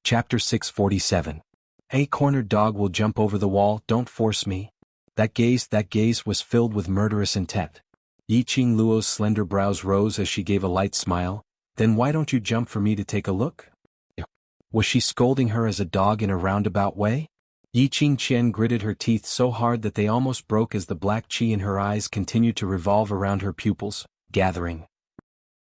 Chapter 647. A cornered dog will jump over the wall, don't force me. That gaze was filled with murderous intent. Yiqing Luo's slender brows rose as she gave a light smile. Then why don't you jump for me to take a look? Was she scolding her as a dog in a roundabout way? Yiqing Qian gritted her teeth so hard that they almost broke as the black qi in her eyes continued to revolve around her pupils, gathering.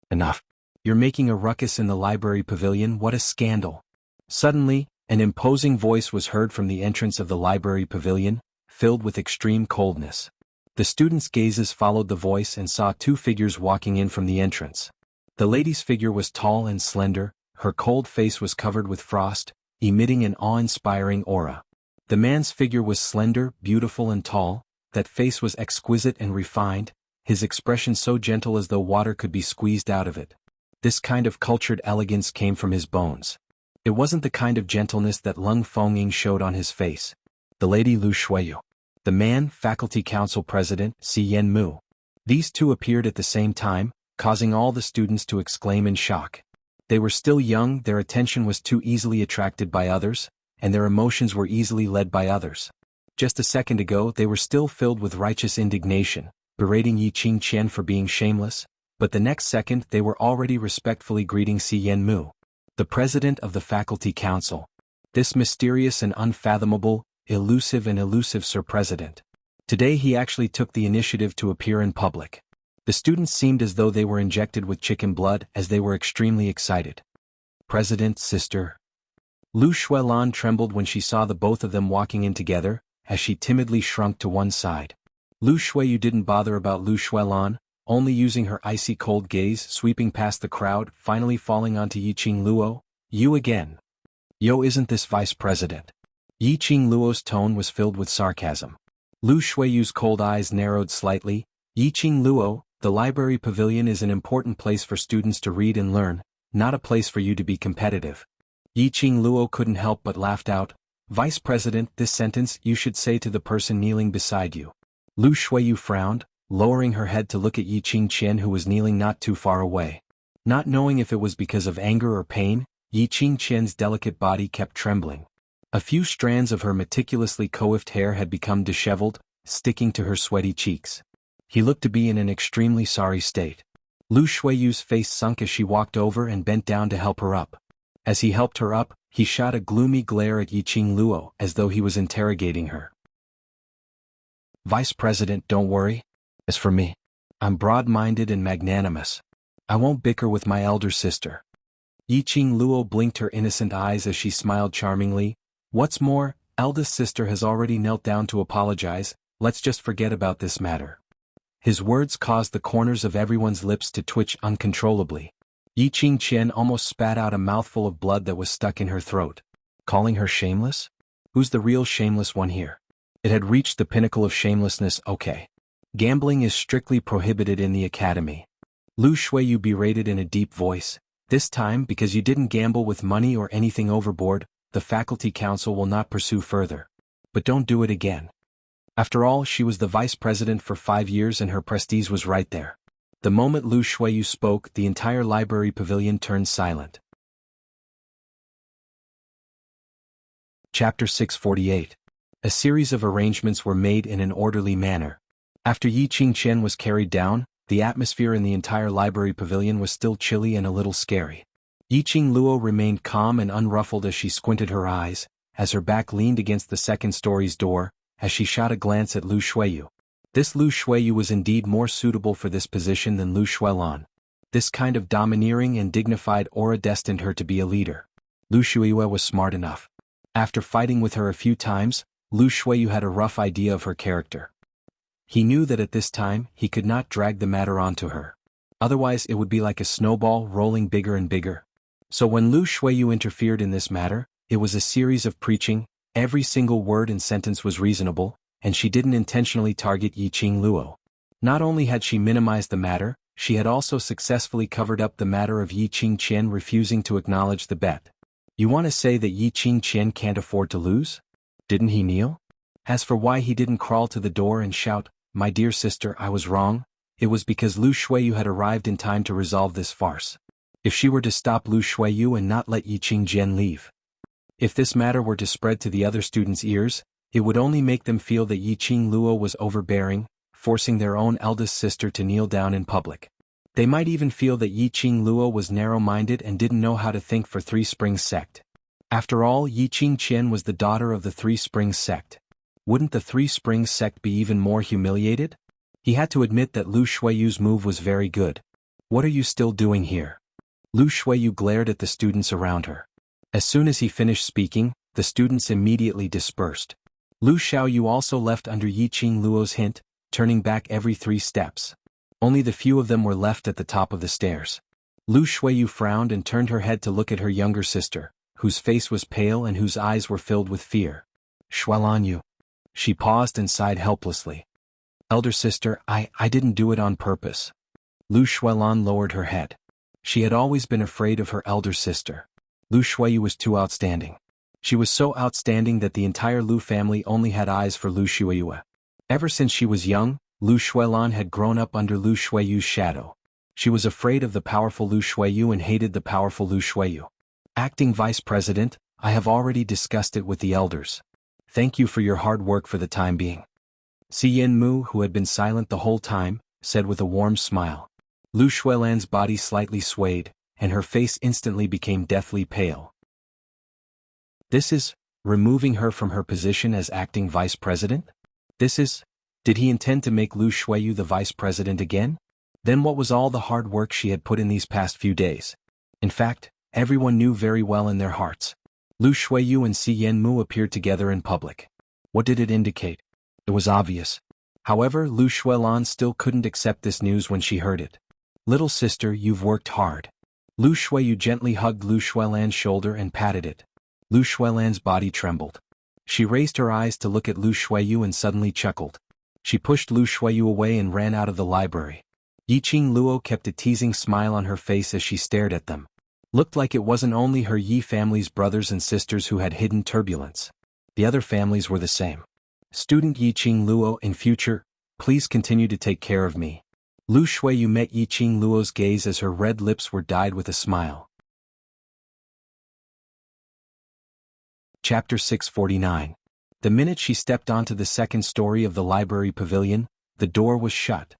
Enough. You're making a ruckus in the library pavilion, what a scandal. Suddenly, an imposing voice was heard from the entrance of the library pavilion, filled with extreme coldness. The students' gazes followed the voice and saw two figures walking in from the entrance. The lady's figure was tall and slender, her cold face was covered with frost, emitting an awe-inspiring aura. The man's figure was slender, beautiful and tall, that face was exquisite and refined, his expression so gentle as though water could be squeezed out of it. This kind of cultured elegance came from his bones. It wasn't the kind of gentleness that Lung Fengying showed on his face. The lady Lu Shuiyu. The man, Faculty Council President, Si Yenmu. These two appeared at the same time, causing all the students to exclaim in shock. They were still young, their attention was too easily attracted by others, and their emotions were easily led by others. Just a second ago they were still filled with righteous indignation, berating Yiqing Qian for being shameless, but the next second they were already respectfully greeting Si Yenmu, the president of the Faculty Council. This mysterious and unfathomable, elusive Sir President. Today he actually took the initiative to appear in public. The students seemed as though they were injected with chicken blood as they were extremely excited. President, sister. Lu Shuilan trembled when she saw the both of them walking in together, as she timidly shrunk to one side. Lu Shuiyu didn't bother about Lu Shuilan, only using her icy cold gaze sweeping past the crowd, finally falling onto Yiqing Luo. You again. Yo, isn't this vice president? Yiqing Luo's tone was filled with sarcasm. Lu Shuiyu's cold eyes narrowed slightly. Yiqing Luo, the library pavilion is an important place for students to read and learn, not a place for you to be competitive. Yiqing Luo couldn't help but laughed out. Vice President, this sentence you should say to the person kneeling beside you. Lu Shuiyu frowned, lowering her head to look at Yiqing Qian who was kneeling not too far away. Not knowing if it was because of anger or pain, Yiqing Qian's delicate body kept trembling. A few strands of her meticulously coiffed hair had become disheveled, sticking to her sweaty cheeks. He looked to be in an extremely sorry state. Lu Shuiyu's face sunk as she walked over and bent down to help her up. As he helped her up, he shot a gloomy glare at Yiqing Luo as though he was interrogating her. Vice President, don't worry. As for me, I'm broad-minded and magnanimous. I won't bicker with my elder sister. Yiqing Luo blinked her innocent eyes as she smiled charmingly. What's more, eldest sister has already knelt down to apologize, let's just forget about this matter. His words caused the corners of everyone's lips to twitch uncontrollably. Yiqing Qian almost spat out a mouthful of blood that was stuck in her throat. Calling her shameless? Who's the real shameless one here? It had reached the pinnacle of shamelessness, okay. Gambling is strictly prohibited in the academy. Lu Shuiyu berated in a deep voice. This time, because you didn't gamble with money or anything overboard, the faculty council will not pursue further. But don't do it again. After all, she was the vice president for 5 years and her prestige was right there. The moment Lu Shuiyu spoke, the entire library pavilion turned silent. Chapter 648. A series of arrangements were made in an orderly manner. After Yiqing Qian was carried down, the atmosphere in the entire library pavilion was still chilly and a little scary. Yiqing Luo remained calm and unruffled as she squinted her eyes, as her back leaned against the second story's door, as she shot a glance at Lu Shuiyu. This Lu Shuiyu was indeed more suitable for this position than Lu Shuilan. This kind of domineering and dignified aura destined her to be a leader. Lu Shuiyu was smart enough. After fighting with her a few times, Lu Shuiyu had a rough idea of her character. He knew that at this time, he could not drag the matter onto her. Otherwise it would be like a snowball rolling bigger and bigger. So when Lu Shuiyu interfered in this matter, it was a series of preaching, every single word and sentence was reasonable, and she didn't intentionally target Yiqing Luo. Not only had she minimized the matter, she had also successfully covered up the matter of Yiqing Qian refusing to acknowledge the bet. You want to say that Yiqing Qian can't afford to lose? Didn't he kneel? As for why he didn't crawl to the door and shout, "My dear sister, I was wrong," it was because Lu Shuiyu had arrived in time to resolve this farce. If she were to stop Lu Shuiyu and not let Yiqing Qian leave, If this matter were to spread to the other students' ears, it would only make them feel that Yiqing Luo was overbearing, forcing their own eldest sister to kneel down in public. They might even feel that Yiqing Luo was narrow-minded and didn't know how to think for Three Springs sect. After all, Yiqing Qian was the daughter of the Three Springs sect. Wouldn't the Three Springs sect be even more humiliated? He had to admit that Lu Shuiyu's move was very good. What are you still doing here? Lu Shuiyu glared at the students around her. As soon as he finished speaking, the students immediately dispersed. Lu Xiaoyu also left under Yiqing Luo's hint, turning back every 3 steps. Only the few of them were left at the top of the stairs. Lu Shuiyu frowned and turned her head to look at her younger sister, whose face was pale and whose eyes were filled with fear. Shualanyu. She paused and sighed helplessly. Elder sister, I didn't do it on purpose. Lu Shuilan lowered her head. She had always been afraid of her elder sister. Lu Shuiyu was too outstanding. She was so outstanding that the entire Lu family only had eyes for Lu Shuiyu. Ever since she was young, Lu Shuilan had grown up under Lu Shuiyu's shadow. She was afraid of the powerful Lu Shuiyu and hated the powerful Lu Shuiyu. Acting Vice President, I have already discussed it with the elders. Thank you for your hard work for the time being. Si Yanmu, who had been silent the whole time, said with a warm smile. Lu Shuilan's body slightly swayed, and her face instantly became deathly pale. This is removing her from her position as acting vice president? Did he intend to make Lu Shuiyu the vice president again? Then what was all the hard work she had put in these past few days? In fact, everyone knew very well in their hearts. Lu Shuiyu and Si Yanmu appeared together in public. What did it indicate? It was obvious. However, Lu Shuilan still couldn't accept this news when she heard it. Little sister, you've worked hard. Lu Shuiyu gently hugged Lu Shuilan's shoulder and patted it. Lu Shuilan's body trembled. She raised her eyes to look at Lu Shuiyu and suddenly chuckled. She pushed Lu Shuiyu away and ran out of the library. Yiqing Luo kept a teasing smile on her face as she stared at them. Looked like it wasn't only her Yi family's brothers and sisters who had hidden turbulence. The other families were the same. Student Yiqing Luo, in future, please continue to take care of me. Lu Shuiyu met Yiqing Luo's gaze as her red lips were dyed with a smile. Chapter 649. The minute she stepped onto the second story of the library pavilion, the door was shut.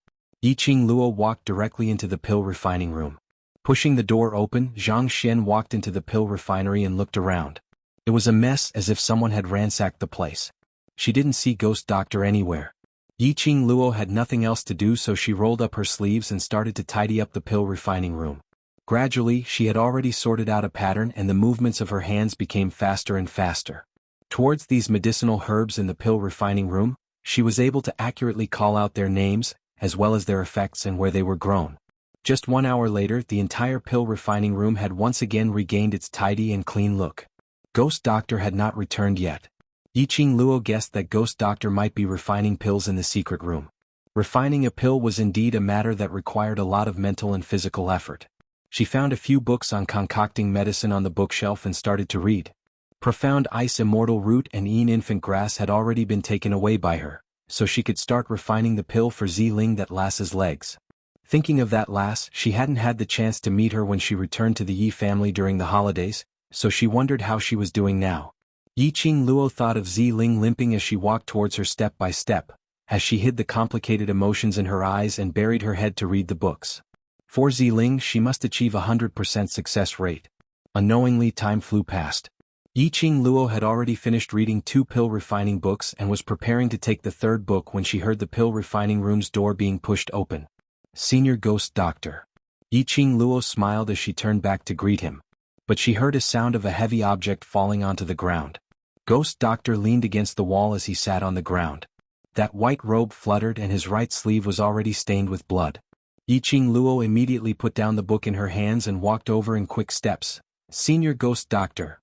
Yiqing Luo walked directly into the pill refining room. Pushing the door open, Zhang Xian walked into the pill refinery and looked around. It was a mess, as if someone had ransacked the place. She didn't see Ghost Doctor anywhere. Yiqing Luo had nothing else to do, so she rolled up her sleeves and started to tidy up the pill refining room. Gradually, she had already sorted out a pattern and the movements of her hands became faster and faster. Towards these medicinal herbs in the pill refining room, she was able to accurately call out their names, as well as their effects and where they were grown. Just 1 hour later, the entire pill refining room had once again regained its tidy and clean look. Ghost Doctor had not returned yet. Yiqing Luo guessed that Ghost Doctor might be refining pills in the secret room. Refining a pill was indeed a matter that required a lot of mental and physical effort. She found a few books on concocting medicine on the bookshelf and started to read. Profound Ice Immortal Root and Ean Infant Grass had already been taken away by her, so she could start refining the pill for Ziling that lass's legs. Thinking of that lass, she hadn't had the chance to meet her when she returned to the Yi family during the holidays, so she wondered how she was doing now. Yiqing Luo thought of Ziling limping as she walked towards her step by step, as she hid the complicated emotions in her eyes and buried her head to read the books. For Ziling, she must achieve 100% success rate. Unknowingly, time flew past. Yiqing Luo had already finished reading 2 pill refining books and was preparing to take the 3rd book when she heard the pill refining room's door being pushed open. Senior Ghost Doctor. Yiqing Luo smiled as she turned back to greet him. But she heard a sound of a heavy object falling onto the ground. Ghost Doctor leaned against the wall as he sat on the ground. That white robe fluttered and his right sleeve was already stained with blood. Yiqing Luo immediately put down the book in her hands and walked over in quick steps. Senior Ghost Doctor.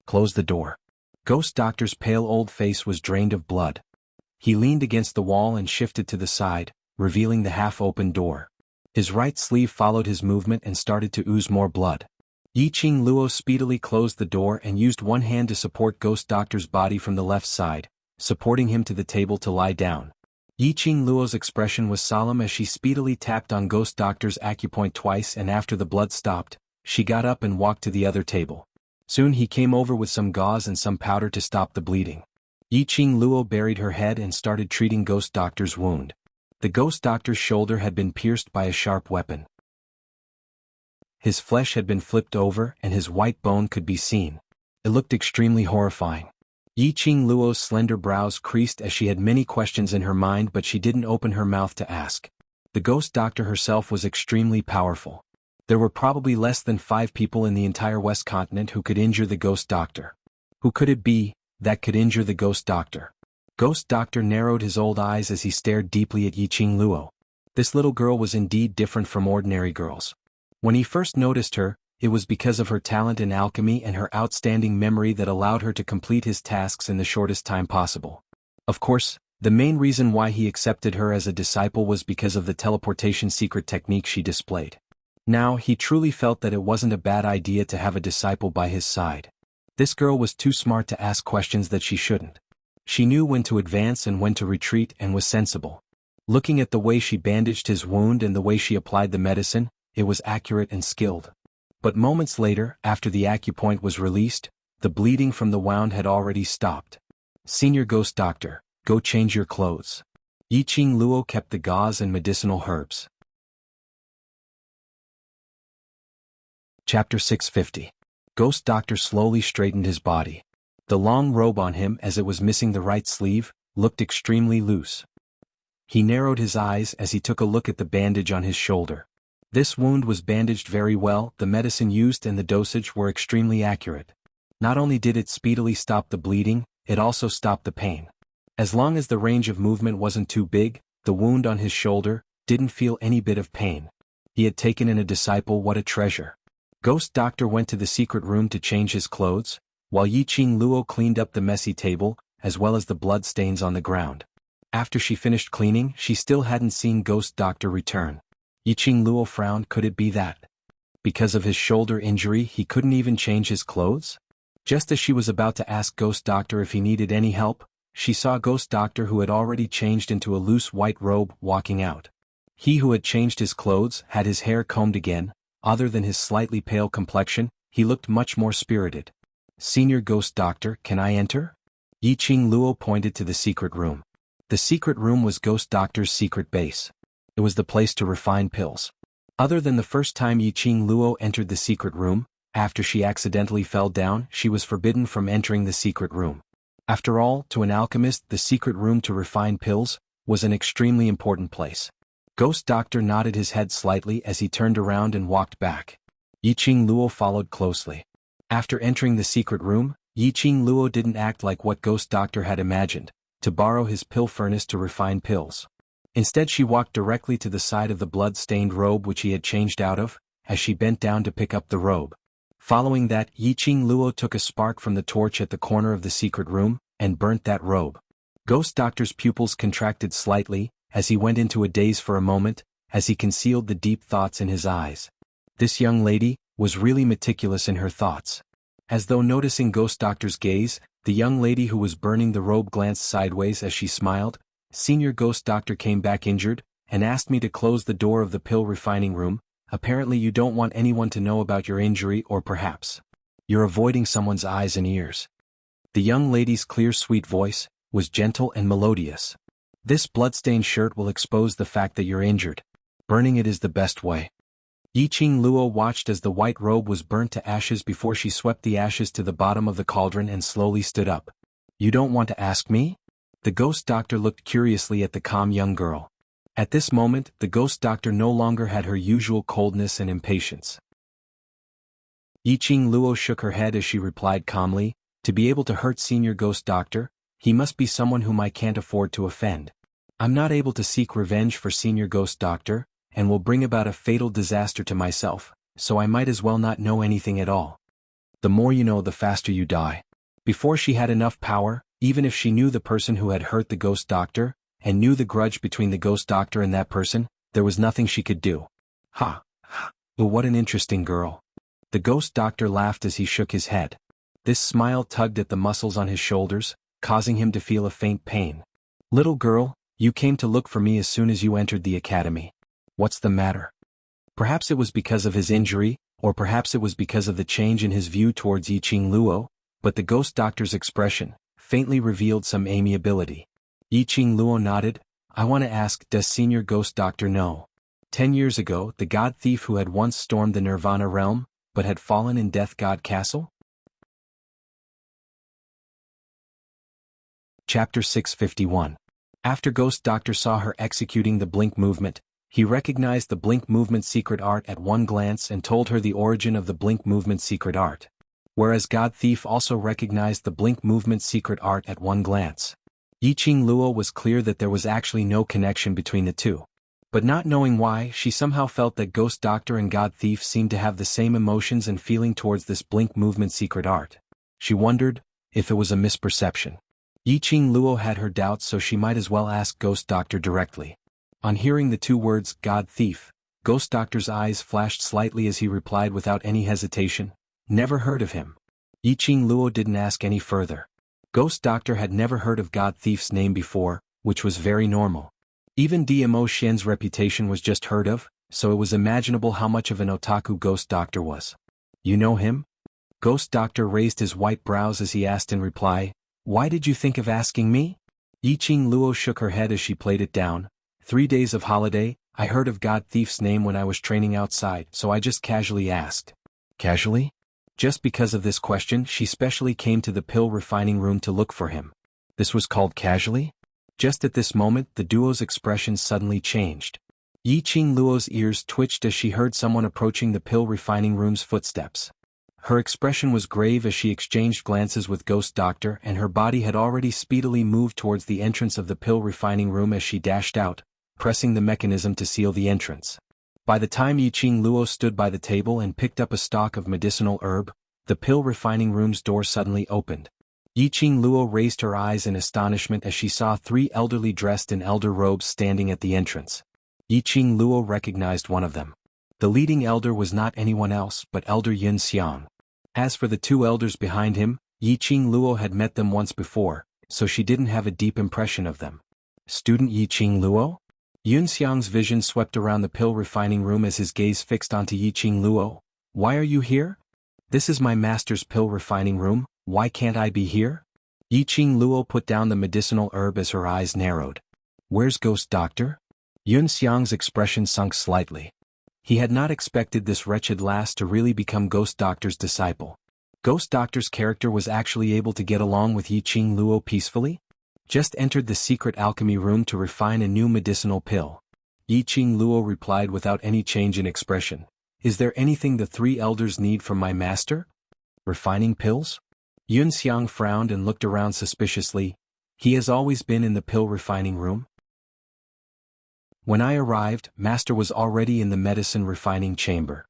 Close the door. Ghost Doctor's pale old face was drained of blood. He leaned against the wall and shifted to the side, revealing the half-open door. His right sleeve followed his movement and started to ooze more blood. Yiqing Luo speedily closed the door and used one hand to support Ghost Doctor's body from the left side, supporting him to the table to lie down. Yiqing Luo's expression was solemn as she speedily tapped on Ghost Doctor's acupoint twice, and after the blood stopped, she got up and walked to the other table. Soon he came over with some gauze and some powder to stop the bleeding. Yiqing Luo buried her head and started treating Ghost Doctor's wound. The Ghost Doctor's shoulder had been pierced by a sharp weapon. His flesh had been flipped over and his white bone could be seen. It looked extremely horrifying. Yiqing Luo's slender brows creased as she had many questions in her mind, but she didn't open her mouth to ask. The Ghost Doctor herself was extremely powerful. There were probably less than 5 people in the entire West Continent who could injure the Ghost Doctor. Who could it be that could injure the Ghost Doctor? Ghost Doctor narrowed his old eyes as he stared deeply at Yiqing Luo. This little girl was indeed different from ordinary girls. When he first noticed her, it was because of her talent in alchemy and her outstanding memory that allowed her to complete his tasks in the shortest time possible. Of course, the main reason why he accepted her as a disciple was because of the teleportation secret technique she displayed. Now he truly felt that it wasn't a bad idea to have a disciple by his side. This girl was too smart to ask questions that she shouldn't. She knew when to advance and when to retreat and was sensible. Looking at the way she bandaged his wound and the way she applied the medicine, it was accurate and skilled. But moments later, after the acupoint was released, the bleeding from the wound had already stopped. Senior Ghost Doctor, go change your clothes. Yiqing Luo kept the gauze and medicinal herbs. Chapter 650. Ghost Doctor slowly straightened his body. The long robe on him, as it was missing the right sleeve, looked extremely loose. He narrowed his eyes as he took a look at the bandage on his shoulder. This wound was bandaged very well, the medicine used and the dosage were extremely accurate. Not only did it speedily stop the bleeding, it also stopped the pain. As long as the range of movement wasn't too big, the wound on his shoulder didn't feel any bit of pain. He had taken in a disciple, what a treasure. Ghost Doctor went to the secret room to change his clothes, while Yiqing Luo cleaned up the messy table, as well as the blood stains on the ground. After she finished cleaning, she still hadn't seen Ghost Doctor return. Yiqing Luo frowned. Could it be that, because of his shoulder injury, he couldn't even change his clothes? Just as she was about to ask Ghost Doctor if he needed any help, she saw Ghost Doctor, who had already changed into a loose white robe, walking out. He who had changed his clothes had his hair combed again. Other than his slightly pale complexion, he looked much more spirited. Senior Ghost Doctor, can I enter? Yiqing Luo pointed to the secret room. The secret room was Ghost Doctor's secret base. It was the place to refine pills. Other than the first time Yiqing Luo entered the secret room, after she accidentally fell down, she was forbidden from entering the secret room. After all, to an alchemist, the secret room to refine pills was an extremely important place. Ghost Doctor nodded his head slightly as he turned around and walked back. Yiqing Luo followed closely. After entering the secret room, Yiqing Luo didn't act like what Ghost Doctor had imagined, to borrow his pill furnace to refine pills. Instead, she walked directly to the side of the blood-stained robe which he had changed out of, as she bent down to pick up the robe. Following that, Yiqing Luo took a spark from the torch at the corner of the secret room, and burnt that robe. Ghost Doctor's pupils contracted slightly, as he went into a daze for a moment, as he concealed the deep thoughts in his eyes. This young lady was really meticulous in her thoughts. As though noticing Ghost Doctor's gaze, the young lady who was burning the robe glanced sideways as she smiled. Senior Ghost Doctor came back injured, and asked me to close the door of the pill refining room. Apparently you don't want anyone to know about your injury, or perhaps you're avoiding someone's eyes and ears. The young lady's clear, sweet voice was gentle and melodious. This bloodstained shirt will expose the fact that you're injured. Burning it is the best way. Yiqing Luo watched as the white robe was burnt to ashes before she swept the ashes to the bottom of the cauldron and slowly stood up. You don't want to ask me? The Ghost Doctor looked curiously at the calm young girl. At this moment, the Ghost Doctor no longer had her usual coldness and impatience. Yiqing Luo shook her head as she replied calmly, to be able to hurt Senior Ghost Doctor, he must be someone whom I can't afford to offend. I'm not able to seek revenge for Senior Ghost Doctor, and will bring about a fatal disaster to myself, so I might as well not know anything at all. The more you know, the faster you die. Before she had enough power, even if she knew the person who had hurt the Ghost Doctor, and knew the grudge between the Ghost Doctor and that person, there was nothing she could do. Ha! Well, what an interesting girl. The Ghost Doctor laughed as he shook his head. This smile tugged at the muscles on his shoulders, causing him to feel a faint pain. Little girl, you came to look for me as soon as you entered the academy. What's the matter? Perhaps it was because of his injury, or perhaps it was because of the change in his view towards Yiqing Luo, but the ghost doctor's expression faintly revealed some amiability. Yiqing Luo nodded. I want to ask, does Senior Ghost Doctor know? 10 years ago, the god thief who had once stormed the Nirvana realm, but had fallen in Death God Castle? Chapter 651. After Ghost Doctor saw her executing the blink movement, he recognized the blink movement secret art at one glance and told her the origin of the blink movement secret art. Whereas God Thief also recognized the blink movement secret art at one glance. Yiqing Luo was clear that there was actually no connection between the two. But not knowing why, she somehow felt that Ghost Doctor and God Thief seemed to have the same emotions and feeling towards this blink movement secret art. She wondered if it was a misperception. Yiqing Luo had her doubts, so she might as well ask Ghost Doctor directly. On hearing the two words, God Thief, Ghost Doctor's eyes flashed slightly as he replied without any hesitation, never heard of him. Yiqing Luo didn't ask any further. Ghost Doctor had never heard of God Thief's name before, which was very normal. Even DMO Shen's reputation was just heard of, so it was imaginable how much of an otaku Ghost Doctor was. You know him? Ghost Doctor raised his white brows as he asked in reply, why did you think of asking me? Yiqing Luo shook her head as she played it down. 3 days of holiday, I heard of God Thief's name when I was training outside, so I just casually asked. Casually? Just because of this question, she specially came to the pill refining room to look for him. This was called casually? Just at this moment, the duo's expression suddenly changed. Yiqing Luo's ears twitched as she heard someone approaching the pill refining room's footsteps. Her expression was grave as she exchanged glances with Ghost Doctor, and her body had already speedily moved towards the entrance of the pill refining room as she dashed out, pressing the mechanism to seal the entrance. By the time Yiqing Luo stood by the table and picked up a stalk of medicinal herb, the pill refining room's door suddenly opened. Yiqing Luo raised her eyes in astonishment as she saw 3 elderly dressed in elder robes standing at the entrance. Yiqing Luo recognized one of them. The leading elder was not anyone else but Elder Yun Xiang. As for the 2 elders behind him, Yiqing Luo had met them once before, so she didn't have a deep impression of them. Student Yiqing Luo? Yun Xiang's vision swept around the pill refining room as his gaze fixed onto Yiqing Luo. Why are you here? This is my master's pill refining room, why can't I be here? Yiqing Luo put down the medicinal herb as her eyes narrowed. Where's Ghost Doctor? Yun Xiang's expression sunk slightly. He had not expected this wretched lass to really become Ghost Doctor's disciple. Ghost Doctor's character was actually able to get along with Yiqing Luo peacefully? Just entered the secret alchemy room to refine a new medicinal pill. Yiqing Luo replied without any change in expression. Is there anything the 3 elders need from my master? Refining pills? Yun Xiang frowned and looked around suspiciously. He has always been in the pill refining room? When I arrived, Master was already in the medicine refining chamber.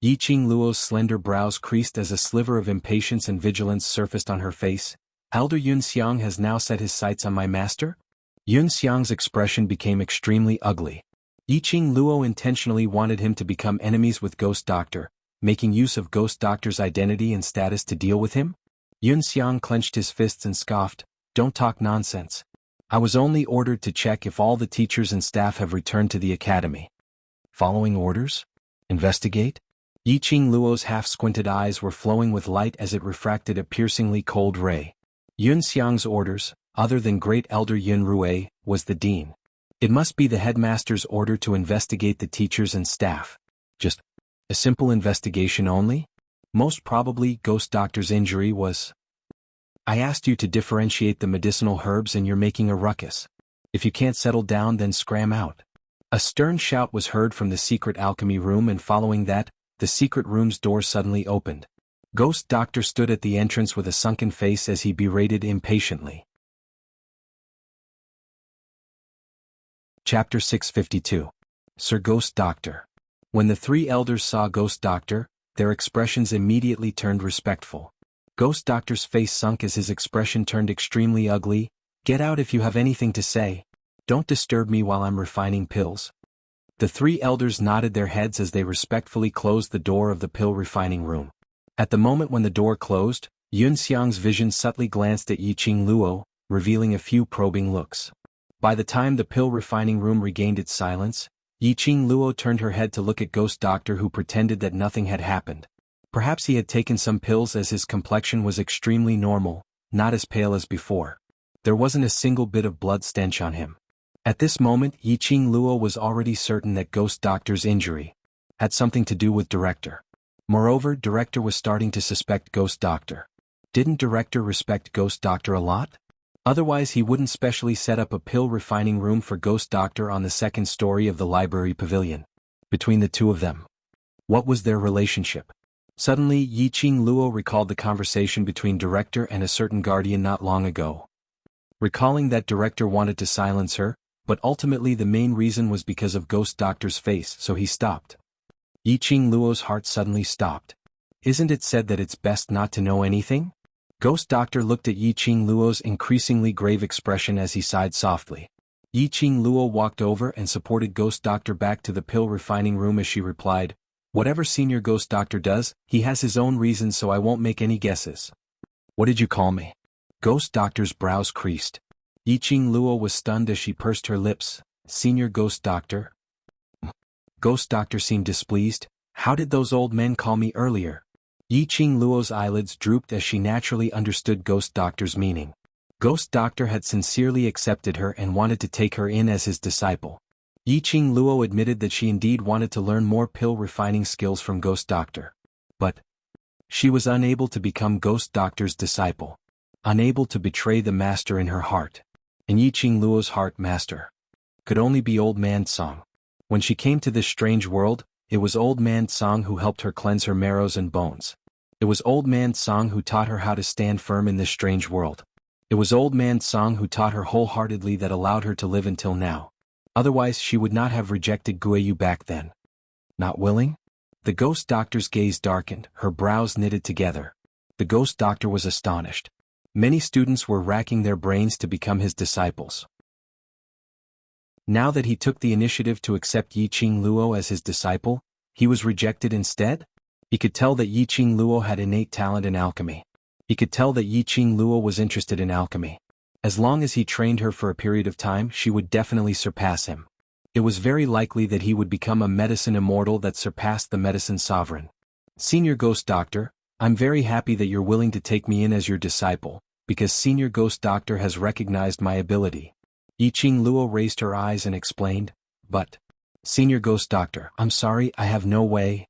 Yiqing Luo's slender brows creased as a sliver of impatience and vigilance surfaced on her face. Elder Yun Xiang has now set his sights on my master? Yun Xiang's expression became extremely ugly. Yiqing Luo intentionally wanted him to become enemies with Ghost Doctor, making use of Ghost Doctor's identity and status to deal with him? Yun Xiang clenched his fists and scoffed, don't talk nonsense. I was only ordered to check if all the teachers and staff have returned to the academy. Following orders? Investigate? Yiqing Luo's half-squinted eyes were flowing with light as it refracted a piercingly cold ray. Yun Xiang's orders, other than Great Elder Yun Rui, was the dean. It must be the headmaster's order to investigate the teachers and staff. Just a simple investigation only? Most probably Ghost Doctor's injury was... I asked you to differentiate the medicinal herbs and you're making a ruckus. If you can't settle down, then scram out. A stern shout was heard from the secret alchemy room, and following that, the secret room's door suddenly opened. Ghost Doctor stood at the entrance with a sunken face as he berated impatiently. Chapter 652. Sir Ghost Doctor. When the 3 elders saw Ghost Doctor, their expressions immediately turned respectful. Ghost Doctor's face sunk as his expression turned extremely ugly. Get out if you have anything to say. Don't disturb me while I'm refining pills. The 3 elders nodded their heads as they respectfully closed the door of the pill refining room. At the moment when the door closed, Yun Xiang's vision subtly glanced at Yiqing Luo, revealing a few probing looks. By the time the pill refining room regained its silence, Yiqing Luo turned her head to look at Ghost Doctor, who pretended that nothing had happened. Perhaps he had taken some pills, as his complexion was extremely normal, not as pale as before. There wasn't a single bit of blood stench on him. At this moment, Yiqing Luo was already certain that Ghost Doctor's injury had something to do with Director. Moreover, Director was starting to suspect Ghost Doctor. Didn't Director respect Ghost Doctor a lot? Otherwise he wouldn't specially set up a pill refining room for Ghost Doctor on the second story of the library pavilion. Between the two of them, what was their relationship? Suddenly, Yiqing Luo recalled the conversation between Director and a certain guardian not long ago. Recalling that Director wanted to silence her, but ultimately the main reason was because of Ghost Doctor's face, so he stopped. Yiqing Luo's heart suddenly stopped. Isn't it said that it's best not to know anything? Ghost Doctor looked at Yiqing Luo's increasingly grave expression as he sighed softly. Yiqing Luo walked over and supported Ghost Doctor back to the pill refining room as she replied, "Whatever Senior Ghost Doctor does, he has his own reasons, so I won't make any guesses." "What did you call me?" Ghost Doctor's brows creased. Yiqing Luo was stunned as she pursed her lips. "Senior Ghost Doctor?" Ghost Doctor seemed displeased. "How did those old men call me earlier?" Yiqing Luo's eyelids drooped as she naturally understood Ghost Doctor's meaning. Ghost Doctor had sincerely accepted her and wanted to take her in as his disciple. Yiqing Luo admitted that she indeed wanted to learn more pill refining skills from Ghost Doctor. But she was unable to become Ghost Doctor's disciple. Unable to betray the master in her heart. And Yiqing Luo's heart master could only be Old Man Song. When she came to this strange world, it was Old Man Song who helped her cleanse her marrows and bones. It was Old Man Song who taught her how to stand firm in this strange world. It was Old Man Song who taught her wholeheartedly, that allowed her to live until now. Otherwise she would not have rejected Guiyu back then. Not willing? The Ghost Doctor's gaze darkened, her brows knitted together. The Ghost Doctor was astonished. Many students were racking their brains to become his disciples. Now that he took the initiative to accept Yiqing Luo as his disciple, he was rejected instead? He could tell that Yiqing Luo had innate talent in alchemy. He could tell that Yiqing Luo was interested in alchemy. As long as he trained her for a period of time, she would definitely surpass him. It was very likely that he would become a medicine immortal that surpassed the medicine sovereign. "Senior Ghost Doctor, I'm very happy that you're willing to take me in as your disciple, because Senior Ghost Doctor has recognized my ability." Yiqing Luo raised her eyes and explained, "But, Senior Ghost Doctor, I'm sorry, I have no way."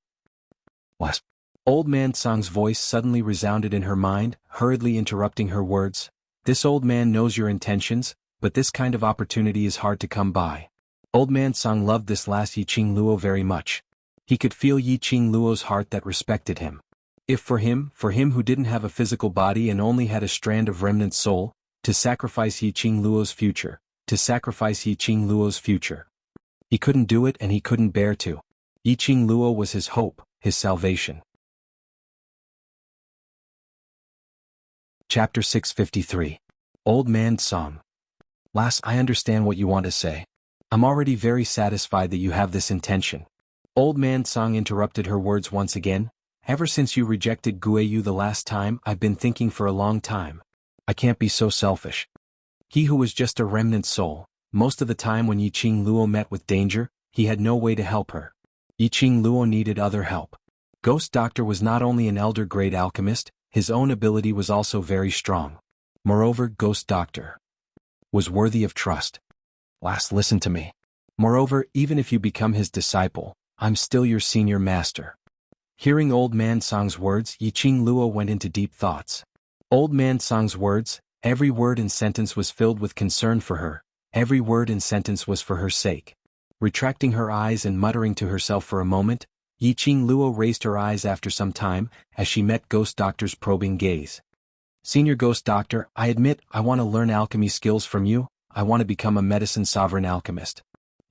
What? Old Man Song's voice suddenly resounded in her mind, hurriedly interrupting her words. "This old man knows your intentions, but this kind of opportunity is hard to come by." Old Man Song loved this last Yiqing Luo very much. He could feel Yiqing Luo's heart that respected him. If for him who didn't have a physical body and only had a strand of remnant soul, to sacrifice Yiqing Luo's future. To sacrifice Yiqing Luo's future. He couldn't do it, and he couldn't bear to. Yiqing Luo was his hope, his salvation. Chapter 653. Old Man Song. "Lass, I understand what you want to say. I'm already very satisfied that you have this intention." Old Man Song interrupted her words once again. "Ever since you rejected Guiyu the last time, I've been thinking for a long time. I can't be so selfish. He who was just a remnant soul, most of the time when Yiqing Luo met with danger, he had no way to help her. Yiqing Luo needed other help. Ghost Doctor was not only an elder-grade alchemist, his own ability was also very strong. Moreover, Ghost Doctor was worthy of trust. Lass, listen to me. Moreover, even if you become his disciple, I'm still your senior master." Hearing Old Man Song's words, Yiqing Luo went into deep thoughts. Old Man Song's words, every word and sentence was filled with concern for her. Every word and sentence was for her sake. Retracting her eyes and muttering to herself for a moment, Yiqing Luo raised her eyes after some time, as she met Ghost Doctor's probing gaze. "Senior Ghost Doctor, I admit I want to learn alchemy skills from you. I want to become a medicine sovereign alchemist."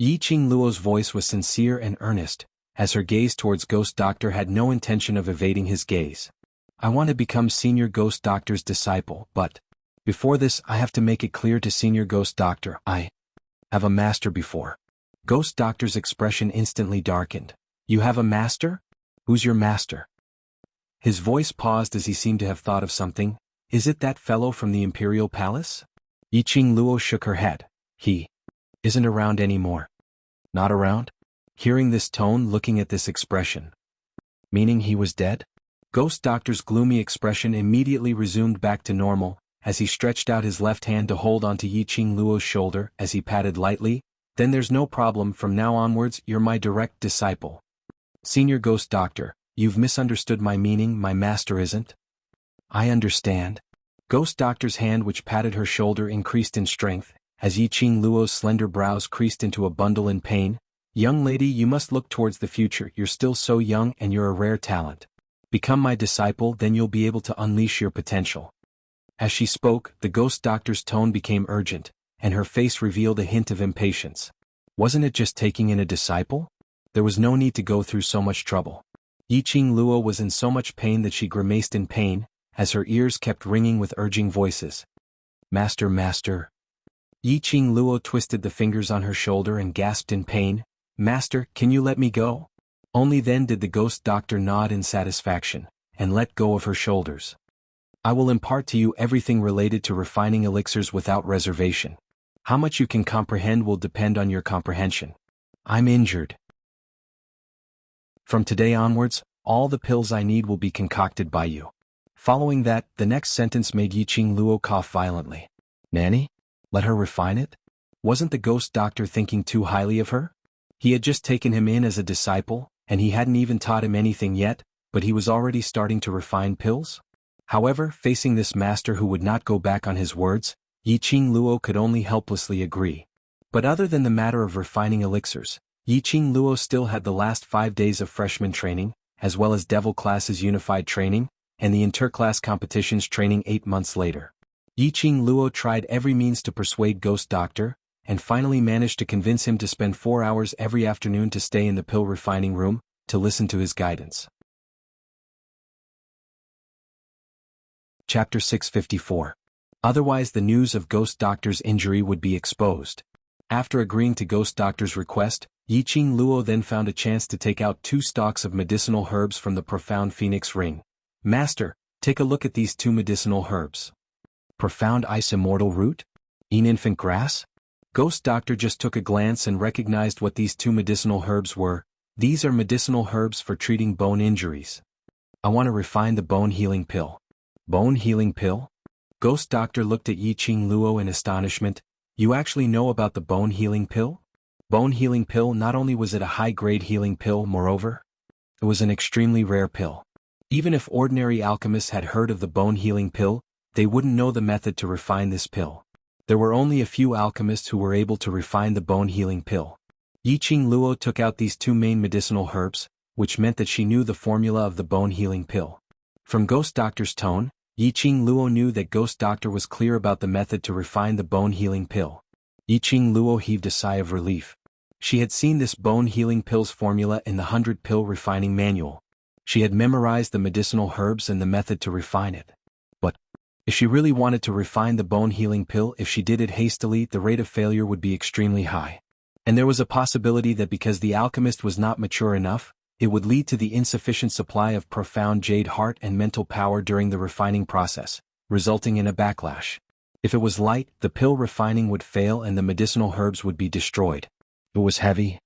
Yiqing Luo's voice was sincere and earnest, as her gaze towards Ghost Doctor had no intention of evading his gaze. "I want to become Senior Ghost Doctor's disciple, but before this I have to make it clear to Senior Ghost Doctor I have a master before." Ghost Doctor's expression instantly darkened. "You have a master? Who's your master?" His voice paused as he seemed to have thought of something. "Is it that fellow from the Imperial Palace?" Yiqing Luo shook her head. "He isn't around anymore." "Not around?" Hearing this tone, looking at this expression. Meaning he was dead? Ghost Doctor's gloomy expression immediately resumed back to normal, as he stretched out his left hand to hold onto Yiqing Luo's shoulder as he patted lightly. Then there's no problem, from now onwards you're my direct disciple. Senior Ghost Doctor, you've misunderstood my meaning, my master isn't. I understand. Ghost Doctor's hand which patted her shoulder increased in strength, as Yiqing Luo's slender brows creased into a bundle in pain. Young lady, you must look towards the future, you're still so young and you're a rare talent. Become my disciple, then you'll be able to unleash your potential. As she spoke, the Ghost Doctor's tone became urgent, and her face revealed a hint of impatience. Wasn't it just taking in a disciple? There was no need to go through so much trouble. Yiqing Luo was in so much pain that she grimaced in pain, as her ears kept ringing with urging voices. Master, master. Yiqing Luo twisted the fingers on her shoulder and gasped in pain. Master, can you let me go? Only then did the Ghost Doctor nod in satisfaction, and let go of her shoulders. I will impart to you everything related to refining elixirs without reservation. How much you can comprehend will depend on your comprehension. I'm injured. From today onwards, all the pills I need will be concocted by you. Following that, the next sentence made Yiqing Luo cough violently. Nanny? Let her refine it? Wasn't the Ghost Doctor thinking too highly of her? He had just taken him in as a disciple, and he hadn't even taught him anything yet, but he was already starting to refine pills? However, facing this master who would not go back on his words, Yiqing Luo could only helplessly agree. But other than the matter of refining elixirs, Yiqing Luo still had the last 5 days of freshman training, as well as Devil Class's unified training, and the interclass competitions training 8 months later. Yiqing Luo tried every means to persuade Ghost Doctor, and finally managed to convince him to spend 4 hours every afternoon to stay in the pill refining room, to listen to his guidance. Chapter 654. Otherwise the news of Ghost Doctor's injury would be exposed. After agreeing to Ghost Doctor's request, Yiqing Luo then found a chance to take out 2 stalks of medicinal herbs from the profound phoenix ring. Master, take a look at these 2 medicinal herbs. Profound ice immortal root? Infant grass? Ghost Doctor just took a glance and recognized what these 2 medicinal herbs were. These are medicinal herbs for treating bone injuries. I want to refine the bone healing pill. Bone healing pill? Ghost Doctor looked at Yiqing Luo in astonishment. You actually know about the bone healing pill? Bone healing pill, not only was it a high-grade healing pill, moreover, it was an extremely rare pill. Even if ordinary alchemists had heard of the bone healing pill, they wouldn't know the method to refine this pill. There were only a few alchemists who were able to refine the bone healing pill. Yiqing Luo took out these 2 main medicinal herbs, which meant that she knew the formula of the bone healing pill. From Ghost Doctor's tone, Yiqing Luo knew that Ghost Doctor was clear about the method to refine the bone healing pill. Yiqing Luo heaved a sigh of relief. She had seen this bone healing pill's formula in the 100-pill refining manual. She had memorized the medicinal herbs and the method to refine it. But if she really wanted to refine the bone healing pill, if she did it hastily, the rate of failure would be extremely high. And there was a possibility that because the alchemist was not mature enough, it would lead to the insufficient supply of profound jade heart and mental power during the refining process, resulting in a backlash. If it was light, the pill refining would fail and the medicinal herbs would be destroyed. If it was heavy,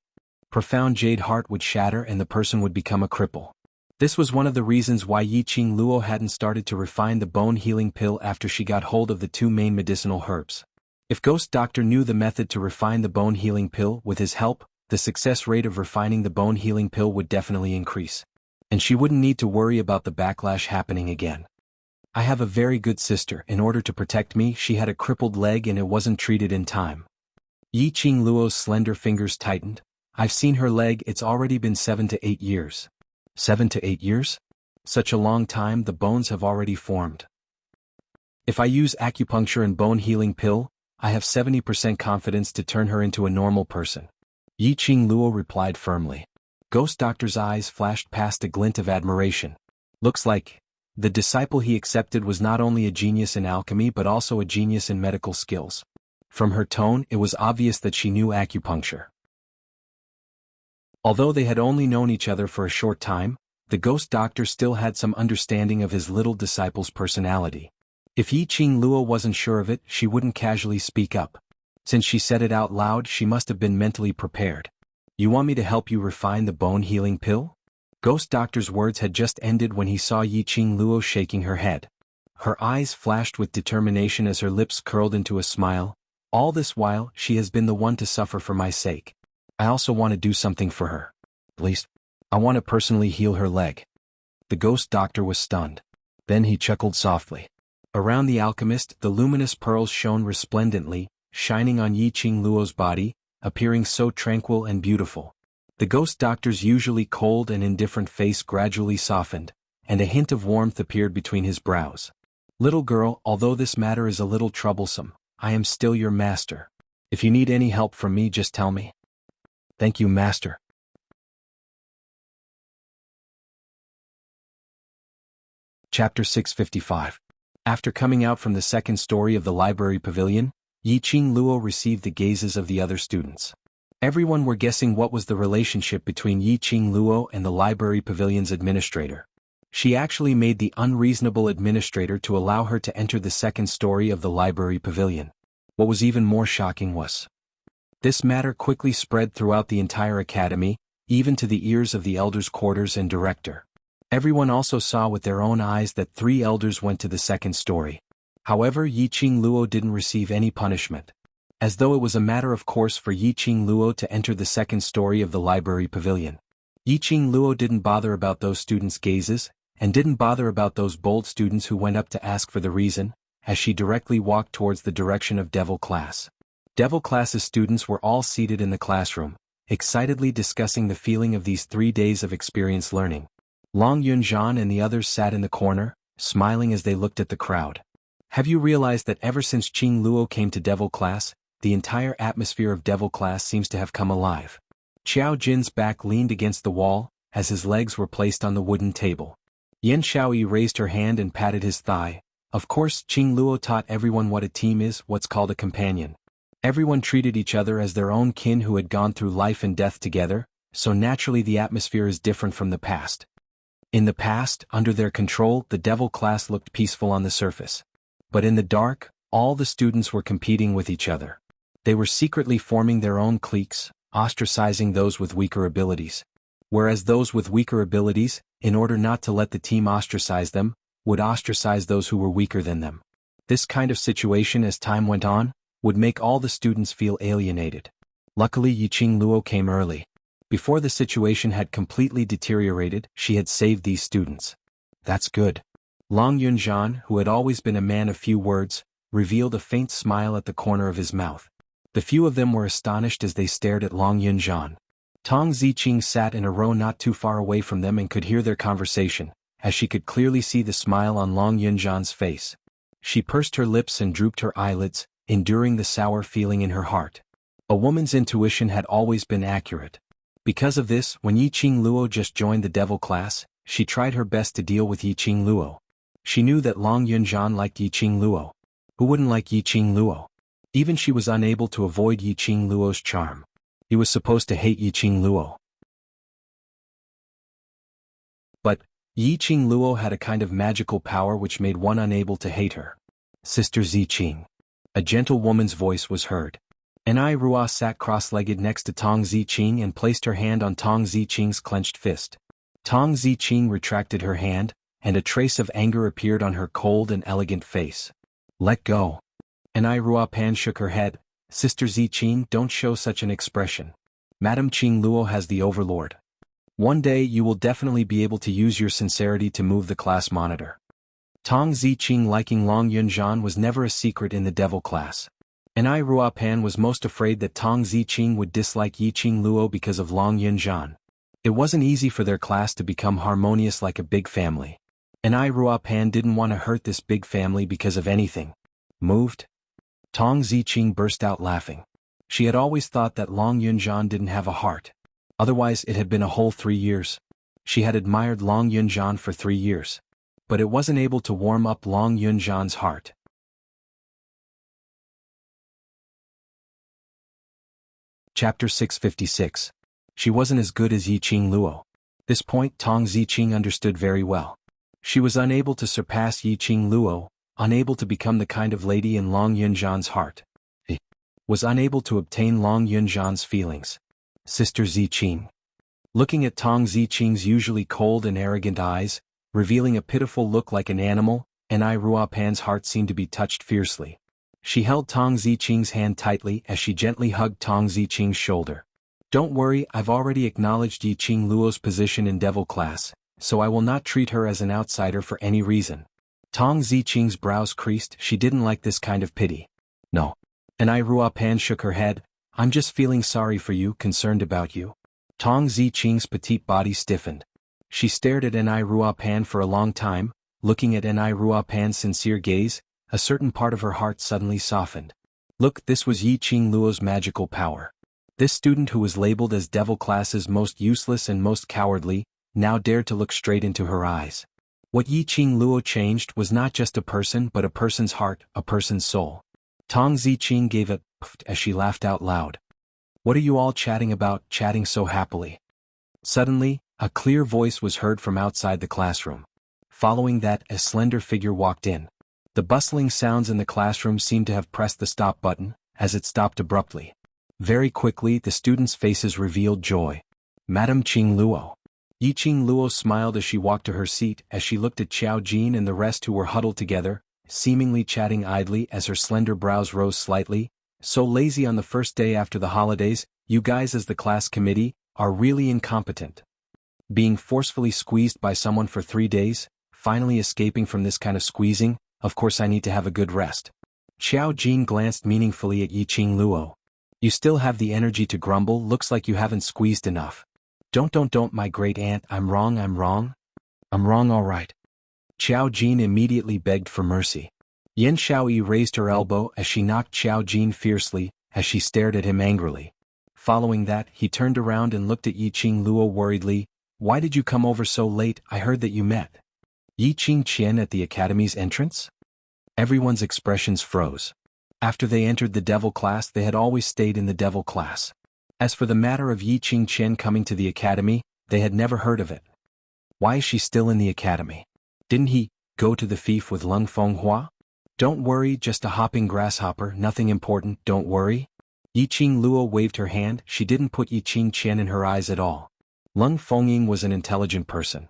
profound jade heart would shatter and the person would become a cripple. This was one of the reasons why Yiqing Luo hadn't started to refine the bone healing pill after she got hold of the 2 main medicinal herbs. If Ghost Doctor knew the method to refine the bone healing pill with his help, the success rate of refining the bone healing pill would definitely increase. And she wouldn't need to worry about the backlash happening again. I have a very good sister. In order to protect me, she had a crippled leg and it wasn't treated in time. Yiqing Luo's slender fingers tightened. I've seen her leg, it's already been 7 to 8 years. 7 to 8 years? Such a long time, the bones have already formed. If I use acupuncture and bone healing pill, I have 70% confidence to turn her into a normal person. Yiqing Luo replied firmly. Ghost Doctor's eyes flashed past a glint of admiration. Looks like the disciple he accepted was not only a genius in alchemy but also a genius in medical skills. From her tone, it was obvious that she knew acupuncture. Although they had only known each other for a short time, the Ghost Doctor still had some understanding of his little disciple's personality. If Yiqing Luo wasn't sure of it, she wouldn't casually speak up. Since she said it out loud, she must have been mentally prepared. You want me to help you refine the bone-healing pill? Ghost Doctor's words had just ended when he saw Yiqing Luo shaking her head. Her eyes flashed with determination as her lips curled into a smile. All this while, she has been the one to suffer for my sake. I also want to do something for her. At least, I want to personally heal her leg. The Ghost Doctor was stunned. Then he chuckled softly. Around the alchemist, the luminous pearls shone resplendently, shining on Yiqing Luo's body, appearing so tranquil and beautiful. The Ghost Doctor's usually cold and indifferent face gradually softened, and a hint of warmth appeared between his brows. Little girl, although this matter is a little troublesome, I am still your master. If you need any help from me, just tell me. Thank you, master. Chapter 655. After coming out from the second story of the library pavilion, Yiqing Luo received the gazes of the other students. Everyone were guessing what was the relationship between Yiqing Luo and the library pavilion's administrator. She actually made the unreasonable administrator to allow her to enter the second story of the library pavilion. What was even more shocking was, this matter quickly spread throughout the entire academy, even to the ears of the elders' quarters and director. Everyone also saw with their own eyes that 3 elders went to the second story. However, Yiqing Luo didn't receive any punishment. As though it was a matter of course for Yiqing Luo to enter the second story of the library pavilion. Yiqing Luo didn't bother about those students' gazes, and didn't bother about those bold students who went up to ask for the reason, as she directly walked towards the direction of Devil Class. Devil Class's students were all seated in the classroom, excitedly discussing the feeling of these 3 days of experience learning. Long Yunzhan and the others sat in the corner, smiling as they looked at the crowd. Have you realized that ever since Qing Luo came to Devil Class, the entire atmosphere of Devil Class seems to have come alive? Xiao Jin's back leaned against the wall, as his legs were placed on the wooden table. Yan Xiaoyi raised her hand and patted his thigh. Of course, Qing Luo taught everyone what a team is, what's called a companion. Everyone treated each other as their own kin who had gone through life and death together, so naturally the atmosphere is different from the past. In the past, under their control, the Devil Class looked peaceful on the surface. But in the dark, all the students were competing with each other. They were secretly forming their own cliques, ostracizing those with weaker abilities. Whereas those with weaker abilities, in order not to let the team ostracize them, would ostracize those who were weaker than them. This kind of situation, as time went on, would make all the students feel alienated. Luckily, Yiqing Luo came early. Before the situation had completely deteriorated, she had saved these students. That's good. Long Yunzhan, who had always been a man of few words, revealed a faint smile at the corner of his mouth. The few of them were astonished as they stared at Long Yunzhan. Tong Ziqing sat in a row not too far away from them and could hear their conversation, as she could clearly see the smile on Long Yunzhan's face. She pursed her lips and drooped her eyelids, enduring the sour feeling in her heart. A woman's intuition had always been accurate. Because of this, when Yiqing Luo just joined the Devil Class, she tried her best to deal with Yiqing Luo. She knew that Long Yunzhan liked Yiqing Luo. Who wouldn't like Yiqing Luo? Even she was unable to avoid Yiqing Luo's charm. He was supposed to hate Yiqing Luo. But Yiqing Luo had a kind of magical power which made one unable to hate her. Sister Ziqing. A gentle woman's voice was heard. Anai Rua sat cross-legged next to Tong Ziqing and placed her hand on Tong Ziqing's clenched fist. Tong Ziqing retracted her hand, and a trace of anger appeared on her cold and elegant face. Let go. Anai Rua Pan shook her head. Sister Ziqing, don't show such an expression. Madame Qing Luo has the overlord. One day you will definitely be able to use your sincerity to move the class monitor. Tong Ziqing liking Long Yunzhan was never a secret in the Devil Class. Anai Rua Pan was most afraid that Tong Ziqing would dislike Yiqing Luo because of Long Yunzhan. It wasn't easy for their class to become harmonious like a big family. Anai Rua Pan didn't want to hurt this big family because of anything. Moved? Tong Ziqing burst out laughing. She had always thought that Long Yunzhan didn't have a heart. Otherwise it had been a whole 3 years. She had admired Long Yunzhan for 3 years. But it wasn't able to warm up Long Yunzhan's heart. Chapter 656. She wasn't as good as Yiqing Luo. This point Tong Ziqing understood very well. She was unable to surpass Yiqing Luo, unable to become the kind of lady in Long Yunzhan's heart. Was unable to obtain Long Yunzhan's feelings. Sister Ziqing. Looking at Tong Ziqing's usually cold and arrogant eyes, revealing a pitiful look like an animal, and Ai Ruopan's heart seemed to be touched fiercely. She held Tong Ziqing's hand tightly as she gently hugged Tong Ziqing's shoulder. Don't worry, I've already acknowledged Yiqing Luo's position in Devil Class, so I will not treat her as an outsider for any reason. Tong Ziqing's brows creased, she didn't like this kind of pity. No. And Ai Ruopan shook her head, I'm just feeling sorry for you, concerned about you. Tong Ziqing's petite body stiffened. She stared at Ai Ruopan for a long time, looking at Ai Ruopan's sincere gaze, a certain part of her heart suddenly softened. Look, this was Yiqing Luo's magical power. This student who was labeled as Devil Class's most useless and most cowardly, now dared to look straight into her eyes. What Yiqing Luo changed was not just a person but a person's heart, a person's soul. Tong Ziqing gave a pft as she laughed out loud. What are you all chatting about, chatting so happily? Suddenly, a clear voice was heard from outside the classroom. Following that, a slender figure walked in. The bustling sounds in the classroom seemed to have pressed the stop button, as it stopped abruptly. Very quickly, the students' faces revealed joy. Madame Qing Luo. Yiqing Luo smiled as she walked to her seat, as she looked at Qiao Jin and the rest who were huddled together, seemingly chatting idly as her slender brows rose slightly. So lazy on the first day after the holidays, you guys as the class committee, are really incompetent. Being forcefully squeezed by someone for 3 days, finally escaping from this kind of squeezing, of course I need to have a good rest. Qiao Jin glanced meaningfully at Yiqing Luo. You still have the energy to grumble, looks like you haven't squeezed enough. Don't, my great aunt, I'm wrong. I'm wrong, all right. Qiao Jin immediately begged for mercy. Yan Xiaoyi raised her elbow as she knocked Qiao Jin fiercely, as she stared at him angrily. Following that, he turned around and looked at Yiqing Luo worriedly. Why did you come over so late? I heard that you met Yiqing Qian at the academy's entrance? Everyone's expressions froze. After they entered the Devil Class, they had always stayed in the Devil Class. As for the matter of Yiqing Qian coming to the academy, they had never heard of it. Why is she still in the academy? Didn't he go to the fief with Lung Fenghua? Don't worry, just a hopping grasshopper, nothing important, don't worry. Yiqing Luo waved her hand, she didn't put Yiqing Qian in her eyes at all. Lung Fengying was an intelligent person.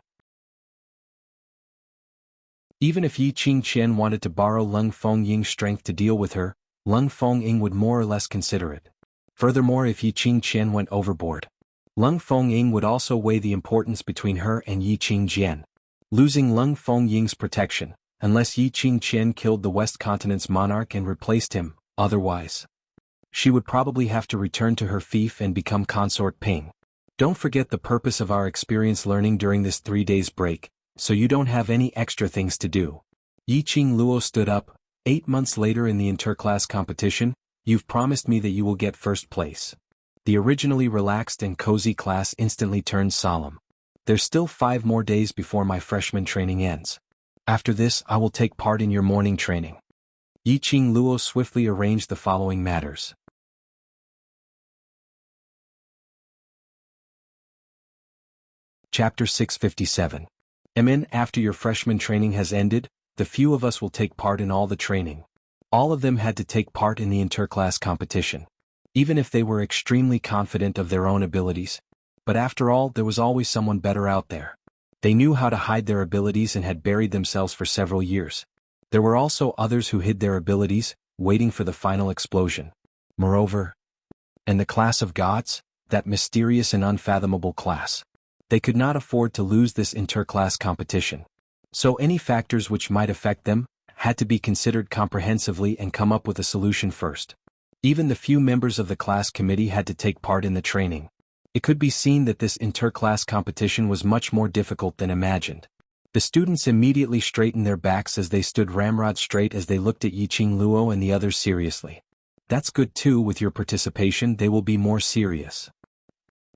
Even if Yiqing Qian wanted to borrow Lung Fengying's strength to deal with her, Lung Fengying would more or less consider it. Furthermore, if Yiqing Qian went overboard, Lung Fengying would also weigh the importance between her and Yiqing Jian. Losing Lung Fengying's protection, unless Yiqing Qian killed the West Continent's monarch and replaced him, otherwise, she would probably have to return to her fief and become consort Ping. Don't forget the purpose of our experience learning during this 3 days break, so you don't have any extra things to do. Yiqing Luo stood up. 8 months later in the interclass competition, you've promised me that you will get first place. The originally relaxed and cozy class instantly turned solemn. There's still 5 more days before my freshman training ends. After this, I will take part in your morning training. Yiqing Luo swiftly arranged the following matters. Chapter 657. After your freshman training has ended, the few of us will take part in all the training. All of them had to take part in the interclass competition. Even if they were extremely confident of their own abilities. But after all, there was always someone better out there. They knew how to hide their abilities and had buried themselves for several years. There were also others who hid their abilities, waiting for the final explosion. Moreover, and the class of gods, that mysterious and unfathomable class. They could not afford to lose this interclass competition. So any factors which might affect them had to be considered comprehensively and come up with a solution first. Even the few members of the class committee had to take part in the training. It could be seen that this interclass competition was much more difficult than imagined. The students immediately straightened their backs as they stood ramrod straight as they looked at Yiqing Luo and the others seriously. That's good too, with your participation they will be more serious.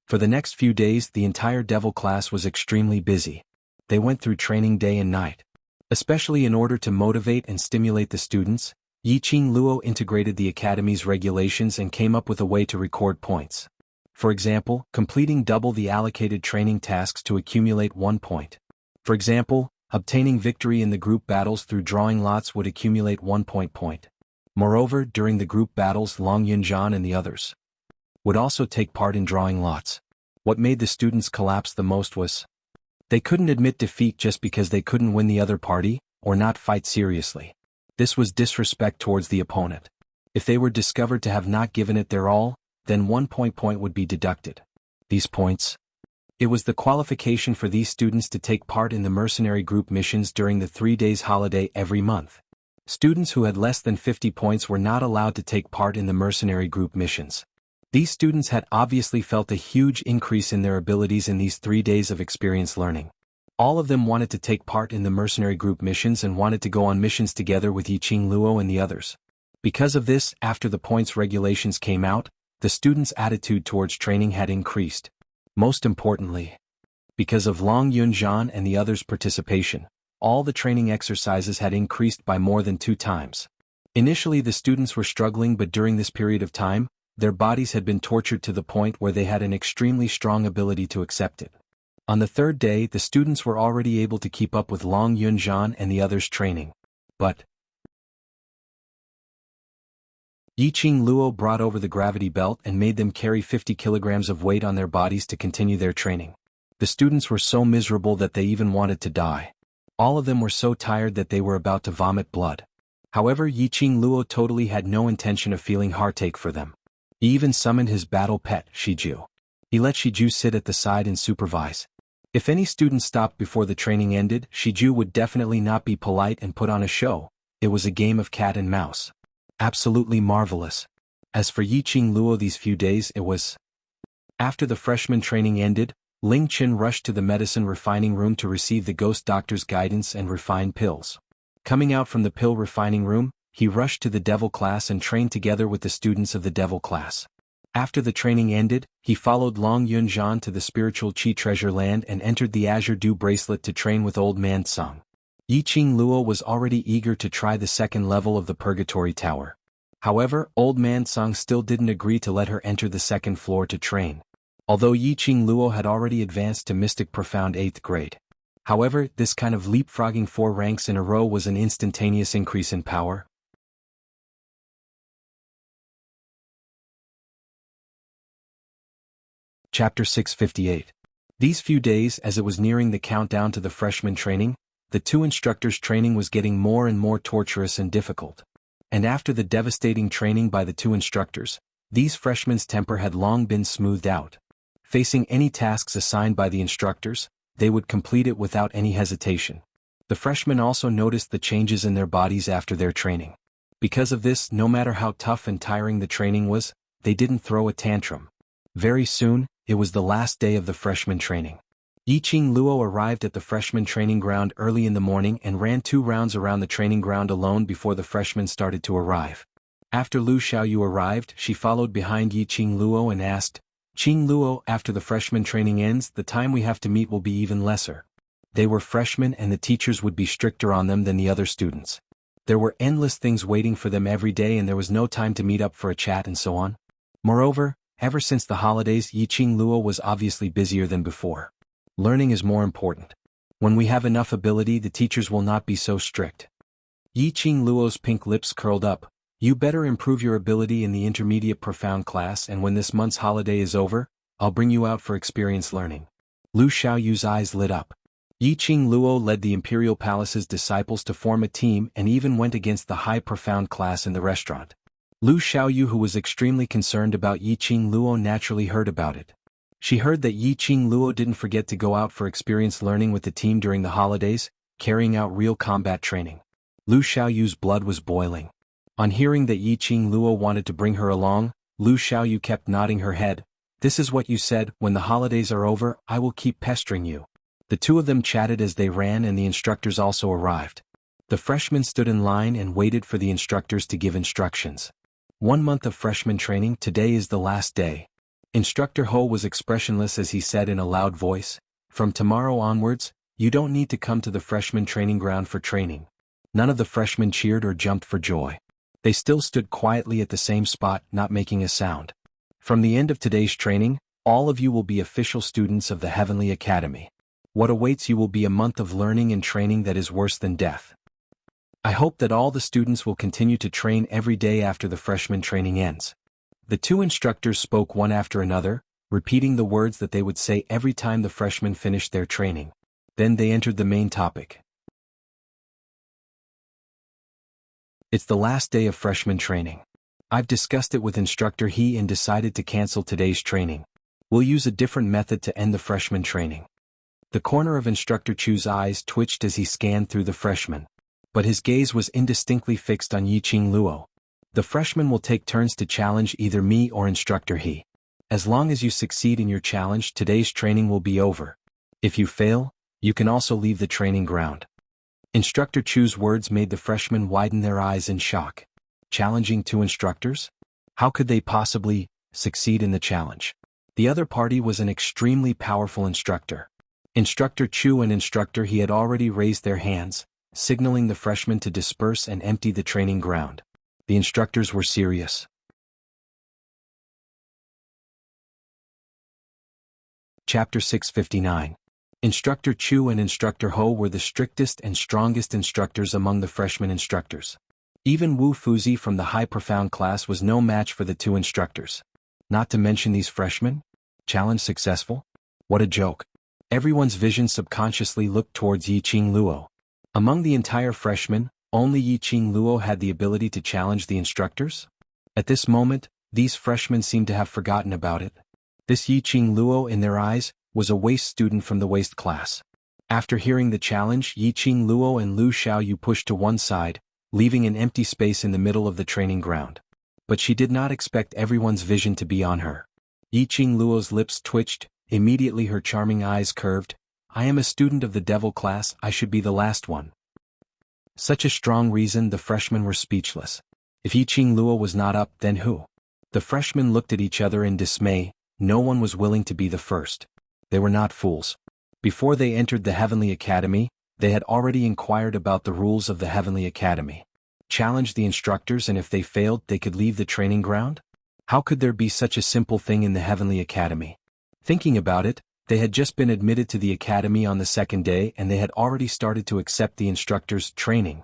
For the next few days the entire Devil class was extremely busy. They went through training day and night. Especially in order to motivate and stimulate the students, Yiqing Luo integrated the academy's regulations and came up with a way to record points. For example, completing double the allocated training tasks to accumulate 1 point. For example, obtaining victory in the group battles through drawing lots would accumulate 1 point. Moreover, during the group battles Long Yunjian and the others would also take part in drawing lots. What made the students collapse the most was they couldn't admit defeat just because they couldn't win the other party, or not fight seriously. This was disrespect towards the opponent. If they were discovered to have not given it their all, then 1 point would be deducted. These points? It was the qualification for these students to take part in the mercenary group missions during the 3 days holiday every month. Students who had less than 50 points were not allowed to take part in the mercenary group missions. These students had obviously felt a huge increase in their abilities in these 3 days of experience learning. All of them wanted to take part in the mercenary group missions and wanted to go on missions together with Yiqing Luo and the others. Because of this, after the points regulations came out, the students' attitude towards training had increased. Most importantly, because of Long Yunzhan and the others' participation, all the training exercises had increased by more than 2 times. Initially the students were struggling, but during this period of time, their bodies had been tortured to the point where they had an extremely strong ability to accept it. On the 3rd day, the students were already able to keep up with Long Yunzhan and the others' training. But Yiqing Luo brought over the gravity belt and made them carry 50 kilograms of weight on their bodies to continue their training. The students were so miserable that they even wanted to die. All of them were so tired that they were about to vomit blood. However, Yiqing Luo totally had no intention of feeling heartache for them. He even summoned his battle pet, Shiju. He let Shiju sit at the side and supervise. If any student stopped before the training ended, Shiju would definitely not be polite and put on a show. It was a game of cat and mouse. Absolutely marvelous. As for Yiqing Luo, these few days it was. After the freshman training ended, Ling Qin rushed to the medicine refining room to receive the ghost doctor's guidance and refine pills. Coming out from the pill refining room, he rushed to the devil class and trained together with the students of the devil class. After the training ended, he followed Long Yunzhan to the spiritual Qi treasure land and entered the Azure Dew bracelet to train with Old Man Tsung. Yiqing Luo was already eager to try the 2nd level of the Purgatory Tower. However, Old Man Tsung still didn't agree to let her enter the 2nd floor to train. Although Yiqing Luo had already advanced to Mystic Profound 8th grade. However, this kind of leapfrogging 4 ranks in a row was an instantaneous increase in power. Chapter 658. These few days, as it was nearing the countdown to the freshman training, the 2 instructors' training was getting more and more torturous and difficult. And after the devastating training by the 2 instructors, these freshmen's temper had long been smoothed out. Facing any tasks assigned by the instructors, they would complete it without any hesitation. The freshmen also noticed the changes in their bodies after their training. Because of this, no matter how tough and tiring the training was, they didn't throw a tantrum. Very soon, it was the last day of the freshman training. Yiqing Luo arrived at the freshman training ground early in the morning and ran 2 rounds around the training ground alone before the freshmen started to arrive. After Lu Xiaoyu arrived, she followed behind Yiqing Luo and asked, "Qing Luo, after the freshman training ends, the time we have to meet will be even lesser." They were freshmen and the teachers would be stricter on them than the other students. There were endless things waiting for them every day and there was no time to meet up for a chat and so on. Moreover, ever since the holidays, Yiqing Luo was obviously busier than before. Learning is more important. When we have enough ability, the teachers will not be so strict. Yiqing Luo's pink lips curled up. "You better improve your ability in the intermediate profound class, and when this month's holiday is over, I'll bring you out for experience learning." Lu Xiaoyu's eyes lit up. Yiqing Luo led the Imperial Palace's disciples to form a team and even went against the high profound class in the restaurant. Lu Xiaoyu, who was extremely concerned about Yiqing Luo, naturally heard about it. She heard that Yiqing Luo didn't forget to go out for experience learning with the team during the holidays, carrying out real combat training. Lu Xiaoyu's blood was boiling. On hearing that Yiqing Luo wanted to bring her along, Lu Xiaoyu kept nodding her head. "This is what you said, when the holidays are over, I will keep pestering you." The 2 of them chatted as they ran and the instructors also arrived. The freshmen stood in line and waited for the instructors to give instructions. 1 month of freshman training, today is the last day. Instructor Ho was expressionless as he said in a loud voice, "From tomorrow onwards, you don't need to come to the freshman training ground for training." None of the freshmen cheered or jumped for joy. They still stood quietly at the same spot, not making a sound. From the end of today's training, all of you will be official students of the Heavenly Academy. What awaits you will be a month of learning and training that is worse than death. I hope that all the students will continue to train every day after the freshman training ends. The two instructors spoke one after another, repeating the words that they would say every time the freshmen finished their training. Then they entered the main topic. It's the last day of freshman training. I've discussed it with Instructor He and decided to cancel today's training. We'll use a different method to end the freshman training. The corner of Instructor Chu's eyes twitched as he scanned through the freshmen. But his gaze was indistinctly fixed on Yiqing Luo. The freshmen will take turns to challenge either me or Instructor He. As long as you succeed in your challenge, today's training will be over. If you fail, you can also leave the training ground. Instructor Chu's words made the freshmen widen their eyes in shock. Challenging two instructors? How could they possibly succeed in the challenge? The other party was an extremely powerful instructor. Instructor Chu and Instructor He had already raised their hands, signaling the freshmen to disperse and empty the training ground. The instructors were serious. Chapter 659. Instructor Chu and Instructor Ho were the strictest and strongest instructors among the freshman instructors. Even Wu Fuzi from the high profound class was no match for the two instructors. Not to mention these freshmen? Challenge successful? What a joke. Everyone's vision subconsciously looked towards Yiqing Luo. Among the entire freshmen, only Yiqing Luo had the ability to challenge the instructors? At this moment, these freshmen seemed to have forgotten about it. This Yiqing Luo, in their eyes, was a waste student from the waste class. After hearing the challenge, Yiqing Luo and Lu Xiaoyu pushed to one side, leaving an empty space in the middle of the training ground. But she did not expect everyone's vision to be on her. Yiqing Luo's lips twitched, immediately her charming eyes curved. I am a student of the devil class, I should be the last one. Such a strong reason, the freshmen were speechless. If Yiqing Luo was not up, then who? The freshmen looked at each other in dismay. No one was willing to be the first. They were not fools. Before they entered the Heavenly Academy, they had already inquired about the rules of the Heavenly Academy. Challenge the instructors, and if they failed, they could leave the training ground? How could there be such a simple thing in the Heavenly Academy? Thinking about it, they had just been admitted to the academy on the second day and they had already started to accept the instructors' training.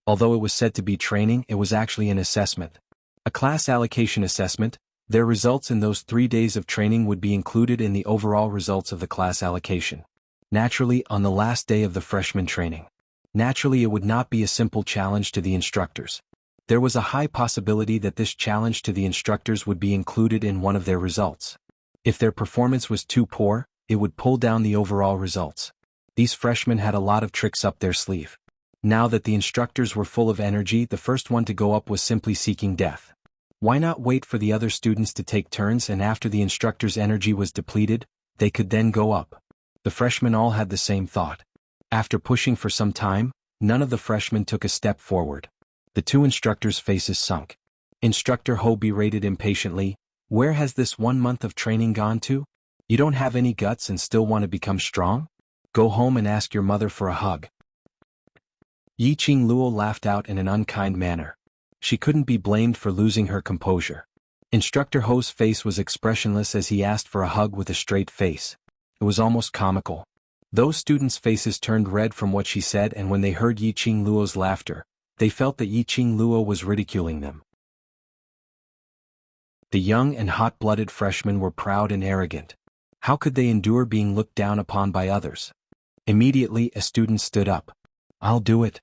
Although it was said to be training, it was actually an assessment. A class allocation assessment. Their results in those 3 days of training would be included in the overall results of the class allocation. Naturally, on the last day of the freshman training. Naturally, it would not be a simple challenge to the instructors. There was a high possibility that this challenge to the instructors would be included in one of their results. If their performance was too poor, it would pull down the overall results. These freshmen had a lot of tricks up their sleeve. Now that the instructors were full of energy, the first one to go up was simply seeking death. Why not wait for the other students to take turns, and after the instructor's energy was depleted, they could then go up? The freshmen all had the same thought. After pushing for some time, none of the freshmen took a step forward. The two instructors' faces sunk. Instructor Ho berated impatiently, "Where has this 1 month of training gone to? You don't have any guts and still want to become strong? Go home and ask your mother for a hug." Yiqing Luo laughed out in an unkind manner. She couldn't be blamed for losing her composure. Instructor Ho's face was expressionless as he asked for a hug with a straight face. It was almost comical. Those students' faces turned red from what she said, and when they heard Yiqing Luo's laughter, they felt that Yiqing Luo was ridiculing them. The young and hot-blooded freshmen were proud and arrogant. How could they endure being looked down upon by others? Immediately, a student stood up. "I'll do it."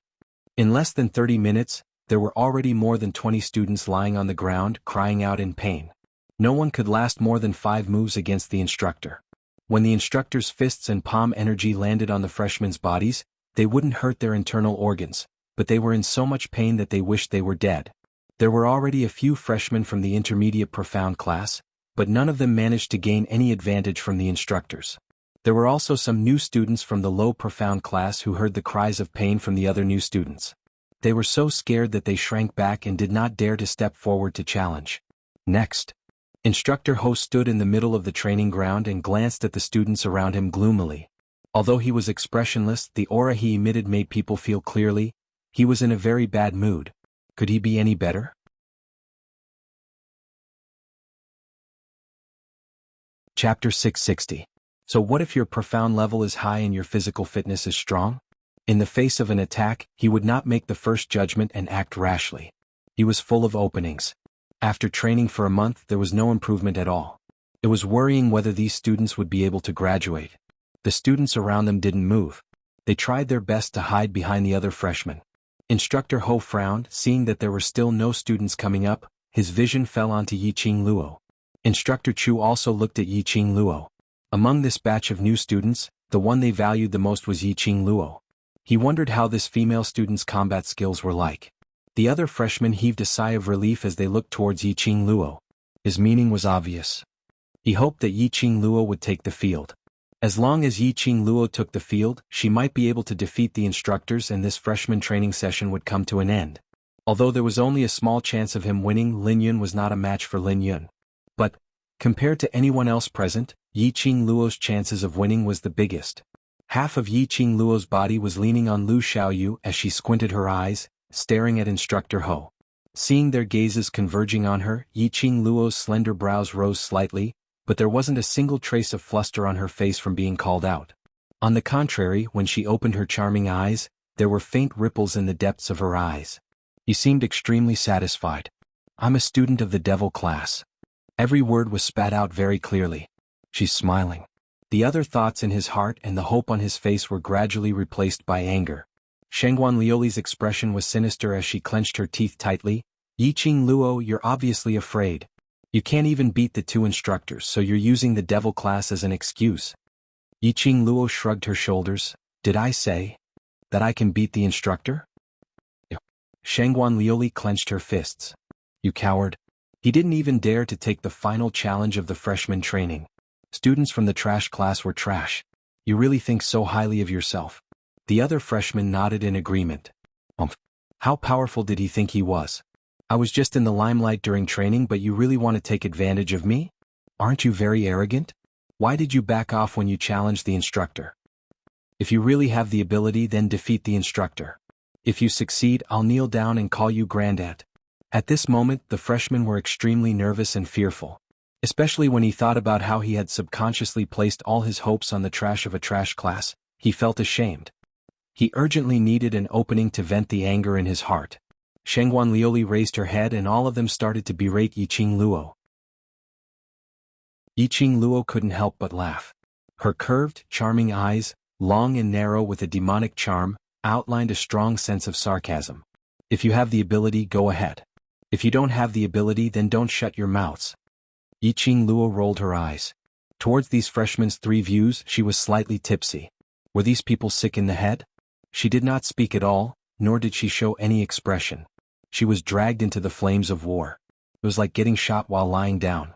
In less than 30 minutes, there were already more than 20 students lying on the ground, crying out in pain. No one could last more than 5 moves against the instructor. When the instructor's fists and palm energy landed on the freshmen's bodies, they wouldn't hurt their internal organs, but they were in so much pain that they wished they were dead. There were already a few freshmen from the intermediate profound class, but none of them managed to gain any advantage from the instructors. There were also some new students from the low profound class who heard the cries of pain from the other new students. They were so scared that they shrank back and did not dare to step forward to challenge. Next, Instructor Ho stood in the middle of the training ground and glanced at the students around him gloomily. Although he was expressionless, the aura he emitted made people feel clearly. He was in a very bad mood. Could he be any better? Chapter 660. So what if your profound level is high and your physical fitness is strong? In the face of an attack, he would not make the first judgment and act rashly. He was full of openings. After training for a month, there was no improvement at all. It was worrying whether these students would be able to graduate. The students around them didn't move. They tried their best to hide behind the other freshmen. Instructor Ho frowned, seeing that there were still no students coming up. His vision fell onto Yiqing Luo. Instructor Chu also looked at Yiqing Luo. Among this batch of new students, the one they valued the most was Yiqing Luo. He wondered how this female student's combat skills were like. The other freshmen heaved a sigh of relief as they looked towards Yiqing Luo. His meaning was obvious. He hoped that Yiqing Luo would take the field. As long as Yiqing Luo took the field, she might be able to defeat the instructors and this freshman training session would come to an end. Although there was only a small chance of him winning, Lin Yun was not a match for Lin Yun. But, compared to anyone else present, Yiqing Luo's chances of winning was the biggest. Half of Yiqing Luo's body was leaning on Lu Xiaoyu as she squinted her eyes, staring at Instructor Ho. Seeing their gazes converging on her, Yiqing Luo's slender brows rose slightly, but there wasn't a single trace of fluster on her face from being called out. On the contrary, when she opened her charming eyes, there were faint ripples in the depths of her eyes. He seemed extremely satisfied. "I'm a student of the devil class." Every word was spat out very clearly. She's smiling. The other thoughts in his heart and the hope on his face were gradually replaced by anger. Shengguan Liuli's expression was sinister as she clenched her teeth tightly. "Yiqing Luo, you're obviously afraid. You can't even beat the two instructors, so you're using the devil class as an excuse." Yiqing Luo shrugged her shoulders. "Did I say that I can beat the instructor?" Shengguan Liuli clenched her fists. "You coward." He didn't even dare to take the final challenge of the freshman training. Students from the trash class were trash. "You really think so highly of yourself?" The other freshmen nodded in agreement. How powerful did he think he was? "I was just in the limelight during training, but you really want to take advantage of me? Aren't you very arrogant? Why did you back off when you challenged the instructor? If you really have the ability, then defeat the instructor. If you succeed, I'll kneel down and call you Granddad." At this moment, the freshmen were extremely nervous and fearful. Especially when he thought about how he had subconsciously placed all his hopes on the trash of a trash class, he felt ashamed. He urgently needed an opening to vent the anger in his heart. Shengguan Liuli raised her head and all of them started to berate Yiqing Luo. Yiqing Luo couldn't help but laugh. Her curved, charming eyes, long and narrow with a demonic charm, outlined a strong sense of sarcasm. "If you have the ability, go ahead. If you don't have the ability, then don't shut your mouths." Yiqing Luo rolled her eyes. Towards these freshmen's three views, she was slightly tipsy. Were these people sick in the head? She did not speak at all, nor did she show any expression. She was dragged into the flames of war. It was like getting shot while lying down.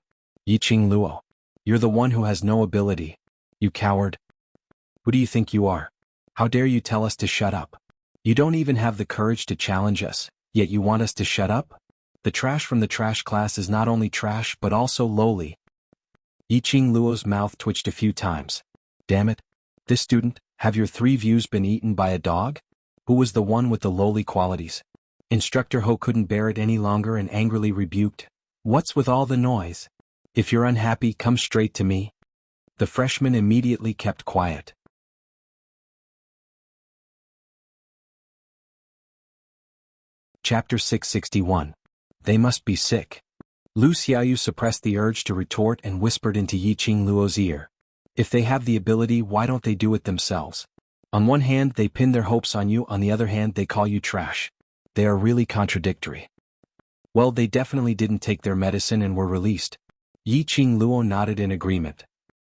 "Yiqing Luo, you're the one who has no ability. You coward. Who do you think you are? How dare you tell us to shut up? You don't even have the courage to challenge us, yet you want us to shut up? The trash from the trash class is not only trash but also lowly." Yiqing Luo's mouth twitched a few times. "Damn it. This student, have your three views been eaten by a dog? Who was the one with the lowly qualities?" Instructor Ho couldn't bear it any longer and angrily rebuked. "What's with all the noise? If you're unhappy, come straight to me." The freshman immediately kept quiet. Chapter 661. They must be sick. Lu Xiaoyu suppressed the urge to retort and whispered into Yiqing Luo's ear. "If they have the ability, why don't they do it themselves? On one hand, they pin their hopes on you, on the other hand, they call you trash. They are really contradictory." "Well, they definitely didn't take their medicine and were released." Yiqing Luo nodded in agreement.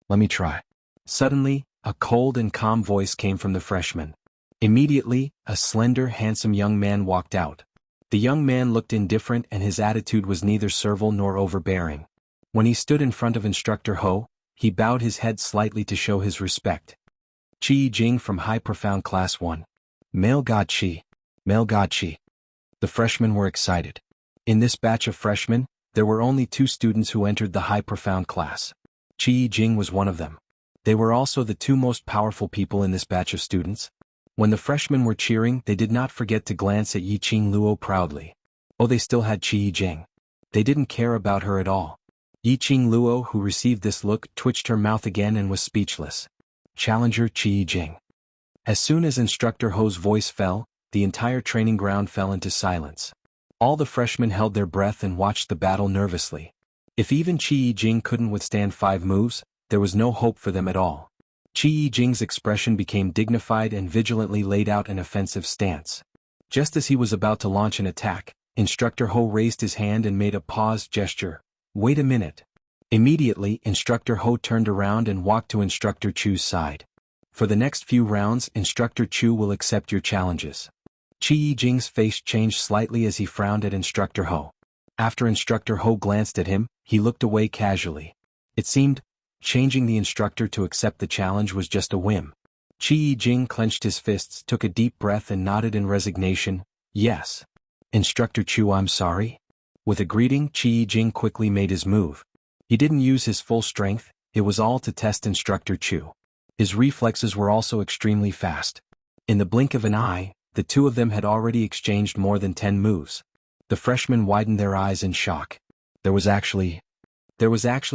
"Let me try." Suddenly, a cold and calm voice came from the freshman. Immediately, a slender, handsome young man walked out. The young man looked indifferent and his attitude was neither servile nor overbearing. When he stood in front of Instructor Ho, he bowed his head slightly to show his respect. "Qi Jing from High Profound Class 1. Male God Qi. Male God Qi." The freshmen were excited. In this batch of freshmen, there were only 2 students who entered the High Profound class. Qi Jing was one of them. They were also the 2 most powerful people in this batch of students. When the freshmen were cheering, they did not forget to glance at Yiqing Luo proudly. Oh, they still had Qi Jing. They didn't care about her at all. Yiqing Luo, who received this look, twitched her mouth again and was speechless. Challenger Qi Jing. As soon as Instructor Ho's voice fell, the entire training ground fell into silence. All the freshmen held their breath and watched the battle nervously. If even Qi Yijing couldn't withstand 5 moves, there was no hope for them at all. Qi Yijing's expression became dignified and vigilantly laid out an offensive stance. Just as he was about to launch an attack, Instructor Ho raised his hand and made a paused gesture. "Wait a minute." Immediately, Instructor Ho turned around and walked to Instructor Chu's side. "For the next few rounds, Instructor Chu will accept your challenges." Qi Yijing's face changed slightly as he frowned at Instructor Ho. After Instructor Ho glanced at him, he looked away casually. It seemed, changing the instructor to accept the challenge was just a whim. Qi Yijing clenched his fists, took a deep breath and nodded in resignation. "Yes. Instructor Chu, I'm sorry." With a greeting, Qi Yijing quickly made his move. He didn't use his full strength, it was all to test Instructor Chu. His reflexes were also extremely fast. In the blink of an eye, the two of them had already exchanged more than 10 moves. The freshmen widened their eyes in shock. There was actually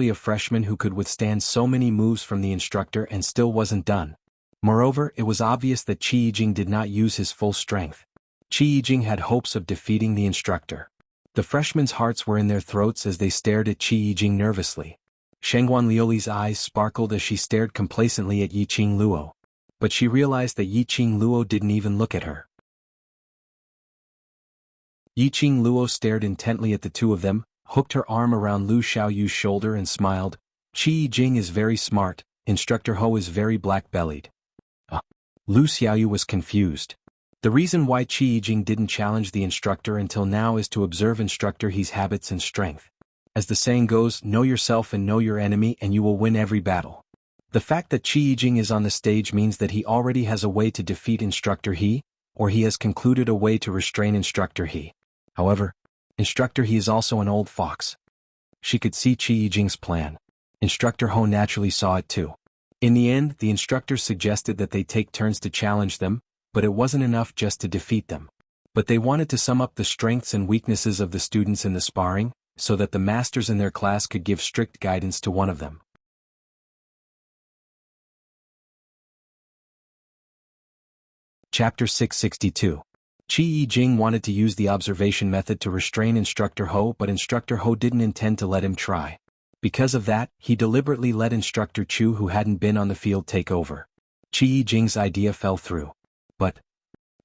a freshman who could withstand so many moves from the instructor and still wasn't done. Moreover, it was obvious that Qi Yijing did not use his full strength. Qi Yijing had hopes of defeating the instructor. The freshmen's hearts were in their throats as they stared at Qi Yijing nervously. Shengguan Liuli's eyes sparkled as she stared complacently at Yiqing Luo. But she realized that Yiqing Luo didn't even look at her. Yiqing Luo stared intently at the two of them, hooked her arm around Lu Xiaoyu's shoulder and smiled. "Qi Yijing is very smart, Instructor Ho is very black-bellied." Lu Xiaoyu was confused. The reason why Qi Yijing didn't challenge the instructor until now is to observe Instructor He's habits and strength. As the saying goes, know yourself and know your enemy and you will win every battle. The fact that Qi Yijing is on the stage means that he already has a way to defeat Instructor He, or he has concluded a way to restrain Instructor He. However, Instructor He is also an old fox. She could see Qi Yijing's plan. Instructor Ho naturally saw it too. In the end, the instructors suggested that they take turns to challenge them, but it wasn't enough just to defeat them. But they wanted to sum up the strengths and weaknesses of the students in the sparring, so that the masters in their class could give strict guidance to one of them. Chapter 662. Qi Yijing wanted to use the observation method to restrain Instructor Ho, but Instructor Ho didn't intend to let him try. Because of that, he deliberately let Instructor Chu, who hadn't been on the field, take over. Qi Yijing's idea fell through. But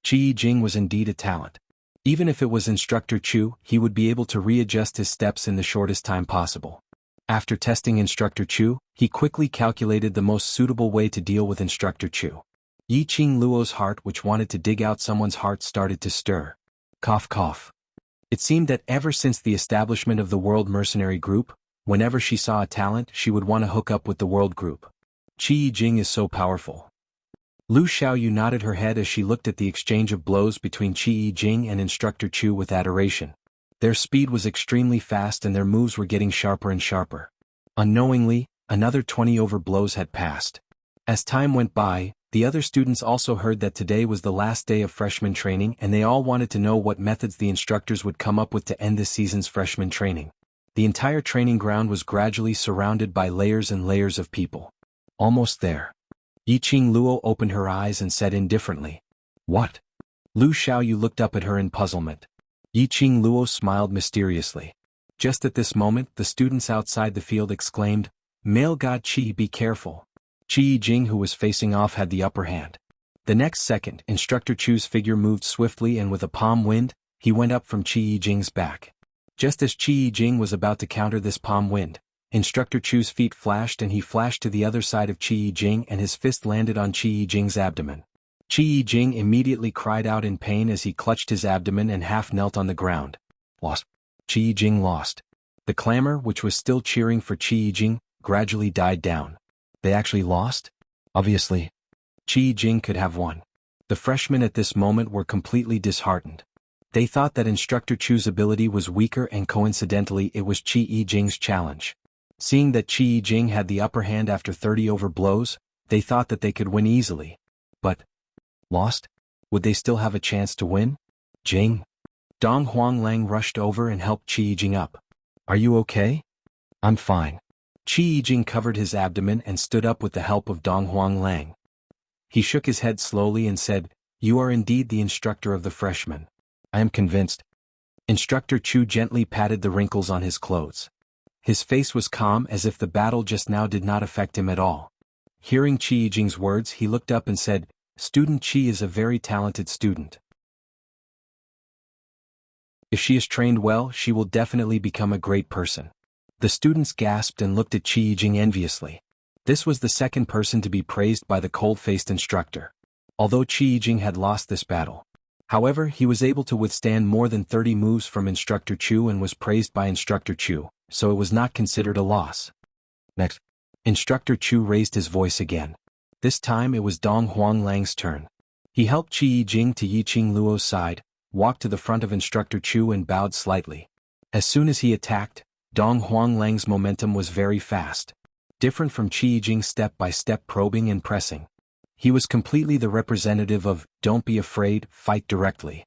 Qi Yijing was indeed a talent. Even if it was Instructor Chu, he would be able to readjust his steps in the shortest time possible. After testing Instructor Chu, he quickly calculated the most suitable way to deal with Instructor Chu. Yiqing Luo's heart, which wanted to dig out someone's heart, started to stir. Cough cough. It seemed that ever since the establishment of the World Mercenary Group, whenever she saw a talent, she would want to hook up with the World Group. Qi Yijing is so powerful. Lu Xiaoyu nodded her head as she looked at the exchange of blows between Qi Yijing and Instructor Chu with adoration. Their speed was extremely fast and their moves were getting sharper and sharper. Unknowingly, another 20 over blows had passed. As time went by, the other students also heard that today was the last day of freshman training and they all wanted to know what methods the instructors would come up with to end this season's freshman training. The entire training ground was gradually surrounded by layers and layers of people. Almost there. Yiqing Luo opened her eyes and said indifferently, "What?" Lu Xiaoyu looked up at her in puzzlement. Yiqing Luo smiled mysteriously. Just at this moment, the students outside the field exclaimed, "Male God Qi, be careful." Qi Yijing, who was facing off, had the upper hand. The next second, Instructor Chu's figure moved swiftly and with a palm wind, he went up from Qi Yijing's back. Just as Qi Yijing was about to counter this palm wind, Instructor Chu's feet flashed and he flashed to the other side of Qi Yijing and his fist landed on Qi Yijing's abdomen. Qi Yijing immediately cried out in pain as he clutched his abdomen and half knelt on the ground. Lost. Qi Yijing lost. The clamor, which was still cheering for Qi Yijing, gradually died down. They actually lost? Obviously. Qi Yijing could have won. The freshmen at this moment were completely disheartened. They thought that Instructor Chu's ability was weaker and coincidentally it was Qi Yijing's challenge. Seeing that Qi Yijing had the upper hand after 30 over blows, they thought that they could win easily. But lost? Would they still have a chance to win? Jing? Dong Huanglang rushed over and helped Qi Yijing up. Are you okay? I'm fine. Qi Yijing covered his abdomen and stood up with the help of Dong Huanglang. He shook his head slowly and said, "You are indeed the instructor of the freshmen. I am convinced." Instructor Chu gently patted the wrinkles on his clothes. His face was calm as if the battle just now did not affect him at all. Hearing Qi Yijing's words, he looked up and said, "Student Qi is a very talented student. If she is trained well, she will definitely become a great person." The students gasped and looked at Qi Yijing enviously. This was the second person to be praised by the cold-faced instructor. Although Qi Yijing had lost this battle, however, he was able to withstand more than 30 moves from Instructor Chu and was praised by Instructor Chu, so it was not considered a loss. Next, Instructor Chu raised his voice again. This time it was Dong Huanglang's turn. He helped Qi Yijing to Yiqing Luo's side, walked to the front of Instructor Chu and bowed slightly. As soon as he attacked, Dong Huanglang's momentum was very fast. Different from Qi Yijing's step-by-step probing and pressing. He was completely the representative of, "Don't be afraid, fight directly."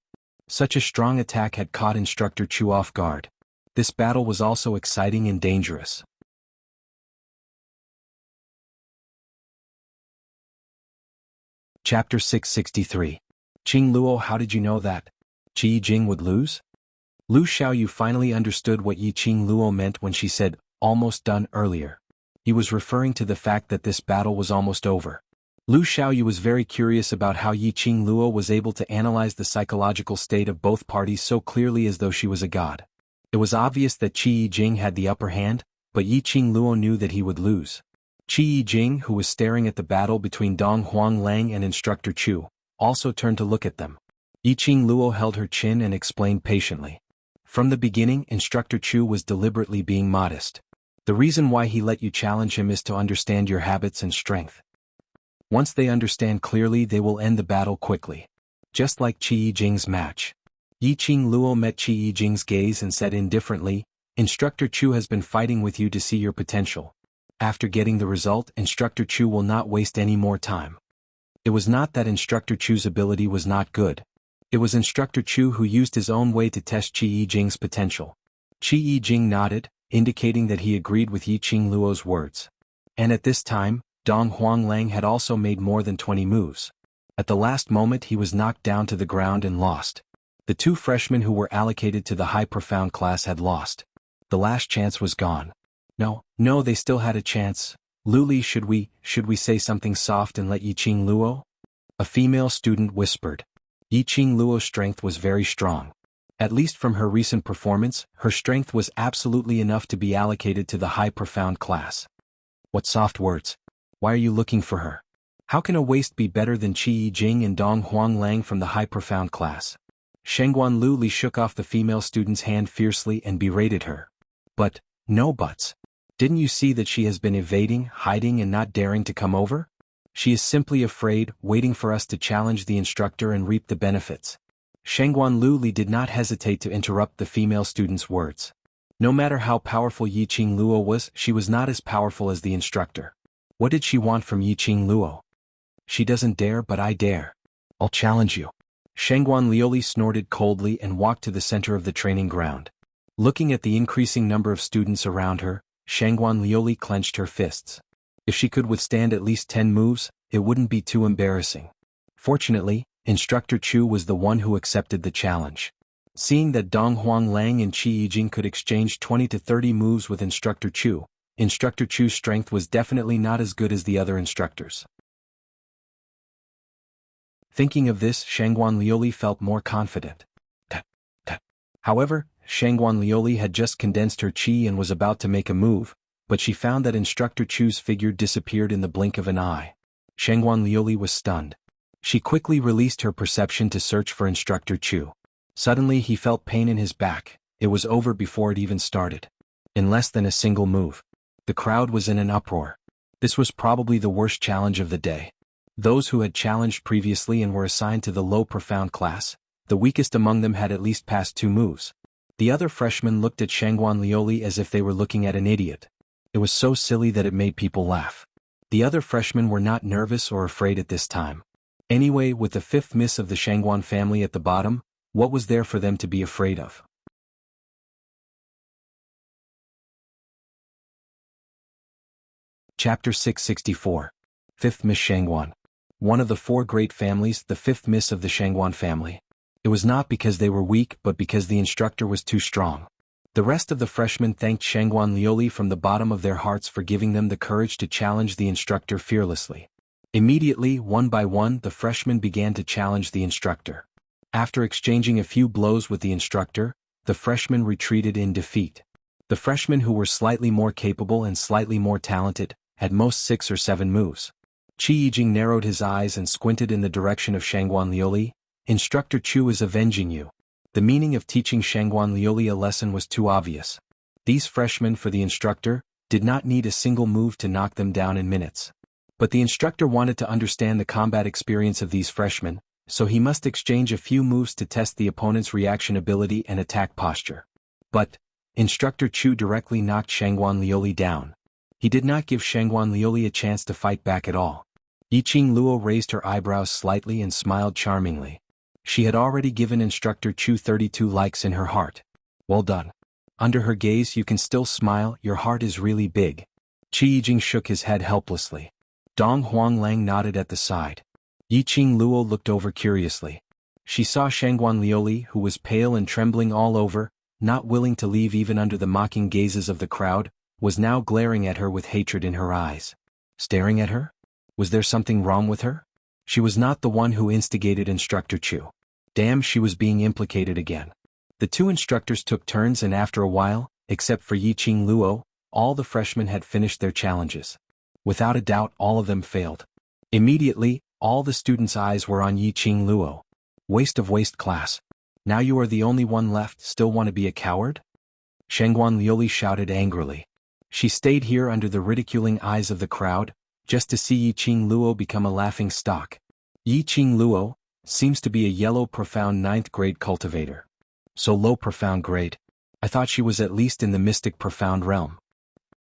Such a strong attack had caught Instructor Chu off guard. This battle was also exciting and dangerous. Chapter 663. Qing Luo, how did you know that Qi Yijing would lose? Lu Xiaoyu finally understood what Yiqing Luo meant when she said, "almost done" earlier. He was referring to the fact that this battle was almost over. Lu Xiaoyu was very curious about how Yiqing Luo was able to analyze the psychological state of both parties so clearly as though she was a god. It was obvious that Qi Yijing had the upper hand, but Yiqing Luo knew that he would lose. Qi Yijing, who was staring at the battle between Dong Huanglang and Instructor Chu, also turned to look at them. Yiqing Luo held her chin and explained patiently. From the beginning, Instructor Chu was deliberately being modest. The reason why he let you challenge him is to understand your habits and strength. Once they understand clearly, they will end the battle quickly. Just like Qi Yijing's match. Yiqing Luo met Qi Yijing's gaze and said indifferently, "Instructor Chu has been fighting with you to see your potential. After getting the result, Instructor Chu will not waste any more time." It was not that Instructor Chu's ability was not good. It was Instructor Chu who used his own way to test Qi Yijing's potential. Qi Yijing nodded, indicating that he agreed with Yiqing Luo's words. And at this time, Dong Huanglang had also made more than 20 moves. At the last moment he was knocked down to the ground and lost. The two freshmen who were allocated to the high profound class had lost. The last chance was gone. No, they still had a chance. "Luli, should we say something soft and let Yiqing Luo?" A female student whispered. Yiqing Luo's strength was very strong. At least from her recent performance, her strength was absolutely enough to be allocated to the high profound class. What soft words. Why are you looking for her? How can a waste be better than Qi Yijing and Dong Huanglang from the high profound class? Shengguan Lu shook off the female student's hand fiercely and berated her. "But, no buts. Didn't you see that she has been evading, hiding and not daring to come over? She is simply afraid, waiting for us to challenge the instructor and reap the benefits." Shengguan Lu did not hesitate to interrupt the female student's words. No matter how powerful Yiqing Luo was, she was not as powerful as the instructor. What did she want from Yiqing Luo? "She doesn't dare, but I dare. I'll challenge you." Shengguan Lioli snorted coldly and walked to the center of the training ground. Looking at the increasing number of students around her, Shengguan Lioli clenched her fists. If she could withstand at least 10 moves, it wouldn't be too embarrassing. Fortunately, Instructor Chu was the one who accepted the challenge. Seeing that Dong Huanglang and Qi Yijing could exchange 20 to 30 moves with Instructor Chu's strength was definitely not as good as the other instructors. Thinking of this, Shengguan Lioli felt more confident. However, Shengguan Lioli had just condensed her qi and was about to make a move, but she found that Instructor Chu's figure disappeared in the blink of an eye. Shengguan Lioli was stunned. She quickly released her perception to search for Instructor Chu. Suddenly he felt pain in his back. It was over before it even started. In less than a single move. The crowd was in an uproar. This was probably the worst challenge of the day. Those who had challenged previously and were assigned to the low profound class, the weakest among them had at least passed 2 moves. The other freshmen looked at Shengguan Lioli as if they were looking at an idiot. It was so silly that it made people laugh. The other freshmen were not nervous or afraid at this time. Anyway, with the 5th miss of the Shengguan family at the bottom, what was there for them to be afraid of? Chapter 664. 5th Miss Shengguan. One of the 4 great families, the 5th Miss of the Shengguan family. It was not because they were weak but because the instructor was too strong. The rest of the freshmen thanked Shangguan Liuli from the bottom of their hearts for giving them the courage to challenge the instructor fearlessly. Immediately, one by one, the freshmen began to challenge the instructor. After exchanging a few blows with the instructor, the freshmen retreated in defeat. The freshmen who were slightly more capable and slightly more talented, at most 6 or 7 moves. Qi Yijing narrowed his eyes and squinted in the direction of Shangguan Liuli. Instructor Chu is avenging you. The meaning of teaching Shangguan Liuli a lesson was too obvious. These freshmen for the instructor did not need a single move to knock them down in minutes. But the instructor wanted to understand the combat experience of these freshmen, so he must exchange a few moves to test the opponent's reaction ability and attack posture. But Instructor Chu directly knocked Shangguan Liuli down. He did not give Shangguan Liuli a chance to fight back at all. Yiqing Luo raised her eyebrows slightly and smiled charmingly. She had already given Instructor Chu 32 likes in her heart. Well done. Under her gaze you can still smile, your heart is really big. Qi Yijing shook his head helplessly. Dong Huanglang nodded at the side. Yiqing Luo looked over curiously. She saw Shangguan Liuli, who was pale and trembling all over, not willing to leave even under the mocking gazes of the crowd, was now glaring at her with hatred in her eyes. Staring at her? Was there something wrong with her? She was not the one who instigated Instructor Chu. Damn, she was being implicated again. The two instructors took turns and after a while, except for Yiqing Luo, all the freshmen had finished their challenges. Without a doubt, all of them failed. Immediately, all the students' eyes were on Yiqing Luo. Waste of waste class. Now you are the only one left, still want to be a coward? Shangguan Liuli shouted angrily. She stayed here under the ridiculing eyes of the crowd, just to see Yiqing Luo become a laughing stock. Yiqing Luo seems to be a yellow profound 9th grade cultivator. So low profound grade. I thought she was at least in the mystic profound realm.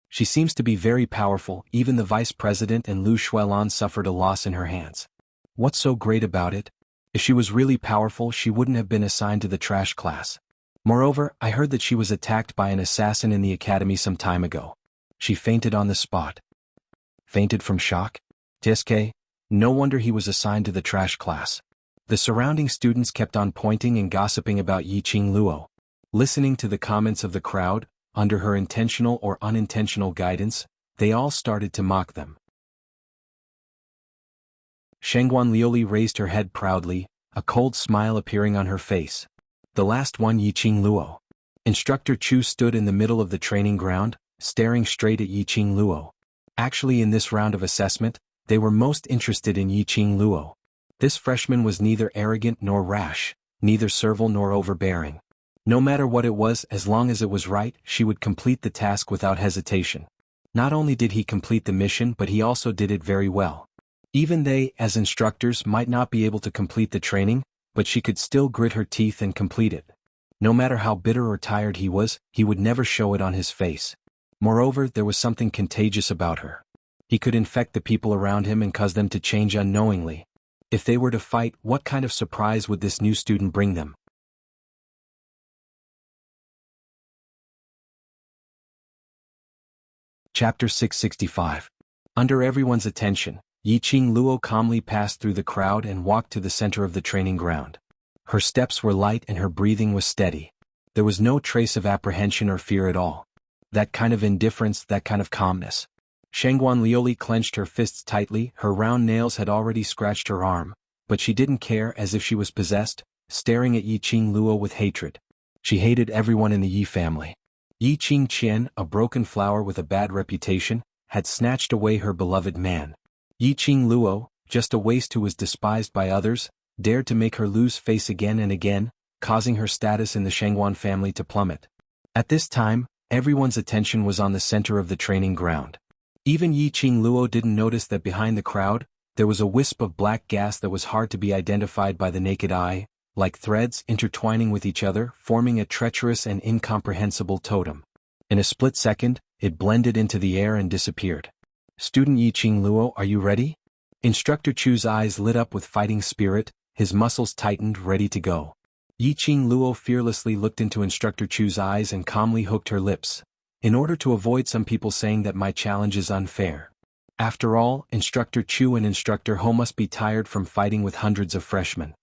She seems to be very powerful, even the vice president and Lu Xuelan suffered a loss in her hands. What's so great about it? If she was really powerful she wouldn't have been assigned to the trash class. Moreover, I heard that she was attacked by an assassin in the academy some time ago. She fainted on the spot. Fainted from shock? TSK? No wonder he was assigned to the trash class. The surrounding students kept on pointing and gossiping about Yiqing Luo. Listening to the comments of the crowd, under her intentional or unintentional guidance, they all started to mock them. Shangguan Liuli raised her head proudly, a cold smile appearing on her face. The last one, Yiqing Luo. Instructor Chu stood in the middle of the training ground, staring straight at Yiqing Luo. Actually, in this round of assessment, they were most interested in Yiqing Luo. This freshman was neither arrogant nor rash, neither servile nor overbearing. No matter what it was, as long as it was right, she would complete the task without hesitation. Not only did he complete the mission but he also did it very well. Even they, as instructors, might not be able to complete the training, but she could still grit her teeth and complete it. No matter how bitter or tired he was, he would never show it on his face. Moreover, there was something contagious about her. He could infect the people around him and cause them to change unknowingly. If they were to fight, what kind of surprise would this new student bring them? Chapter 665. Under everyone's attention, Yiqing Luo calmly passed through the crowd and walked to the center of the training ground. Her steps were light and her breathing was steady. There was no trace of apprehension or fear at all. That kind of indifference, that kind of calmness. Shangguan Liuli clenched her fists tightly, her round nails had already scratched her arm, but she didn't care, as if she was possessed, staring at Yiqing Luo with hatred. She hated everyone in the Yi family. Yiqing Qian, a broken flower with a bad reputation, had snatched away her beloved man. Yiqing Luo, just a waste who was despised by others, dared to make her lose face again and again, causing her status in the Shangguan family to plummet. At this time, everyone's attention was on the center of the training ground. Even Yiqing Luo didn't notice that behind the crowd, there was a wisp of black gas that was hard to be identified by the naked eye, like threads intertwining with each other, forming a treacherous and incomprehensible totem. In a split second, it blended into the air and disappeared. Student Yiqing Luo, are you ready? Instructor Chu's eyes lit up with fighting spirit, his muscles tightened, ready to go. Yiqing Luo fearlessly looked into Instructor Chu's eyes and calmly hooked her lips, in order to avoid some people saying that my challenge is unfair. After all, Instructor Chu and Instructor Ho must be tired from fighting with hundreds of freshmen.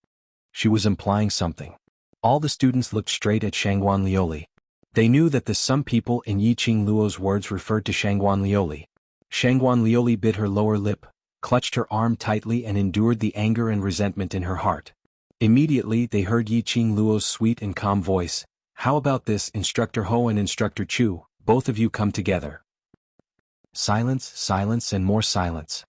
She was implying something. All the students looked straight at Shangguan Lioli. They knew that the some people in Yiqing Luo's words referred to Shangguan Lioli. Shangguan Lioli bit her lower lip, clutched her arm tightly and endured the anger and resentment in her heart. Immediately they heard Yiqing Luo's sweet and calm voice. How about this, Instructor Ho and Instructor Chu, both of you come together. Silence, silence and more silence.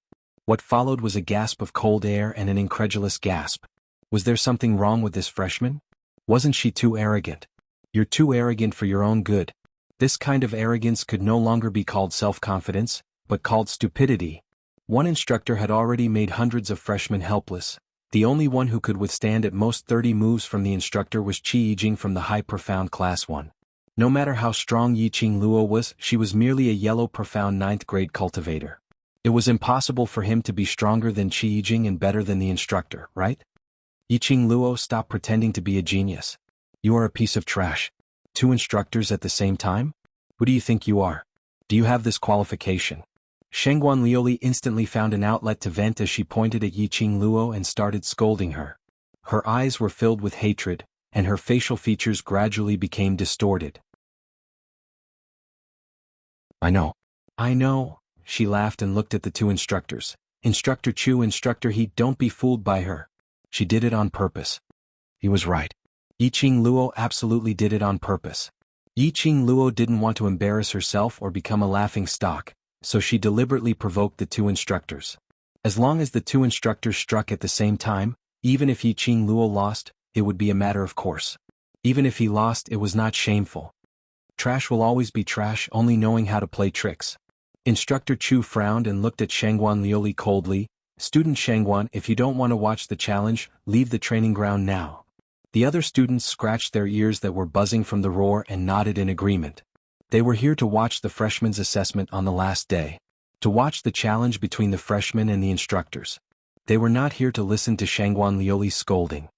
What followed was a gasp of cold air and an incredulous gasp. Was there something wrong with this freshman? Wasn't she too arrogant? You're too arrogant for your own good. This kind of arrogance could no longer be called self-confidence, but called stupidity. One instructor had already made hundreds of freshmen helpless. The only one who could withstand at most 30 moves from the instructor was Qi Yijing from the high profound class 1. No matter how strong Yiqing Luo was, she was merely a yellow profound 9th grade cultivator. It was impossible for him to be stronger than Qi Yijing and better than the instructor, right? Yiqing Luo, stop pretending to be a genius. You are a piece of trash. 2 instructors at the same time? Who do you think you are? Do you have this qualification? Shangguan Lioli instantly found an outlet to vent as she pointed at Yiqing Luo and started scolding her. Her eyes were filled with hatred, and her facial features gradually became distorted. I know, she laughed and looked at the 2 instructors. Instructor Chu, Instructor He, don't be fooled by her. She did it on purpose. He was right. Yiqing Luo absolutely did it on purpose. Yiqing Luo didn't want to embarrass herself or become a laughing stock, so she deliberately provoked the 2 instructors. As long as the 2 instructors struck at the same time, even if Yiqing Luo lost, it would be a matter of course. Even if he lost, it was not shameful. Trash will always be trash, only knowing how to play tricks. Instructor Chu frowned and looked at Shangguan Lioli coldly. Student Shangguan, if you don't want to watch the challenge, leave the training ground now. The other students scratched their ears that were buzzing from the roar and nodded in agreement. They were here to watch the freshmen's assessment on the last day. To watch the challenge between the freshmen and the instructors. They were not here to listen to Shangguan Lioli's scolding.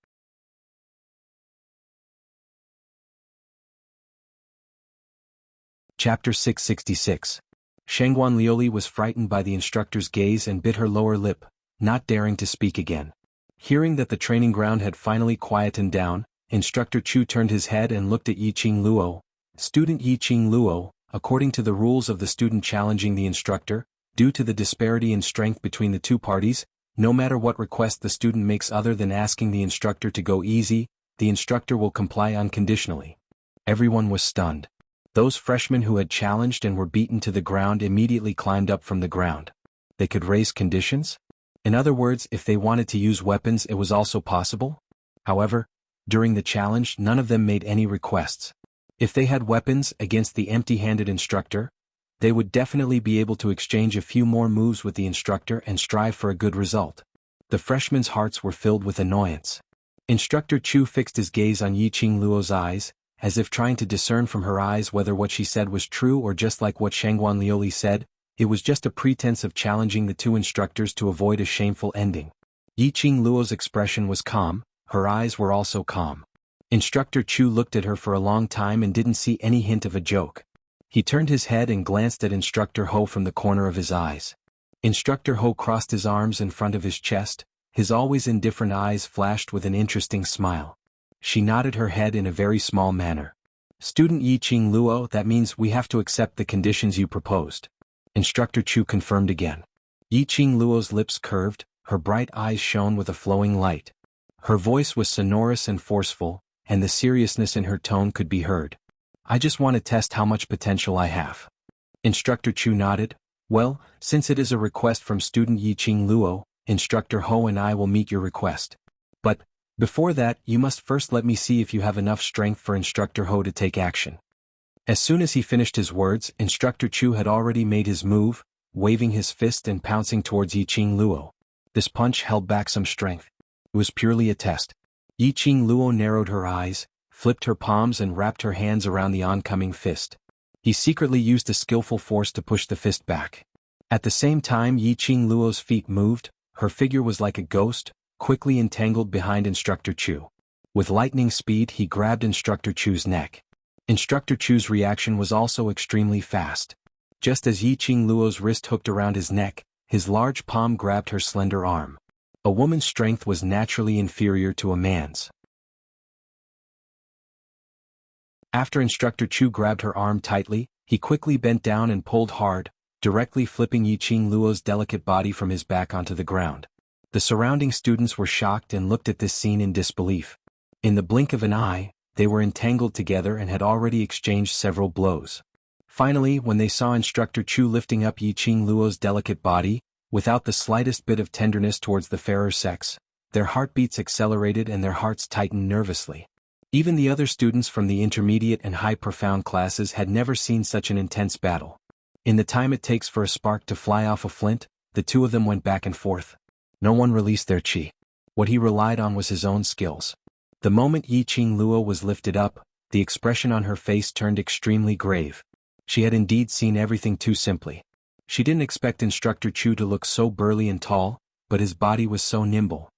Chapter 666. Shangguan Lioli was frightened by the instructor's gaze and bit her lower lip, not daring to speak again. Hearing that the training ground had finally quietened down, Instructor Chu turned his head and looked at Yiqing Luo. Student Yiqing Luo, according to the rules of the student challenging the instructor, due to the disparity in strength between the 2 parties, no matter what request the student makes other than asking the instructor to go easy, the instructor will comply unconditionally. Everyone was stunned. Those freshmen who had challenged and were beaten to the ground immediately climbed up from the ground. They could raise conditions? In other words, if they wanted to use weapons, it was also possible? However, during the challenge, none of them made any requests. If they had weapons against the empty-handed instructor, they would definitely be able to exchange a few more moves with the instructor and strive for a good result. The freshmen' hearts were filled with annoyance. Instructor Chu fixed his gaze on Yiqing Luo's eyes, as if trying to discern from her eyes whether what she said was true or just like what Shangguan Lioli said, it was just a pretense of challenging the 2 instructors to avoid a shameful ending. Yiqing Luo's expression was calm, her eyes were also calm. Instructor Chu looked at her for a long time and didn't see any hint of a joke. He turned his head and glanced at Instructor Ho from the corner of his eyes. Instructor Ho crossed his arms in front of his chest, his always indifferent eyes flashed with an interesting smile. She nodded her head in a very small manner. Student Yiqing Luo, that means we have to accept the conditions you proposed. Instructor Chu confirmed again. Yiqing Luo's lips curved, her bright eyes shone with a flowing light. Her voice was sonorous and forceful, and the seriousness in her tone could be heard. I just want to test how much potential I have. Instructor Chu nodded. Well, since it is a request from student Yiqing Luo, Instructor Ho and I will meet your request. But, before that, you must first let me see if you have enough strength for Instructor Ho to take action. As soon as he finished his words, Instructor Chu had already made his move, waving his fist and pouncing towards Yiqing Luo. This punch held back some strength. It was purely a test. Yiqing Luo narrowed her eyes, flipped her palms and wrapped her hands around the oncoming fist. He secretly used a skillful force to push the fist back. At the same time Yiqing Luo's feet moved, her figure was like a ghost, quickly entangled behind Instructor Chu. With lightning speed he grabbed Instructor Chu's neck. Instructor Chu's reaction was also extremely fast. Just as Yiqing Luo's wrist hooked around his neck, his large palm grabbed her slender arm. A woman's strength was naturally inferior to a man's. After Instructor Chu grabbed her arm tightly, he quickly bent down and pulled hard, directly flipping Yiqing Luo's delicate body from his back onto the ground. The surrounding students were shocked and looked at this scene in disbelief. In the blink of an eye, they were entangled together and had already exchanged several blows. Finally, when they saw Instructor Chu lifting up Yiqing Luo's delicate body, without the slightest bit of tenderness towards the fairer sex, their heartbeats accelerated and their hearts tightened nervously. Even the other students from the intermediate and high profound classes had never seen such an intense battle. In the time it takes for a spark to fly off a flint, the two of them went back and forth. No one released their chi. What he relied on was his own skills. The moment Yiqing Luo was lifted up, the expression on her face turned extremely grave. She had indeed seen everything too simply. She didn't expect Instructor Chu to look so burly and tall, but his body was so nimble.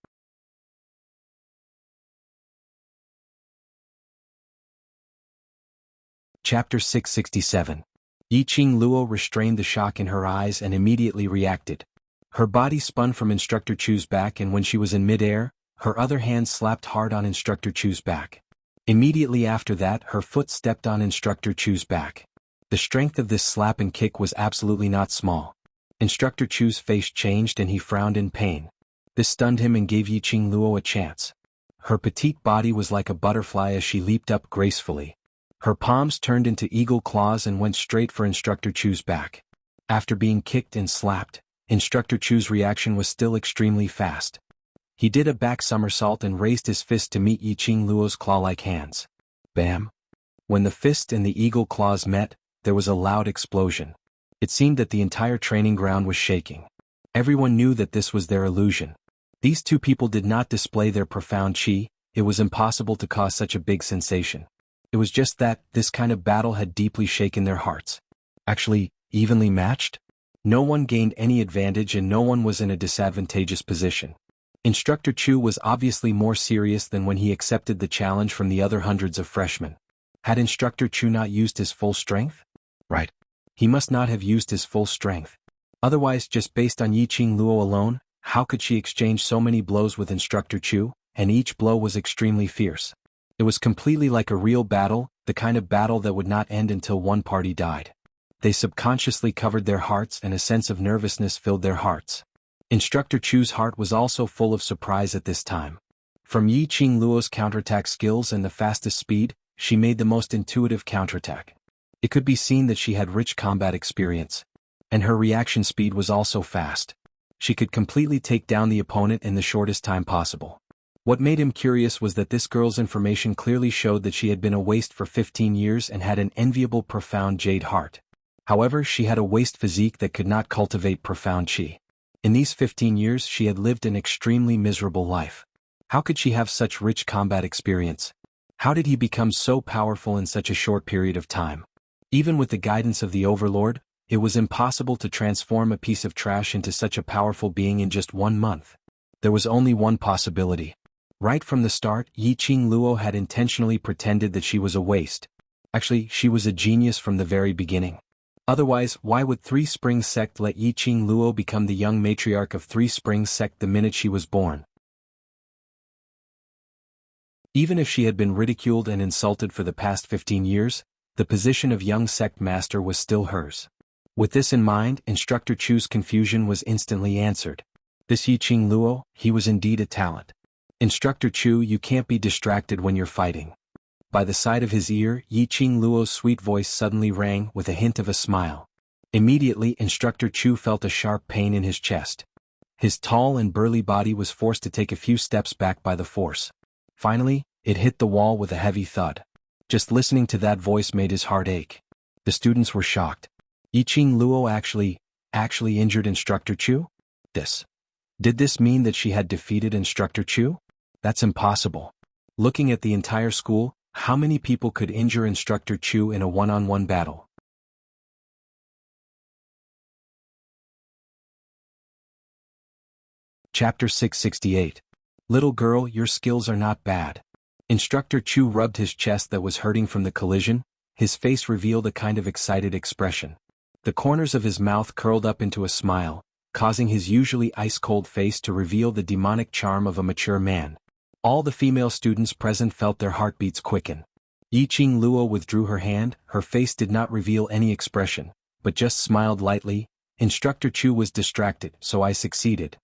Chapter 667. Yiqing Luo restrained the shock in her eyes and immediately reacted. Her body spun from Instructor Chu's back, and when she was in midair, her other hand slapped hard on Instructor Chu's back. Immediately after that, her foot stepped on Instructor Chu's back. The strength of this slap and kick was absolutely not small. Instructor Chu's face changed and he frowned in pain. This stunned him and gave Yiqing Luo a chance. Her petite body was like a butterfly as she leaped up gracefully. Her palms turned into eagle claws and went straight for Instructor Chu's back. After being kicked and slapped, Instructor Chu's reaction was still extremely fast. He did a back somersault and raised his fist to meet Yiqing Luo's claw-like hands. Bam! When the fist and the eagle claws met, there was a loud explosion. It seemed that the entire training ground was shaking. Everyone knew that this was their illusion. These two people did not display their profound chi. It was impossible to cause such a big sensation. It was just that this kind of battle had deeply shaken their hearts. Actually, evenly matched? No one gained any advantage and no one was in a disadvantageous position. Instructor Chu was obviously more serious than when he accepted the challenge from the other hundreds of freshmen. Had Instructor Chu not used his full strength? Right. He must not have used his full strength. Otherwise, just based on Yiqing Luo alone, how could she exchange so many blows with Instructor Chu, and each blow was extremely fierce? It was completely like a real battle, the kind of battle that would not end until one party died. They subconsciously covered their hearts and a sense of nervousness filled their hearts. Instructor Chu's heart was also full of surprise at this time. From Yiqing Luo's counterattack skills and the fastest speed, she made the most intuitive counterattack. It could be seen that she had rich combat experience. And her reaction speed was also fast. She could completely take down the opponent in the shortest time possible. What made him curious was that this girl's information clearly showed that she had been a waste for 15 years and had an enviable profound jade heart. However, she had a waste physique that could not cultivate profound chi. In these 15 years she had lived an extremely miserable life. How could she have such rich combat experience? How did he become so powerful in such a short period of time? Even with the guidance of the Overlord, it was impossible to transform a piece of trash into such a powerful being in just 1 month. There was only one possibility. Right from the start, Yiqing Luo had intentionally pretended that she was a waste. Actually, she was a genius from the very beginning. Otherwise, why would Three Springs Sect let Yiqing Luo become the young matriarch of Three Springs Sect the minute she was born? Even if she had been ridiculed and insulted for the past 15 years, the position of young sect master was still hers. With this in mind, Instructor Chu's confusion was instantly answered. This Yiqing Luo, he was indeed a talent. Instructor Chu, you can't be distracted when you're fighting. By the side of his ear, Yiqing Luo's sweet voice suddenly rang with a hint of a smile. Immediately, Instructor Chu felt a sharp pain in his chest. His tall and burly body was forced to take a few steps back by the force. Finally, it hit the wall with a heavy thud. Just listening to that voice made his heart ache. The students were shocked. Yiqing Luo actually injured Instructor Chu? Did this mean that she had defeated Instructor Chu? That's impossible. Looking at the entire school, how many people could injure Instructor Chu in a one-on-one battle? Chapter 668. Little girl, your skills are not bad. Instructor Chu rubbed his chest that was hurting from the collision. His face revealed a kind of excited expression. The corners of his mouth curled up into a smile, causing his usually ice-cold face to reveal the demonic charm of a mature man. All the female students present felt their heartbeats quicken. Yiqing Luo withdrew her hand, her face did not reveal any expression, but just smiled lightly. Instructor Chu was distracted, so I succeeded.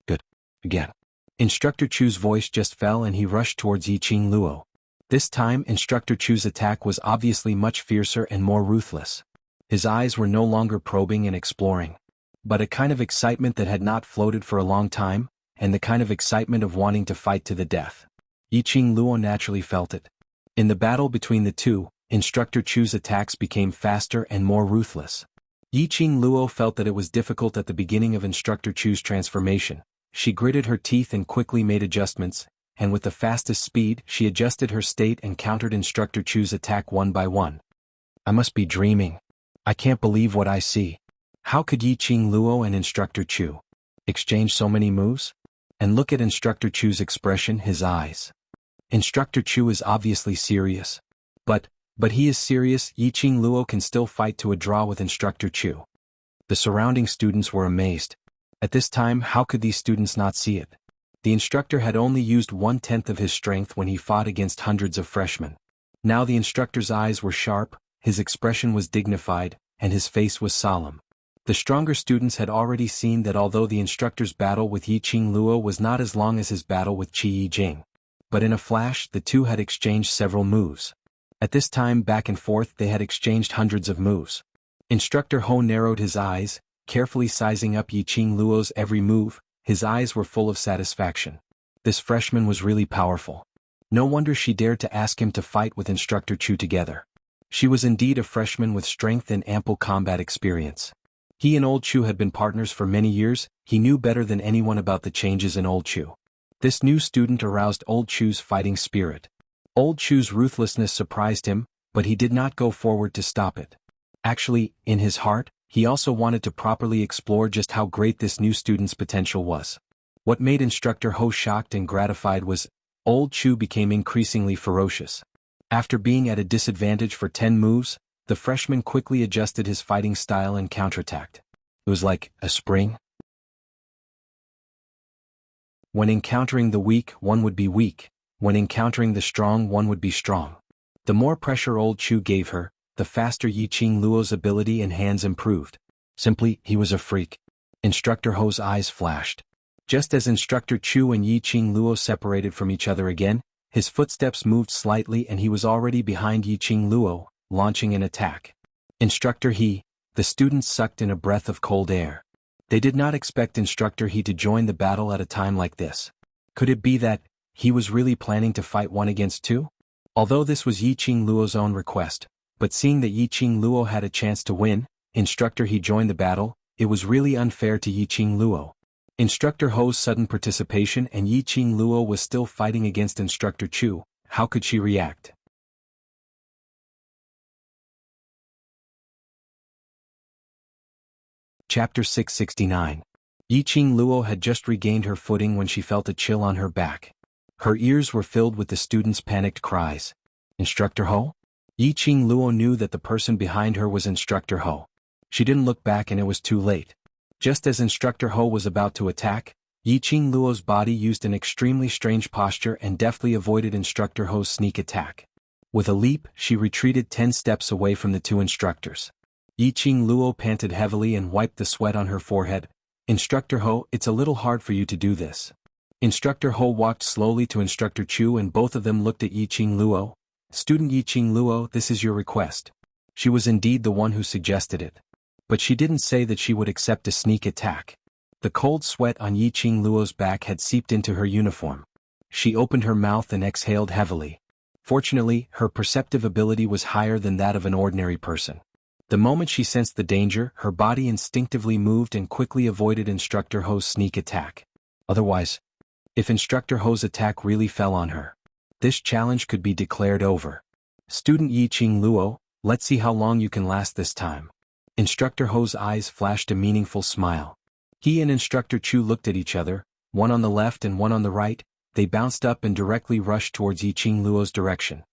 Good. Again. Instructor Chu's voice just fell and he rushed towards Yiqing Luo. This time Instructor Chu's attack was obviously much fiercer and more ruthless. His eyes were no longer probing and exploring, but a kind of excitement that had not floated for a long time, and the kind of excitement of wanting to fight to the death. Yiqing Luo naturally felt it. In the battle between the two, Instructor Chu's attacks became faster and more ruthless. Yiqing Luo felt that it was difficult at the beginning of Instructor Chu's transformation. She gritted her teeth and quickly made adjustments, and with the fastest speed she adjusted her state and countered Instructor Chu's attack one by one. I must be dreaming. I can't believe what I see. How could Yiqing Luo and Instructor Chu exchange so many moves? And look at Instructor Chu's expression, his eyes. Instructor Chu is obviously serious. But he is serious. Yiqing Luo can still fight to a draw with Instructor Chu. The surrounding students were amazed. At this time, how could these students not see it? The instructor had only used 1/10 of his strength when he fought against hundreds of freshmen. Now the instructor's eyes were sharp, his expression was dignified, and his face was solemn. The stronger students had already seen that although the instructor's battle with Yiqing Luo was not as long as his battle with Qi Yijing, but in a flash the two had exchanged several moves. At this time, back and forth, they had exchanged hundreds of moves. Instructor Ho narrowed his eyes, carefully sizing up Yiqing Luo's every move. His eyes were full of satisfaction. This freshman was really powerful. No wonder she dared to ask him to fight with Instructor Chu together. She was indeed a freshman with strength and ample combat experience. He and Old Chu had been partners for many years. He knew better than anyone about the changes in Old Chu. This new student aroused Old Chu's fighting spirit. Old Chu's ruthlessness surprised him, but he did not go forward to stop it. Actually, in his heart, he also wanted to properly explore just how great this new student's potential was. What made Instructor Ho shocked and gratified was, Old Chu became increasingly ferocious. After being at a disadvantage for 10 moves, the freshman quickly adjusted his fighting style and counterattacked. It was like a spring. When encountering the weak, one would be weak. When encountering the strong, one would be strong. The more pressure Old Chu gave her, the faster Yiqing Luo's ability and hands improved. Simply, he was a freak. Instructor Ho's eyes flashed. Just as Instructor Chu and Yiqing Luo separated from each other again, his footsteps moved slightly and he was already behind Yiqing Luo, launching an attack. Instructor He, the students sucked in a breath of cold air. They did not expect Instructor He to join the battle at a time like this. Could it be that he was really planning to fight 1 against 2? Although this was Yiqing Luo's own request, but seeing that Yiqing Luo had a chance to win, Instructor He joined the battle. It was really unfair to Yiqing Luo. Instructor Ho's sudden participation and Yiqing Luo was still fighting against Instructor Chu. How could she react? Chapter 669. Yiqing Luo had just regained her footing when she felt a chill on her back. Her ears were filled with the students' panicked cries. Instructor Ho? Yiqing Luo knew that the person behind her was Instructor Ho. She didn't look back and it was too late. Just as Instructor Ho was about to attack, Yiqing Luo's body used an extremely strange posture and deftly avoided Instructor Ho's sneak attack. With a leap, she retreated 10 steps away from the two instructors. Yiqing Luo panted heavily and wiped the sweat on her forehead. Instructor Ho, it's a little hard for you to do this. Instructor Ho walked slowly to Instructor Chu and both of them looked at Yiqing Luo. Student Yiqing Luo, this is your request. She was indeed the one who suggested it. But she didn't say that she would accept a sneak attack. The cold sweat on Yiqing Luo's back had seeped into her uniform. She opened her mouth and exhaled heavily. Fortunately, her perceptive ability was higher than that of an ordinary person. The moment she sensed the danger, her body instinctively moved and quickly avoided Instructor Ho's sneak attack. Otherwise, if Instructor Ho's attack really fell on her, this challenge could be declared over. Student Yiqing Luo, let's see how long you can last this time. Instructor Ho's eyes flashed a meaningful smile. He and Instructor Chu looked at each other, one on the left and one on the right. They bounced up and directly rushed towards Yiqing Luo's direction.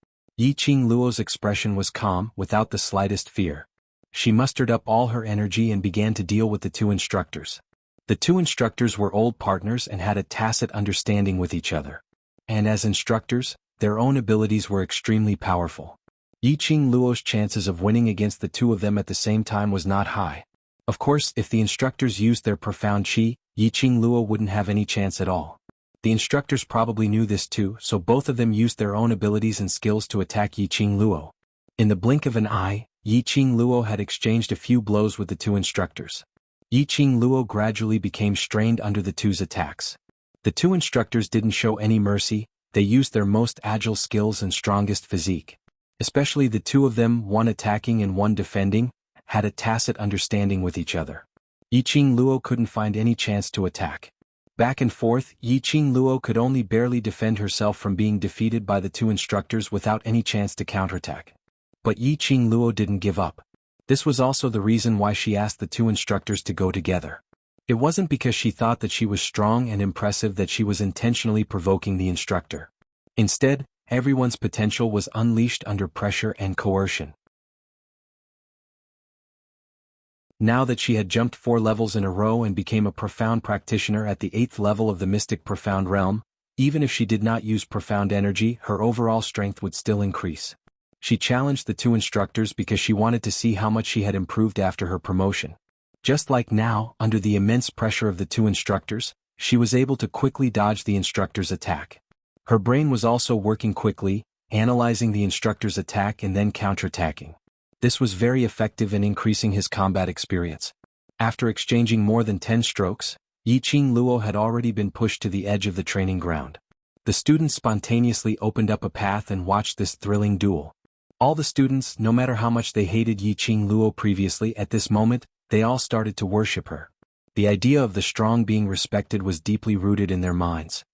Yiqing Luo's expression was calm, without the slightest fear. She mustered up all her energy and began to deal with the two instructors. The two instructors were old partners and had a tacit understanding with each other. And as instructors, their own abilities were extremely powerful. Yiqing Luo's chances of winning against the two of them at the same time was not high. Of course, if the instructors used their profound qi, Yiqing Luo wouldn't have any chance at all. The instructors probably knew this too, so both of them used their own abilities and skills to attack Yiqing Luo. In the blink of an eye, Yiqing Luo had exchanged a few blows with the two instructors. Yiqing Luo gradually became strained under the two's attacks. The two instructors didn't show any mercy, they used their most agile skills and strongest physique. Especially the two of them, one attacking and one defending, had a tacit understanding with each other. Yiqing Luo couldn't find any chance to attack. Back and forth, Yiqing Luo could only barely defend herself from being defeated by the two instructors without any chance to counterattack. But Yiqing Luo didn't give up. This was also the reason why she asked the two instructors to go together. It wasn't because she thought that she was strong and impressive that she was intentionally provoking the instructor. Instead, everyone's potential was unleashed under pressure and coercion. Now that she had jumped 4 levels in a row and became a profound practitioner at the 8th level of the mystic profound realm, even if she did not use profound energy, her overall strength would still increase. She challenged the two instructors because she wanted to see how much she had improved after her promotion. Just like now, under the immense pressure of the two instructors, she was able to quickly dodge the instructor's attack. Her brain was also working quickly, analyzing the instructor's attack and then counterattacking. This was very effective in increasing his combat experience. After exchanging more than 10 strokes, Yiqing Luo had already been pushed to the edge of the training ground. The students spontaneously opened up a path and watched this thrilling duel. All the students, no matter how much they hated Yiqing Luo previously, at this moment, they all started to worship her. The idea of the strong being respected was deeply rooted in their minds.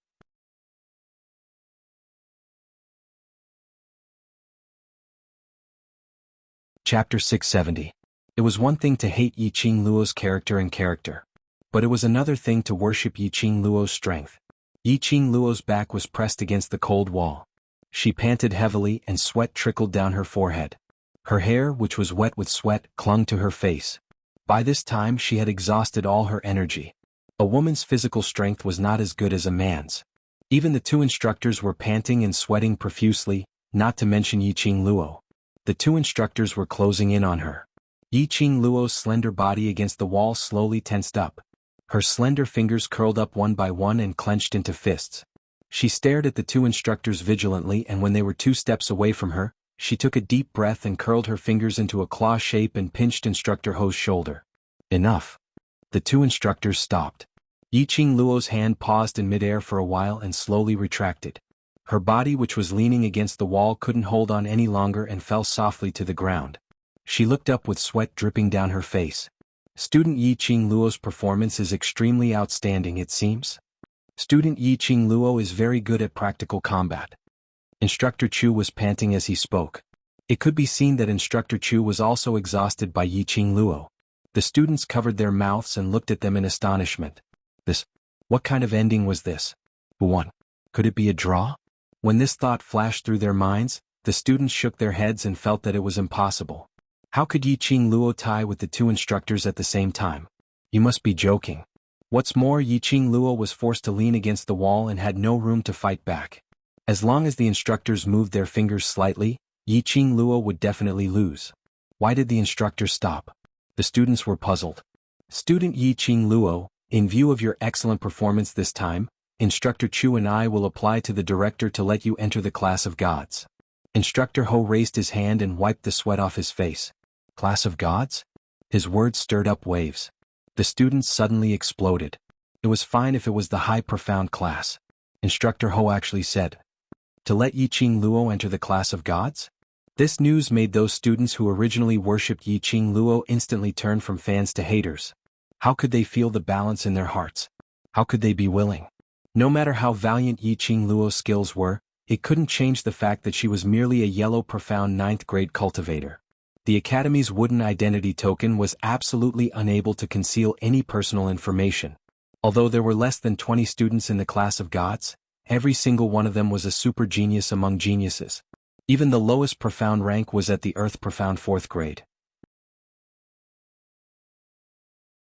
Chapter 670. It was one thing to hate Yiqing Luo's character, but it was another thing to worship Yiqing Luo's strength. Yiqing Luo's back was pressed against the cold wall. She panted heavily and sweat trickled down her forehead. Her hair, which was wet with sweat, clung to her face. By this time she had exhausted all her energy. A woman's physical strength was not as good as a man's. Even the two instructors were panting and sweating profusely, not to mention Yiqing Luo. The two instructors were closing in on her. Yiqing Luo's slender body against the wall slowly tensed up. Her slender fingers curled up one by one and clenched into fists. She stared at the two instructors vigilantly, and when they were 2 steps away from her, she took a deep breath and curled her fingers into a claw shape and pinched Instructor Ho's shoulder. Enough. The two instructors stopped. Yiqing Luo's hand paused in midair for a while and slowly retracted. Her body, which was leaning against the wall, couldn't hold on any longer and fell softly to the ground. She looked up with sweat dripping down her face. Student Yiqing Luo's performance is extremely outstanding, it seems. Student Yiqing Luo is very good at practical combat. Instructor Chu was panting as he spoke. It could be seen that Instructor Chu was also exhausted by Yiqing Luo. The students covered their mouths and looked at them in astonishment. What kind of ending was this? Who won? Could it be a draw? When this thought flashed through their minds, the students shook their heads and felt that it was impossible. How could Yiqing Luo tie with the two instructors at the same time? You must be joking. What's more, Yiqing Luo was forced to lean against the wall and had no room to fight back. As long as the instructors moved their fingers slightly, Yiqing Luo would definitely lose. Why did the instructors stop? The students were puzzled. Student Yiqing Luo, in view of your excellent performance this time, Instructor Chu and I will apply to the director to let you enter the class of gods. Instructor Ho raised his hand and wiped the sweat off his face. Class of gods? His words stirred up waves. The students suddenly exploded. It was fine if it was the high profound class. Instructor Ho actually said. To let Yiqing Luo enter the class of gods? This news made those students who originally worshipped Yiqing Luo instantly turn from fans to haters. How could they feel the balance in their hearts? How could they be willing? No matter how valiant Yiqing Luo's skills were, it couldn't change the fact that she was merely a yellow profound 9th grade cultivator. The Academy's wooden identity token was absolutely unable to conceal any personal information. Although there were less than 20 students in the class of gods, every single one of them was a super genius among geniuses. Even the lowest profound rank was at the Earth profound 4th grade.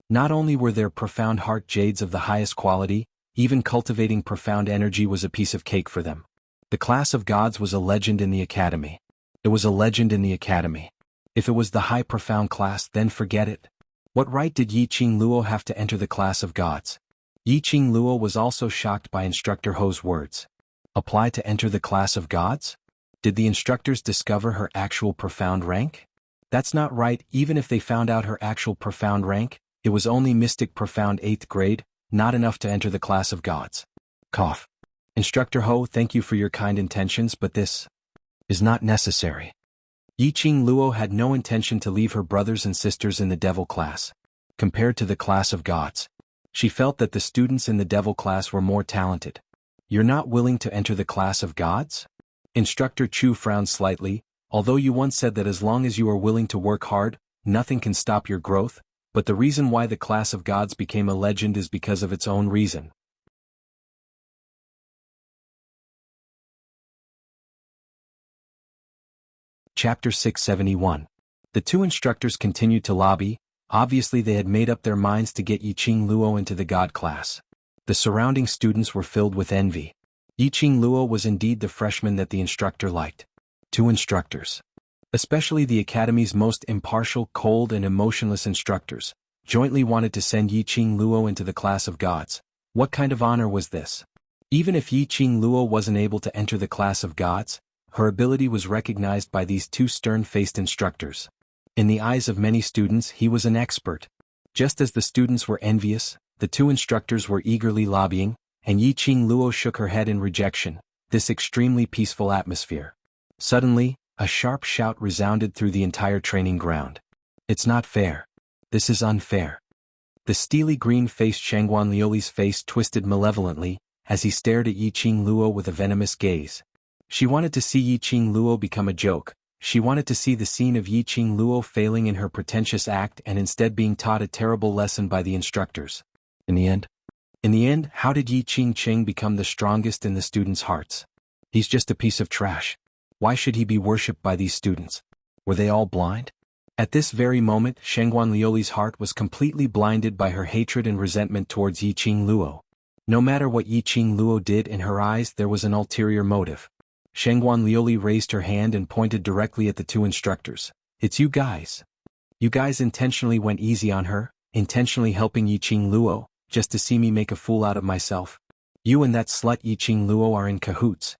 Not only were there profound heart jades of the highest quality, even cultivating profound energy was a piece of cake for them. The class of gods was a legend in the academy. It was a legend in the academy. If it was the high profound class, then forget it. What right did Yiqing Luo have to enter the class of gods? Yiqing Luo was also shocked by Instructor Ho's words. Apply to enter the class of gods? Did the instructors discover her actual profound rank? That's not right. Even if they found out her actual profound rank, it was only mystic profound 8th grade, not enough to enter the class of gods. Cough. Instructor Ho, thank you for your kind intentions, but this is not necessary. Yiqing Luo had no intention to leave her brothers and sisters in the devil class. Compared to the class of gods, she felt that the students in the devil class were more talented. You're not willing to enter the class of gods? Instructor Chu frowned slightly. Although you once said that as long as you are willing to work hard, nothing can stop your growth, but the reason why the class of gods became a legend is because of its own reason. Chapter 671. The two instructors continued to lobby. Obviously they had made up their minds to get Yiqing Luo into the god class. The surrounding students were filled with envy. Yiqing Luo was indeed the freshman that the instructor liked. Two instructors, especially the academy's most impartial, cold and emotionless instructors, jointly wanted to send Yiqing Luo into the class of gods. What kind of honor was this? Even if Yiqing Luo wasn't able to enter the class of gods, her ability was recognized by these two stern-faced instructors. In the eyes of many students, he was an expert. Just as the students were envious, the two instructors were eagerly lobbying, and Yiqing Luo shook her head in rejection. This extremely peaceful atmosphere. Suddenly, a sharp shout resounded through the entire training ground. It's not fair. This is unfair. The steely green-faced Shangguan Liuli's face twisted malevolently, as he stared at Yiqing Luo with a venomous gaze. She wanted to see Yiqing Luo become a joke. She wanted to see the scene of Yiqing Luo failing in her pretentious act and instead being taught a terrible lesson by the instructors. In the end, how did Yiqing Cheng become the strongest in the students' hearts? He's just a piece of trash. Why should he be worshipped by these students? Were they all blind? At this very moment, Shangguan Liuli's heart was completely blinded by her hatred and resentment towards Yiqing Luo. No matter what Yiqing Luo did, in her eyes there was an ulterior motive. Shangguan Liuli raised her hand and pointed directly at the two instructors. It's you guys. You guys intentionally went easy on her, intentionally helping Yiqing Luo, just to see me make a fool out of myself. You and that slut Yiqing Luo are in cahoots.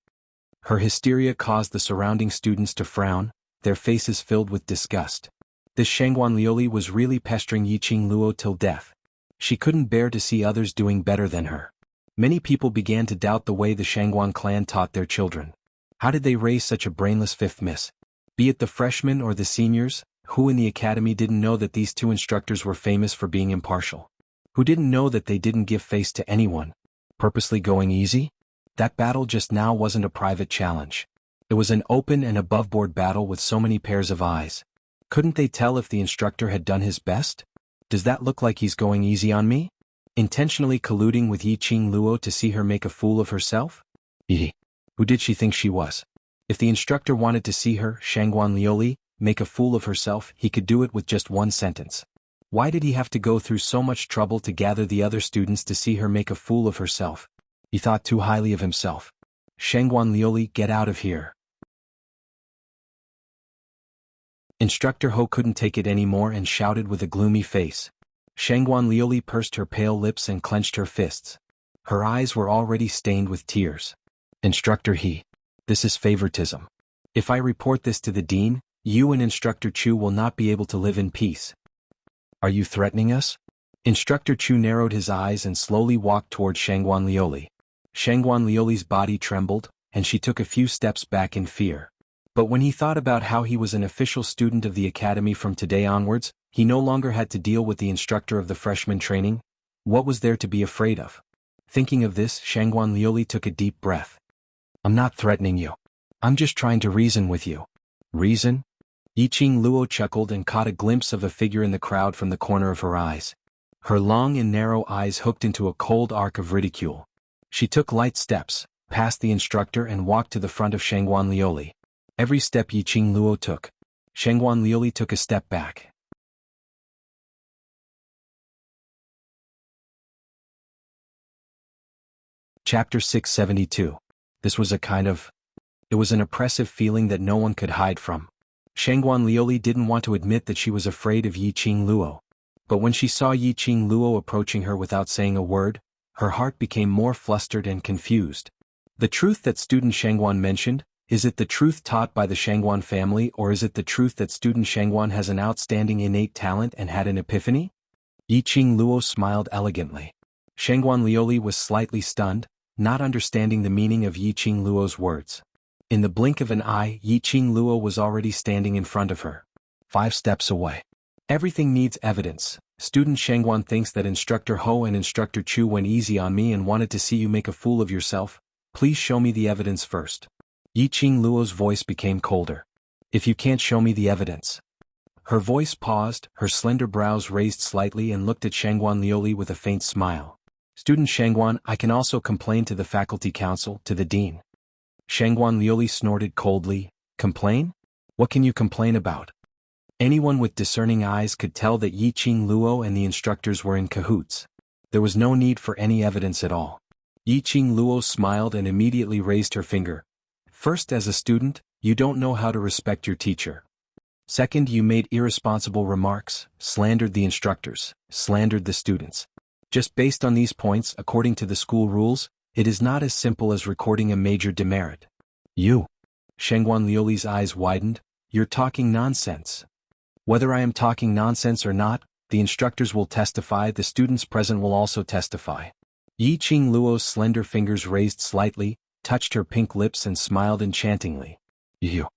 Her hysteria caused the surrounding students to frown, their faces filled with disgust. This Shangguan Liuli was really pestering Yiqing Luo till death. She couldn't bear to see others doing better than her. Many people began to doubt the way the Shangguan clan taught their children. How did they raise such a brainless fifth miss? Be it the freshmen or the seniors, who in the academy didn't know that these two instructors were famous for being impartial? Who didn't know that they didn't give face to anyone? Purposely going easy? That battle just now wasn't a private challenge. It was an open and above-board battle with so many pairs of eyes. Couldn't they tell if the instructor had done his best? Does that look like he's going easy on me? Intentionally colluding with Yiqing Luo to see her make a fool of herself? Who did she think she was? If the instructor wanted to see her, Shangguan Liuli, make a fool of herself, he could do it with just one sentence. Why did he have to go through so much trouble to gather the other students to see her make a fool of herself? He thought too highly of himself. Shangguan Liuli, get out of here. Instructor Ho couldn't take it anymore and shouted with a gloomy face. Shangguan Liuli pursed her pale lips and clenched her fists. Her eyes were already stained with tears. Instructor He. This is favoritism. If I report this to the dean, you and Instructor Chu will not be able to live in peace. Are you threatening us? Instructor Chu narrowed his eyes and slowly walked toward Shangguan Liuli. Shangguan Liuli's body trembled, and she took a few steps back in fear. But when he thought about how he was an official student of the academy from today onwards, he no longer had to deal with the instructor of the freshman training. What was there to be afraid of? Thinking of this, Shangguan Liuli took a deep breath. I'm not threatening you. I'm just trying to reason with you. Reason? Yiqing Luo chuckled and caught a glimpse of a figure in the crowd from the corner of her eyes. Her long and narrow eyes hooked into a cold arc of ridicule. She took light steps, past the instructor and walked to the front of Shangguan Liuli. Every step Yiqing Luo took, Shangguan Liuli took a step back. Chapter 672. This was it was an oppressive feeling that no one could hide from. Shangguan Liuli didn't want to admit that she was afraid of Yiqing Luo. But when she saw Yiqing Luo approaching her without saying a word, her heart became more flustered and confused. The truth that student Shangguan mentioned, is it the truth taught by the Shangguan family, or is it the truth that student Shangguan has an outstanding innate talent and had an epiphany? Yiqing Luo smiled elegantly. Shangguan Liuli was slightly stunned, not understanding the meaning of Yiqing Luo's words. In the blink of an eye, Yiqing Luo was already standing in front of her, 5 steps away. Everything needs evidence. Student Shangguan thinks that Instructor Ho and Instructor Chu went easy on me and wanted to see you make a fool of yourself. Please show me the evidence first. Yiqing Luo's voice became colder. If you can't show me the evidence. Her voice paused, her slender brows raised slightly and looked at Shangguan Liuli with a faint smile. Student Shangguan, I can also complain to the faculty council, to the dean. Shangguan Liuli snorted coldly. Complain? What can you complain about? Anyone with discerning eyes could tell that Yiqing Luo and the instructors were in cahoots. There was no need for any evidence at all. Yiqing Luo smiled and immediately raised her finger. First, as a student, you don't know how to respect your teacher. Second, you made irresponsible remarks, slandered the instructors, slandered the students. Just based on these points, according to the school rules, it is not as simple as recording a major demerit. You. Shangguan Liuli's eyes widened. You're talking nonsense. Whether I am talking nonsense or not, the instructors will testify, the students present will also testify. Yiqing Luo's slender fingers raised slightly, touched her pink lips and smiled enchantingly. You.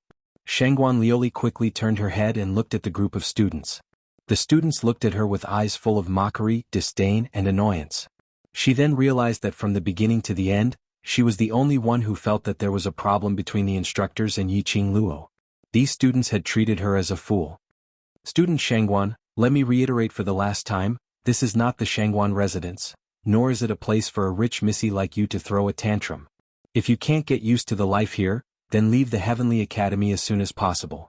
Shangguan Liuli quickly turned her head and looked at the group of students. The students looked at her with eyes full of mockery, disdain, and annoyance. She then realized that from the beginning to the end, she was the only one who felt that there was a problem between the instructors and Yiqing Luo. These students had treated her as a fool. Student Shangguan, let me reiterate for the last time, this is not the Shangguan residence, nor is it a place for a rich missy like you to throw a tantrum. If you can't get used to the life here, then leave the Heavenly Academy as soon as possible.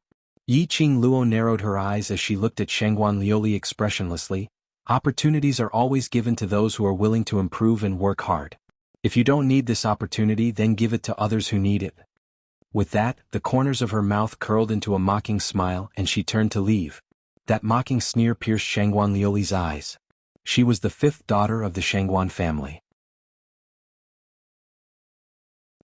Yiqing Luo narrowed her eyes as she looked at Shangguan Liuli expressionlessly. Opportunities are always given to those who are willing to improve and work hard. If you don't need this opportunity, then give it to others who need it. With that, the corners of her mouth curled into a mocking smile and she turned to leave. That mocking sneer pierced Shangguan Liuli's eyes. She was the 5th daughter of the Shangguan family.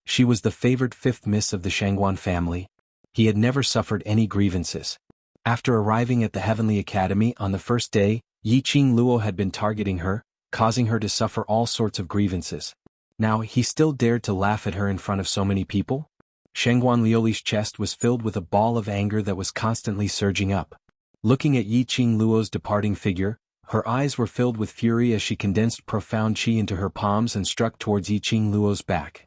She was the favored 5th miss of the Shangguan family. He had never suffered any grievances. After arriving at the Heavenly Academy on the first day, Yiqing Luo had been targeting her, causing her to suffer all sorts of grievances. Now he still dared to laugh at her in front of so many people? Shangguan Liuli's chest was filled with a ball of anger that was constantly surging up. Looking at Yiqing Luo's departing figure, her eyes were filled with fury as she condensed profound qi into her palms and struck towards Yiqing Luo's back.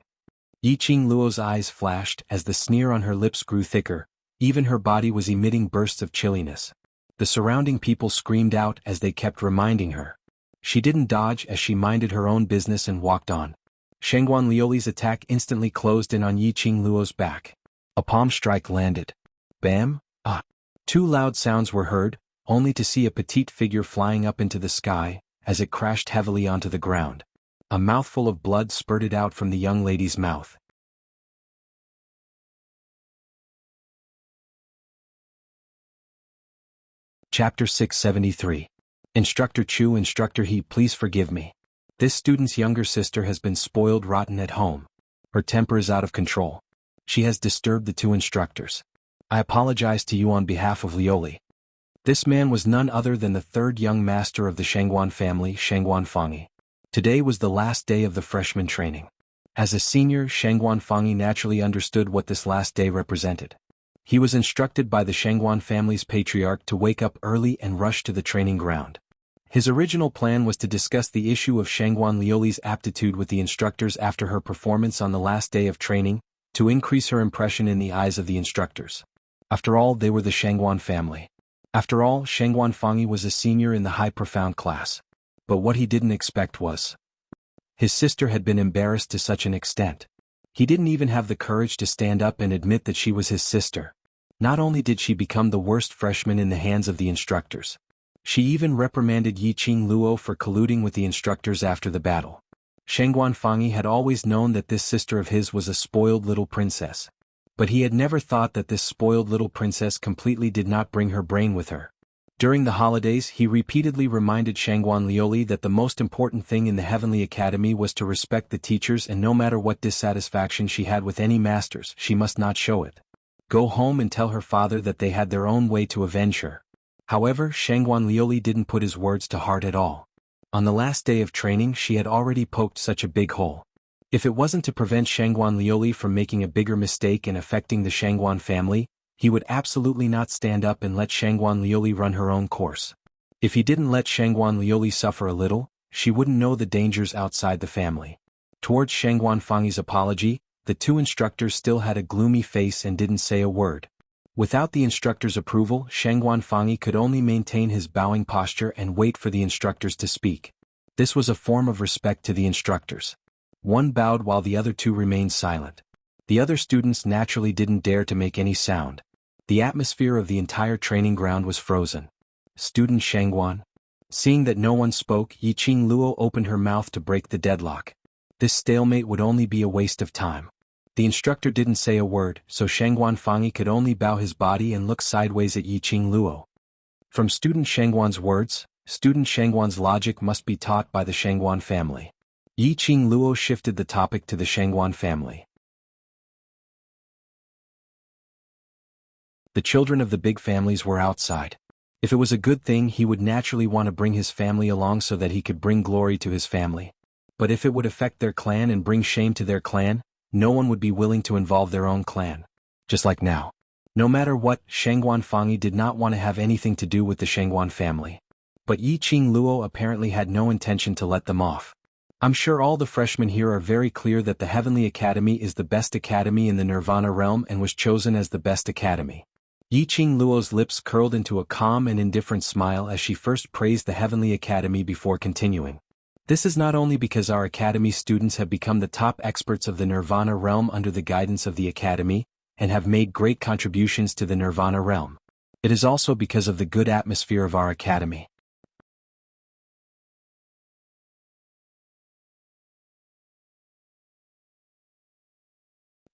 Yiqing Luo's eyes flashed as the sneer on her lips grew thicker. Even her body was emitting bursts of chilliness. The surrounding people screamed out as they kept reminding her. She didn't dodge as she minded her own business and walked on. Shangguan Liuli's attack instantly closed in on Yiqing Luo's back. A palm strike landed. Bam! Ah! 2 loud sounds were heard, only to see a petite figure flying up into the sky, as it crashed heavily onto the ground. A mouthful of blood spurted out from the young lady's mouth. Chapter 673. Instructor Chu, Instructor He, please forgive me. This student's younger sister has been spoiled rotten at home. Her temper is out of control. She has disturbed the 2 instructors. I apologize to you on behalf of Liuli. This man was none other than the 3rd young master of the Shangguan family, Shangguan Fangyi. Today was the last day of the freshman training. As a senior, Shangguan Fangyi naturally understood what this last day represented. He was instructed by the Shangguan family's patriarch to wake up early and rush to the training ground. His original plan was to discuss the issue of Shangguan Liuli's aptitude with the instructors after her performance on the last day of training, to increase her impression in the eyes of the instructors. After all, they were the Shangguan family. After all, Shangguan Fangyi was a senior in the high profound class. But what he didn't expect was, his sister had been embarrassed to such an extent. He didn't even have the courage to stand up and admit that she was his sister. Not only did she become the worst freshman in the hands of the instructors, she even reprimanded Yiqing Luo for colluding with the instructors after the battle. Shangguan Fangyi had always known that this sister of his was a spoiled little princess. But he had never thought that this spoiled little princess completely did not bring her brain with her. During the holidays he repeatedly reminded Shangguan Liuli that the most important thing in the Heavenly Academy was to respect the teachers, and no matter what dissatisfaction she had with any masters, she must not show it. Go home and tell her father that they had their own way to avenge her. However, Shangguan Liuli didn't put his words to heart at all. On the last day of training she had already poked such a big hole. If it wasn't to prevent Shangguan Liuli from making a bigger mistake and affecting the Shangguan family, he would absolutely not stand up and let Shangguan Liuli run her own course. If he didn't let Shangguan Liuli suffer a little, she wouldn't know the dangers outside the family. Towards Shangguan Fangyi's apology, the two instructors still had a gloomy face and didn't say a word. Without the instructor's approval, Shangguan Fangyi could only maintain his bowing posture and wait for the instructors to speak. This was a form of respect to the instructors. One bowed while the other two remained silent. The other students naturally didn't dare to make any sound. The atmosphere of the entire training ground was frozen. Student Shangguan. Seeing that no one spoke, Yiqing Luo opened her mouth to break the deadlock. This stalemate would only be a waste of time. The instructor didn't say a word, so Shangguan Fangyi could only bow his body and look sideways at Yiqing Luo. From student Shangguan's words, student Shangguan's logic must be taught by the Shangguan family. Yiqing Luo shifted the topic to the Shangguan family. The children of the big families were outside. If it was a good thing, he would naturally want to bring his family along so that he could bring glory to his family. But if it would affect their clan and bring shame to their clan, no one would be willing to involve their own clan. Just like now. No matter what, Shangguan Fangyi did not want to have anything to do with the Shangguan family. But Yiqing Luo apparently had no intention to let them off. I'm sure all the freshmen here are very clear that the Heavenly Academy is the best academy in the Nirvana realm and was chosen as the best academy. Yiqing Luo's lips curled into a calm and indifferent smile as she first praised the Heavenly Academy before continuing. This is not only because our academy students have become the top experts of the Nirvana realm under the guidance of the academy, and have made great contributions to the Nirvana realm. It is also because of the good atmosphere of our academy.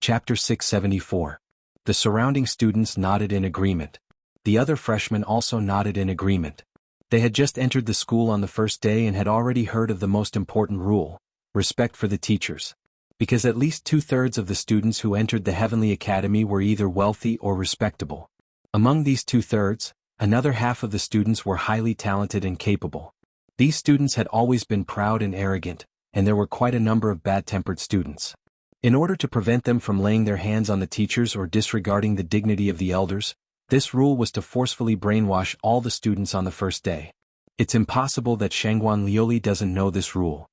Chapter 674. The surrounding students nodded in agreement. The other freshmen also nodded in agreement. They had just entered the school on the first day and had already heard of the most important rule, respect for the teachers. Because at least 2/3 of the students who entered the Heavenly Academy were either wealthy or respectable. Among these 2/3, another half of the students were highly talented and capable. These students had always been proud and arrogant, and there were quite a number of bad-tempered students. In order to prevent them from laying their hands on the teachers or disregarding the dignity of the elders, this rule was to forcefully brainwash all the students on the first day. It's impossible that Shangguan Liuli doesn't know this rule.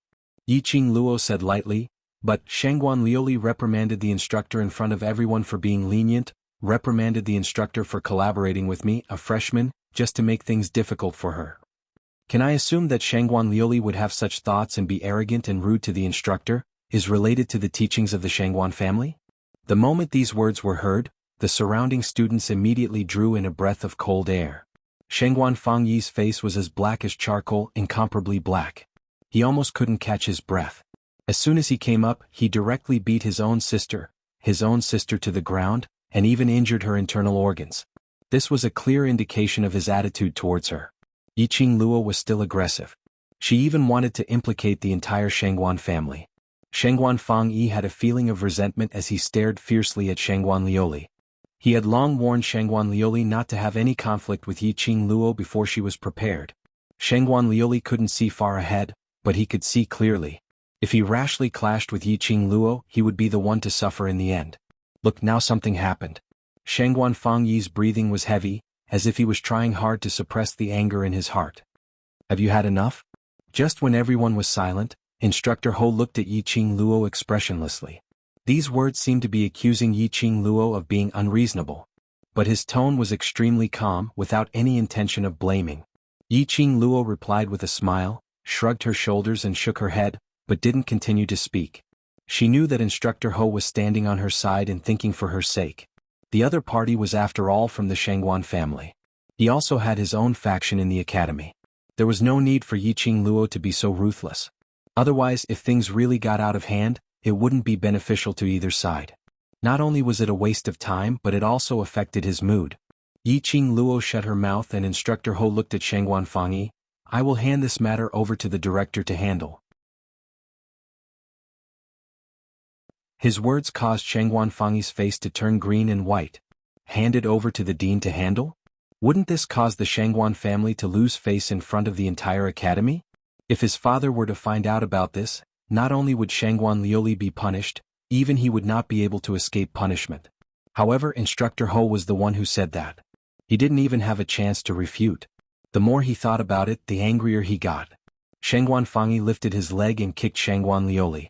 Yiqing Luo said lightly, but Shangguan Liuli reprimanded the instructor in front of everyone for being lenient, reprimanded the instructor for collaborating with me, a freshman, just to make things difficult for her. Can I assume that Shangguan Liuli would have such thoughts and be arrogant and rude to the instructor, is related to the teachings of the Shangguan family? The moment these words were heard, the surrounding students immediately drew in a breath of cold air. Shangguan Fangyi's face was as black as charcoal, incomparably black. He almost couldn't catch his breath. As soon as he came up, he directly beat his own sister to the ground, and even injured her internal organs. This was a clear indication of his attitude towards her. Yiqing Luo was still aggressive. She even wanted to implicate the entire Shangguan family. Shangguan Fangyi had a feeling of resentment as he stared fiercely at Shangguan Liuli. He had long warned Shangguan Liuli not to have any conflict with Yiqing Luo before she was prepared. Shangguan Liuli couldn't see far ahead, but he could see clearly. If he rashly clashed with Yiqing Luo, he would be the one to suffer in the end. Look, now something happened. Shangguan Fangyi's breathing was heavy, as if he was trying hard to suppress the anger in his heart. Have you had enough? Just when everyone was silent, Instructor Ho looked at Yiqing Luo expressionlessly. These words seemed to be accusing Yiqing Luo of being unreasonable. But his tone was extremely calm, without any intention of blaming. Yiqing Luo replied with a smile, shrugged her shoulders and shook her head, but didn't continue to speak. She knew that Instructor Ho was standing on her side and thinking for her sake. The other party was after all from the Shangguan family. He also had his own faction in the academy. There was no need for Yiqing Luo to be so ruthless. Otherwise, if things really got out of hand, it wouldn't be beneficial to either side. Not only was it a waste of time, but it also affected his mood. Yiqing Luo shut her mouth and Instructor Ho looked at Shangguan Fangyi. I will hand this matter over to the director to handle. His words caused Shangguan Fangyi's face to turn green and white. Hand it over to the dean to handle? Wouldn't this cause the Shangguan family to lose face in front of the entire academy? If his father were to find out about this, not only would Shangguan Liuli be punished, even he would not be able to escape punishment. However, Instructor Ho was the one who said that. He didn't even have a chance to refute. The more he thought about it, the angrier he got. Shangguan Fangyi lifted his leg and kicked Shangguan Liuli.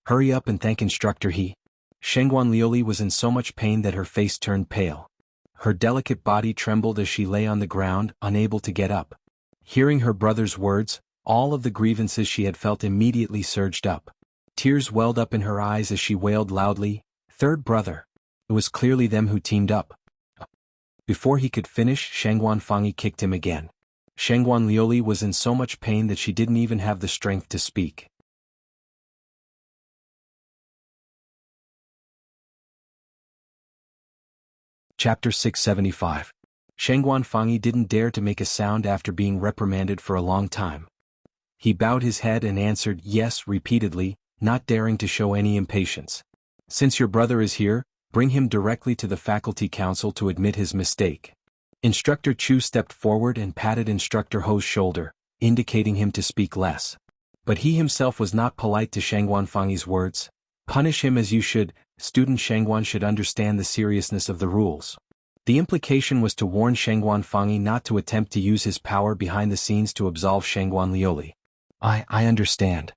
Hurry up and thank Instructor He. Shangguan Liuli was in so much pain that her face turned pale. Her delicate body trembled as she lay on the ground, unable to get up. Hearing her brother's words, all of the grievances she had felt immediately surged up. Tears welled up in her eyes as she wailed loudly, "Third brother." It was clearly them who teamed up. Before he could finish, Shangguan Fangyi kicked him again. Shangguan Liuli was in so much pain that she didn't even have the strength to speak. Chapter 675. Shangguan Fangyi didn't dare to make a sound after being reprimanded for a long time. He bowed his head and answered yes repeatedly, not daring to show any impatience. Since your brother is here, bring him directly to the faculty council to admit his mistake. Instructor Chu stepped forward and patted Instructor Ho's shoulder, indicating him to speak less. But he himself was not polite to Shangguan Fangyi's words. Punish him as you should. Student Shangguan should understand the seriousness of the rules. The implication was to warn Shangguan Fangyi not to attempt to use his power behind the scenes to absolve Shangguan Liuli. I understand.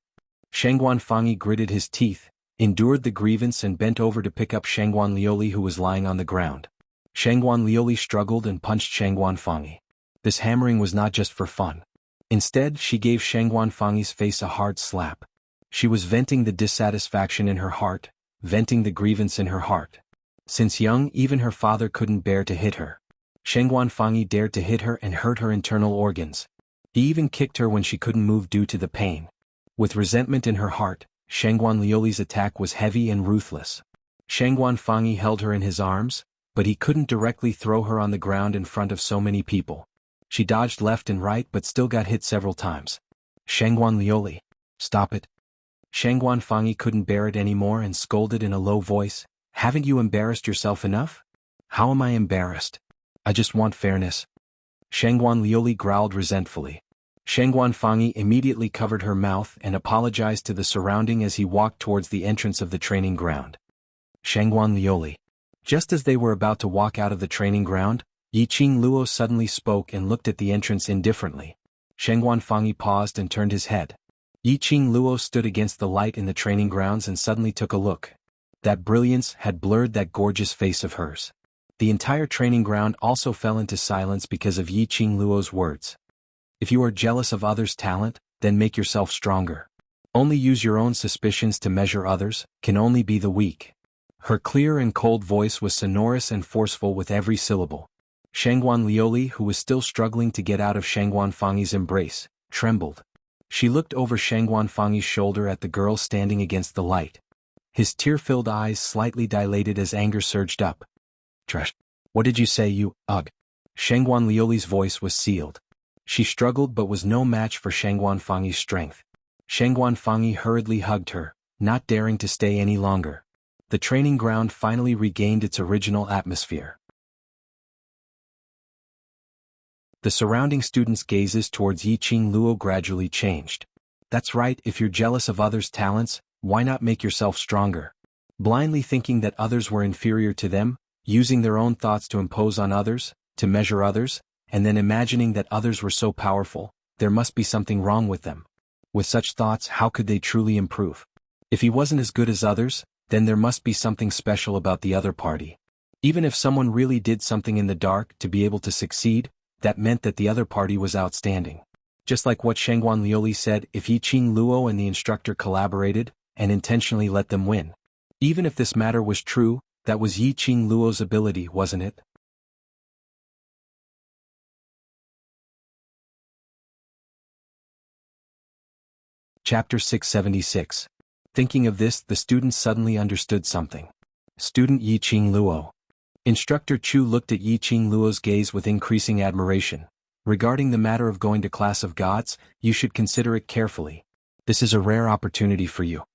Shangguan Fangyi gritted his teeth, endured the grievance and bent over to pick up Shangguan Liuli who was lying on the ground. Shangguan Liuli struggled and punched Shangguan Fangyi. This hammering was not just for fun. Instead, she gave Shangguan Fangyi's face a hard slap. She was venting the dissatisfaction in her heart, venting the grievance in her heart. Since young, even her father couldn't bear to hit her. Shangguan Fangyi dared to hit her and hurt her internal organs. He even kicked her when she couldn't move due to the pain. With resentment in her heart, Shangguan Liuli's attack was heavy and ruthless. Shangguan Fangyi held her in his arms, but he couldn't directly throw her on the ground in front of so many people. She dodged left and right but still got hit several times. Shangguan Liuli, stop it. Shangguan Fangyi couldn't bear it anymore and scolded in a low voice, haven't you embarrassed yourself enough? How am I embarrassed? I just want fairness. Shangguan Liuli growled resentfully. Shangguan Fangyi immediately covered her mouth and apologized to the surrounding as he walked towards the entrance of the training ground. Shangguan Liuli. Just as they were about to walk out of the training ground, Yiqing Luo suddenly spoke and looked at the entrance indifferently. Shangguan Fangyi paused and turned his head. Yiqing Luo stood against the light in the training grounds and suddenly took a look. That brilliance had blurred that gorgeous face of hers. The entire training ground also fell into silence because of Yiqing Luo's words. If you are jealous of others' talent, then make yourself stronger. Only use your own suspicions to measure others, can only be the weak. Her clear and cold voice was sonorous and forceful with every syllable. Shangguan Liuli, who was still struggling to get out of Shangguan Fangyi's embrace, trembled. She looked over Shangguan Fangyi's shoulder at the girl standing against the light. His tear-filled eyes slightly dilated as anger surged up. Trash. What did you say, you, ugh? Shangguan Liuli's voice was sealed. She struggled but was no match for Shangguan Fangyi's strength. Shangguan Fangyi hurriedly hugged her, not daring to stay any longer. The training ground finally regained its original atmosphere. The surrounding students' gazes towards Yiqing Luo gradually changed. That's right, if you're jealous of others' talents, why not make yourself stronger? Blindly thinking that others were inferior to them, using their own thoughts to impose on others, to measure others, and then imagining that others were so powerful, there must be something wrong with them. With such thoughts, how could they truly improve? If he wasn't as good as others, then there must be something special about the other party. Even if someone really did something in the dark to be able to succeed, that meant that the other party was outstanding. Just like what Shangguan Liuli said, if Yiqing Luo and the instructor collaborated, and intentionally let them win. Even if this matter was true, that was Yiqing Luo's ability, wasn't it? Chapter 676. Thinking of this, the students suddenly understood something. Student Yiqing Luo. Instructor Chu looked at Yiqing Luo's gaze with increasing admiration. Regarding the matter of going to class of gods, you should consider it carefully. This is a rare opportunity for you.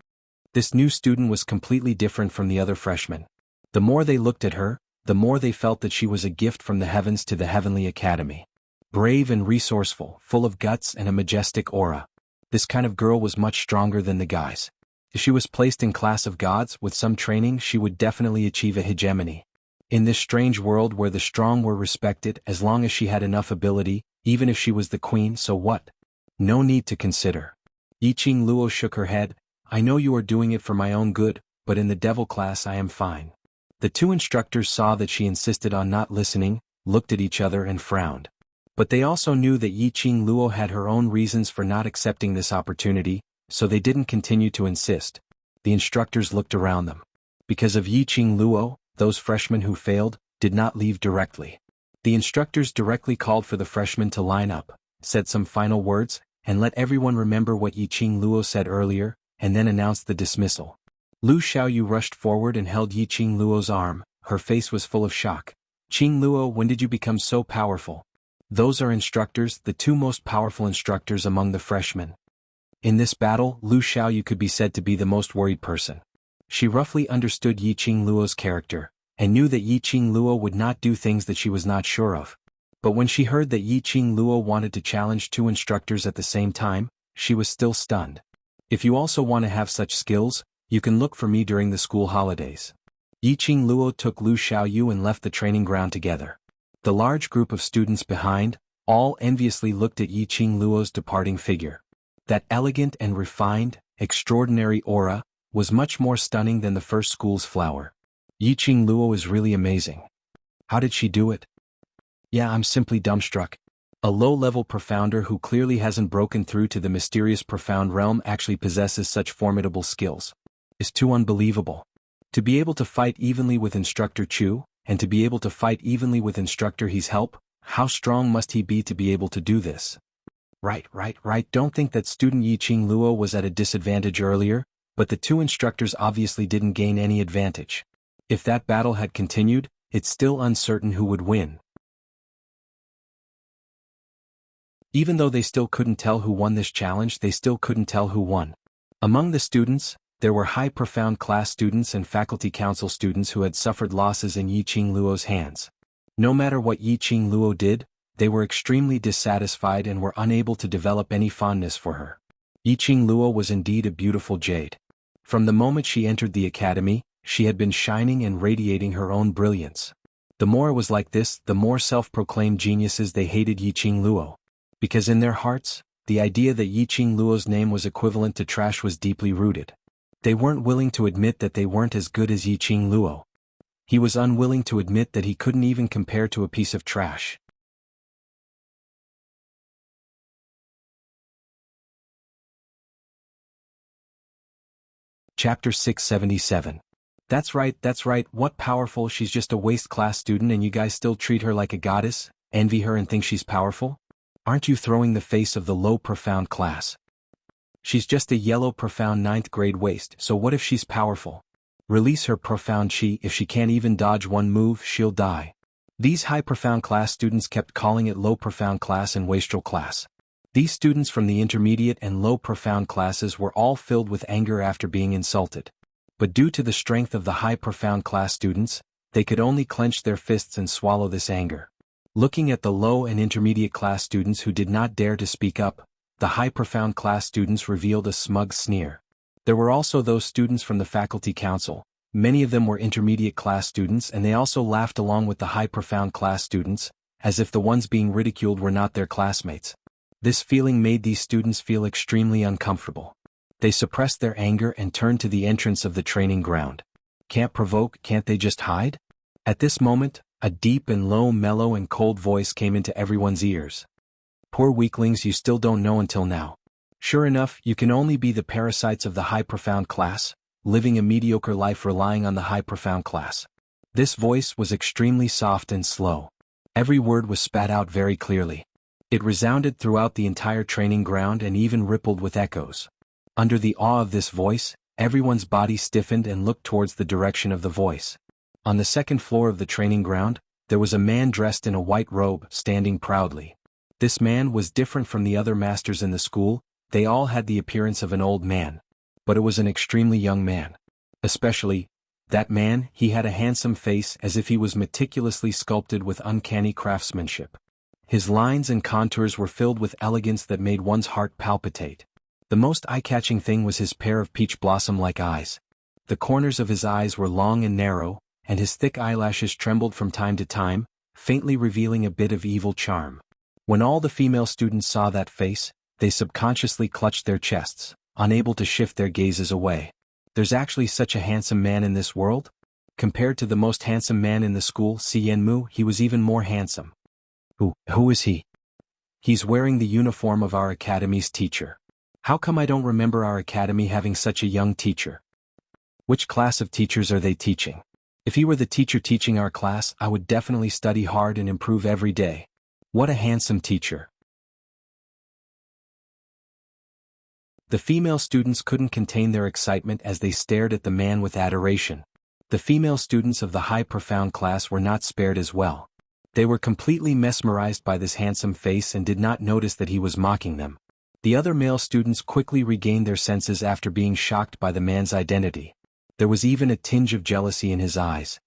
This new student was completely different from the other freshmen. The more they looked at her, the more they felt that she was a gift from the heavens to the heavenly academy. Brave and resourceful, full of guts and a majestic aura. This kind of girl was much stronger than the guys. If she was placed in class of gods, with some training she would definitely achieve a hegemony. In this strange world where the strong were respected, as long as she had enough ability, even if she was the queen, so what? No need to consider. Yiqing Luo shook her head. I know you are doing it for my own good, but in the devil class I am fine. The two instructors saw that she insisted on not listening, looked at each other and frowned. But they also knew that Yiqing Luo had her own reasons for not accepting this opportunity, so they didn't continue to insist. The instructors looked around them. Because of Yiqing Luo, those freshmen who failed did not leave directly. The instructors directly called for the freshmen to line up, said some final words, and let everyone remember what Yiqing Luo said earlier, and then announced the dismissal. Lu Xiaoyu rushed forward and held Yiqing Luo's arm. Her face was full of shock. Qing Luo, when did you become so powerful? Those are instructors, the two most powerful instructors among the freshmen. In this battle, Lu Xiaoyu could be said to be the most worried person. She roughly understood Yiqing Luo's character, and knew that Yiqing Luo would not do things that she was not sure of. But when she heard that Yiqing Luo wanted to challenge two instructors at the same time, she was still stunned. If you also want to have such skills, you can look for me during the school holidays. Yiqing Luo took Lu Xiaoyu and left the training ground together. The large group of students behind, all enviously looked at Yiqing Luo's departing figure. That elegant and refined, extraordinary aura was much more stunning than the first school's flower. Yiqing Luo is really amazing. How did she do it? Yeah, I'm simply dumbstruck. A low-level profounder who clearly hasn't broken through to the mysterious profound realm actually possesses such formidable skills. It's too unbelievable. To be able to fight evenly with Instructor Chu, and to be able to fight evenly with Instructor He's help, how strong must he be to be able to do this? Right. Don't think that student Yiqing Luo was at a disadvantage earlier, but the two instructors obviously didn't gain any advantage. If that battle had continued, it's still uncertain who would win. Even though they still couldn't tell who won this challenge, they still couldn't tell who won. Among the students, there were high profound class students and faculty council students who had suffered losses in Yiqing Luo's hands. No matter what Yiqing Luo did, they were extremely dissatisfied and were unable to develop any fondness for her. Yiqing Luo was indeed a beautiful jade. From the moment she entered the academy, she had been shining and radiating her own brilliance. The more it was like this, the more self-proclaimed geniuses they hated Yiqing Luo. Because in their hearts, the idea that Yiqing Luo's name was equivalent to trash was deeply rooted. They weren't willing to admit that they weren't as good as Yiqing Luo. He was unwilling to admit that he couldn't even compare to a piece of trash. Chapter 677. That's right, what powerful, she's just a waste class student and you guys still treat her like a goddess, envy her and think she's powerful? Aren't you throwing the face of the low profound class? She's just a yellow profound 9th grade waste, so what if she's powerful? Release her profound chi, if she can't even dodge one move, she'll die. These high profound class students kept calling it low profound class and wastrel class. These students from the intermediate and low profound classes were all filled with anger after being insulted. But due to the strength of the high profound class students, they could only clench their fists and swallow this anger. Looking at the low and intermediate class students who did not dare to speak up, the high profound class students revealed a smug sneer. There were also those students from the faculty council. Many of them were intermediate class students and they also laughed along with the high profound class students, as if the ones being ridiculed were not their classmates. This feeling made these students feel extremely uncomfortable. They suppressed their anger and turned to the entrance of the training ground. Can't provoke, can't they just hide? At this moment, a deep and low, mellow and cold voice came into everyone's ears. Poor weaklings, you still don't know until now. Sure enough, you can only be the parasites of the high profound class, living a mediocre life relying on the high profound class. This voice was extremely soft and slow. Every word was spat out very clearly. It resounded throughout the entire training ground and even rippled with echoes. Under the awe of this voice, everyone's body stiffened and looked towards the direction of the voice. On the second floor of the training ground, there was a man dressed in a white robe, standing proudly. This man was different from the other masters in the school. They all had the appearance of an old man. But it was an extremely young man. Especially, that man, he had a handsome face as if he was meticulously sculpted with uncanny craftsmanship. His lines and contours were filled with elegance that made one's heart palpitate. The most eye-catching thing was his pair of peach blossom-like eyes. The corners of his eyes were long and narrow, and his thick eyelashes trembled from time to time, faintly revealing a bit of evil charm. When all the female students saw that face, they subconsciously clutched their chests, unable to shift their gazes away. There's actually such a handsome man in this world? Compared to the most handsome man in the school, Xianmu, he was even more handsome. Who is he? He's wearing the uniform of our academy's teacher. How come I don't remember our academy having such a young teacher? Which class of teachers are they teaching? If he were the teacher teaching our class, I would definitely study hard and improve every day. What a handsome teacher. The female students couldn't contain their excitement as they stared at the man with adoration. The female students of the high profound class were not spared as well. They were completely mesmerized by this handsome face and did not notice that he was mocking them. The other male students quickly regained their senses after being shocked by the man's identity. There was even a tinge of jealousy in his eyes.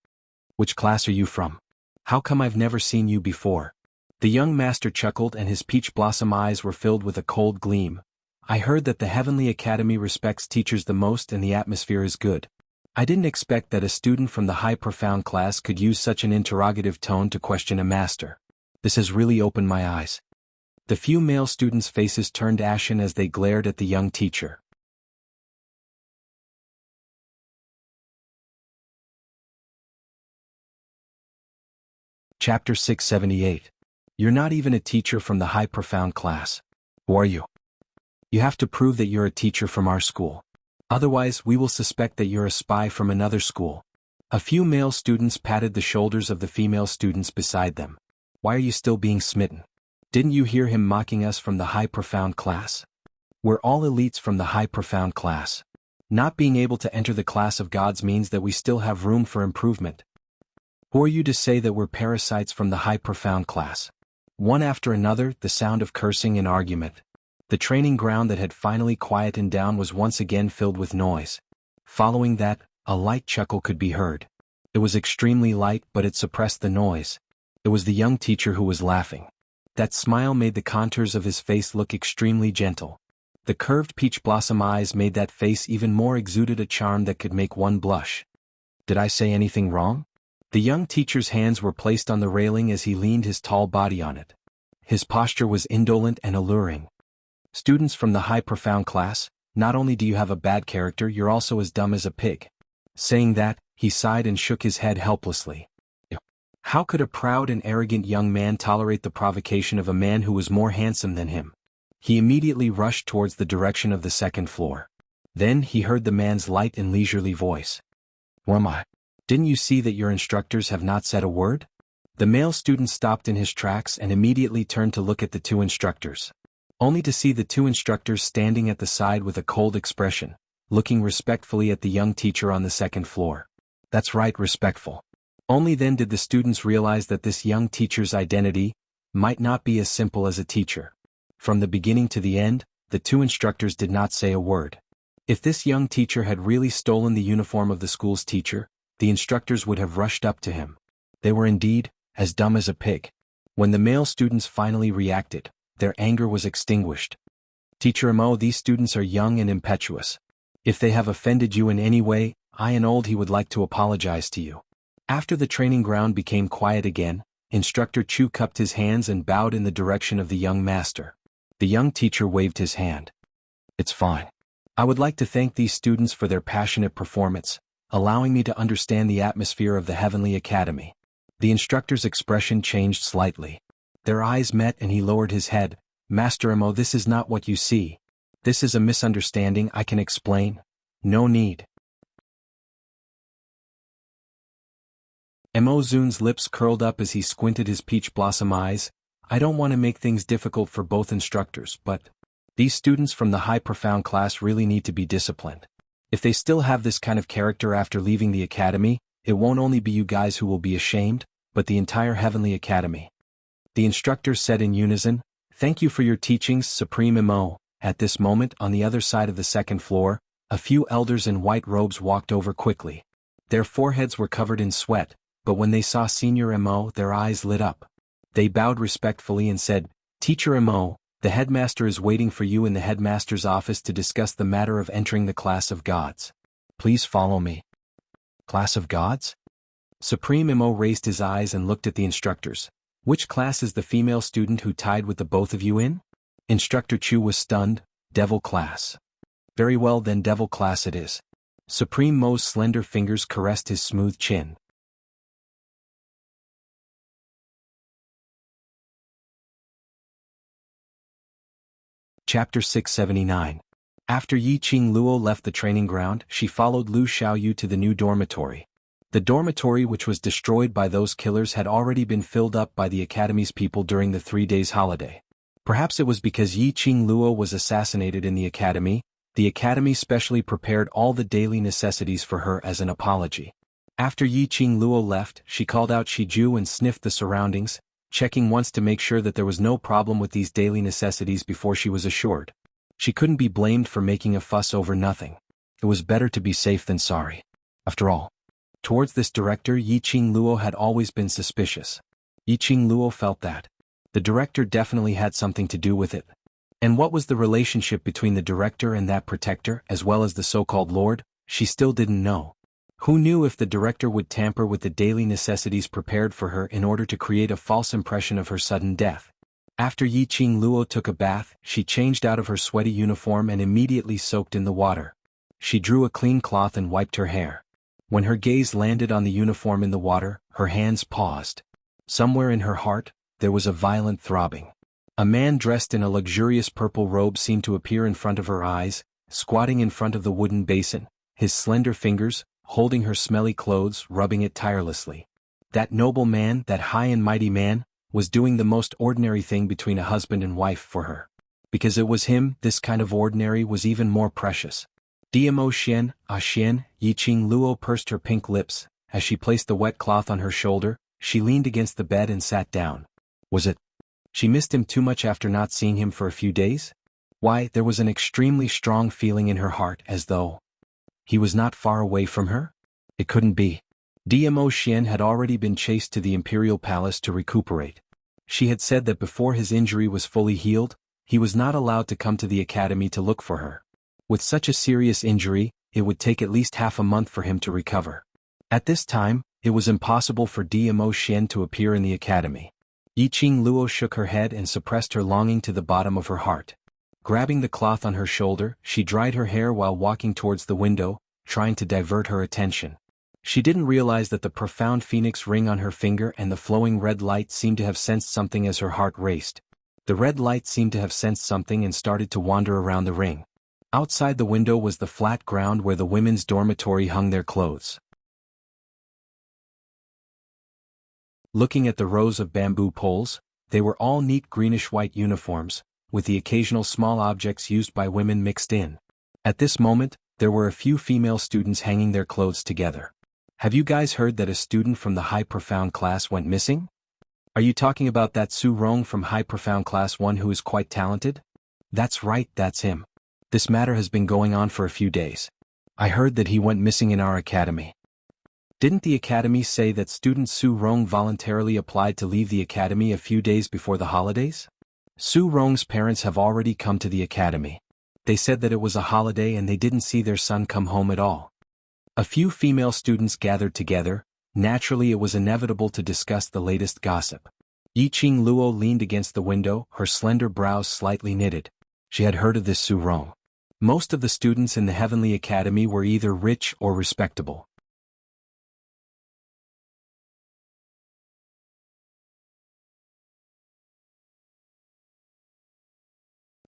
Which class are you from? How come I've never seen you before? The young master chuckled and his peach blossom eyes were filled with a cold gleam. I heard that the Heavenly Academy respects teachers the most and the atmosphere is good. I didn't expect that a student from the high profound class could use such an interrogative tone to question a master. This has really opened my eyes. The few male students' faces turned ashen as they glared at the young teacher. Chapter 678. You're not even a teacher from the high profound class. Who are you? You have to prove that you're a teacher from our school. Otherwise, we will suspect that you're a spy from another school. A few male students patted the shoulders of the female students beside them. Why are you still being smitten? Didn't you hear him mocking us from the high profound class? We're all elites from the high profound class. Not being able to enter the class of gods means that we still have room for improvement. Who are you to say that we're parasites from the high profound class? One after another, the sound of cursing and argument. The training ground that had finally quietened down was once again filled with noise. Following that, a light chuckle could be heard. It was extremely light, but it suppressed the noise. It was the young teacher who was laughing. That smile made the contours of his face look extremely gentle. The curved peach blossom eyes made that face even more, exuded a charm that could make one blush. Did I say anything wrong? The young teacher's hands were placed on the railing as he leaned his tall body on it. His posture was indolent and alluring. Students from the high profound class, not only do you have a bad character, you're also as dumb as a pig. Saying that, he sighed and shook his head helplessly. How could a proud and arrogant young man tolerate the provocation of a man who was more handsome than him? He immediately rushed towards the direction of the second floor. Then he heard the man's light and leisurely voice. Who am I? Didn't you see that your instructors have not said a word? The male student stopped in his tracks and immediately turned to look at the two instructors. Only to see the two instructors standing at the side with a cold expression, looking respectfully at the young teacher on the second floor. That's right, respectful. Only then did the students realize that this young teacher's identity might not be as simple as a teacher. From the beginning to the end, the two instructors did not say a word. If this young teacher had really stolen the uniform of the school's teacher, the instructors would have rushed up to him. They were indeed as dumb as a pig. When the male students finally reacted, their anger was extinguished. Teacher Mo, these students are young and impetuous. If they have offended you in any way, I and old he would like to apologize to you. After the training ground became quiet again, Instructor Chu cupped his hands and bowed in the direction of the young master. The young teacher waved his hand. It's fine. I would like to thank these students for their passionate performance, allowing me to understand the atmosphere of the Heavenly Academy. The instructor's expression changed slightly. Their eyes met and he lowered his head. Master Mo, this is not what you see. This is a misunderstanding. I can explain. No need. Mo Zun's lips curled up as he squinted his peach blossom eyes. I don't want to make things difficult for both instructors, but These students from the high profound class really need to be disciplined. If they still have this kind of character after leaving the academy, it won't only be you guys who will be ashamed, but the entire heavenly academy. The instructors said in unison, "Thank you for your teachings, Supreme Imo." At this moment, on the other side of the second floor, a few elders in white robes walked over quickly. Their foreheads were covered in sweat, but when they saw Senior Imo, their eyes lit up. They bowed respectfully and said, "Teacher Imo, the headmaster is waiting for you in the headmaster's office to discuss the matter of entering the class of gods. Please follow me." Class of gods? Supreme Imo raised his eyes and looked at the instructors. "Which class is the female student who tied with the both of you in?" Instructor Chu was stunned. "Devil class." "Very well then, devil class it is." Supreme Mo's slender fingers caressed his smooth chin. Chapter 679. After Yi Qing Luo left the training ground, she followed Lu Xiaoyu to the new dormitory. The dormitory which was destroyed by those killers had already been filled up by the academy's people during the 3 days holiday. Perhaps it was because Yi Qing Luo was assassinated in the academy specially prepared all the daily necessities for her as an apology. After Yi Qing Luo left, she called out Shiju and sniffed the surroundings, checking once to make sure that there was no problem with these daily necessities before she was assured. She couldn't be blamed for making a fuss over nothing. It was better to be safe than sorry. After all, towards this director Yi Qing Luo had always been suspicious. Yi Qing Luo felt that the director definitely had something to do with it. And what was the relationship between the director and that protector, as well as the so-called lord? She still didn't know. Who knew if the director would tamper with the daily necessities prepared for her in order to create a false impression of her sudden death? After Yi Qing Luo took a bath, she changed out of her sweaty uniform and immediately soaked in the water. She drew a clean cloth and wiped her hair. When her gaze landed on the uniform in the water, her hands paused. Somewhere in her heart, there was a violent throbbing. A man dressed in a luxurious purple robe seemed to appear in front of her eyes, squatting in front of the wooden basin, his slender fingers, holding her smelly clothes, rubbing it tirelessly. That noble man, that high and mighty man, was doing the most ordinary thing between a husband and wife for her. Because it was him, this kind of ordinary was even more precious. Dmo Xian, Xian, Yi Qing Luo pursed her pink lips. As she placed the wet cloth on her shoulder, she leaned against the bed and sat down. Was it? She missed him too much after not seeing him for a few days? Why, there was an extremely strong feeling in her heart as though he was not far away from her? It couldn't be. Dmo Xian had already been chased to the imperial palace to recuperate. She had said that before his injury was fully healed, he was not allowed to come to the academy to look for her. With such a serious injury, it would take at least half a month for him to recover. At this time, it was impossible for Dmo Xian to appear in the academy. Yi Qing Luo shook her head and suppressed her longing to the bottom of her heart. Grabbing the cloth on her shoulder, she dried her hair while walking towards the window, trying to divert her attention. She didn't realize that the profound phoenix ring on her finger and the flowing red light seemed to have sensed something as her heart raced. The red light seemed to have sensed something and started to wander around the ring. Outside the window was the flat ground where the women's dormitory hung their clothes. Looking at the rows of bamboo poles, they were all neat greenish-white uniforms, with the occasional small objects used by women mixed in. At this moment, there were a few female students hanging their clothes together. Have you guys heard that a student from the High Profound class went missing? Are you talking about that Su Rong from High Profound class 1 who is quite talented? That's right, that's him. This matter has been going on for a few days. I heard that he went missing in our academy. Didn't the academy say that student Su Rong voluntarily applied to leave the academy a few days before the holidays? Su Rong's parents have already come to the academy. They said that it was a holiday and they didn't see their son come home at all. A few female students gathered together. Naturally it was inevitable to discuss the latest gossip. Yi Qing Luo leaned against the window, her slender brows slightly knitted. She had heard of this Su Rong. Most of the students in the Heavenly Academy were either rich or respectable.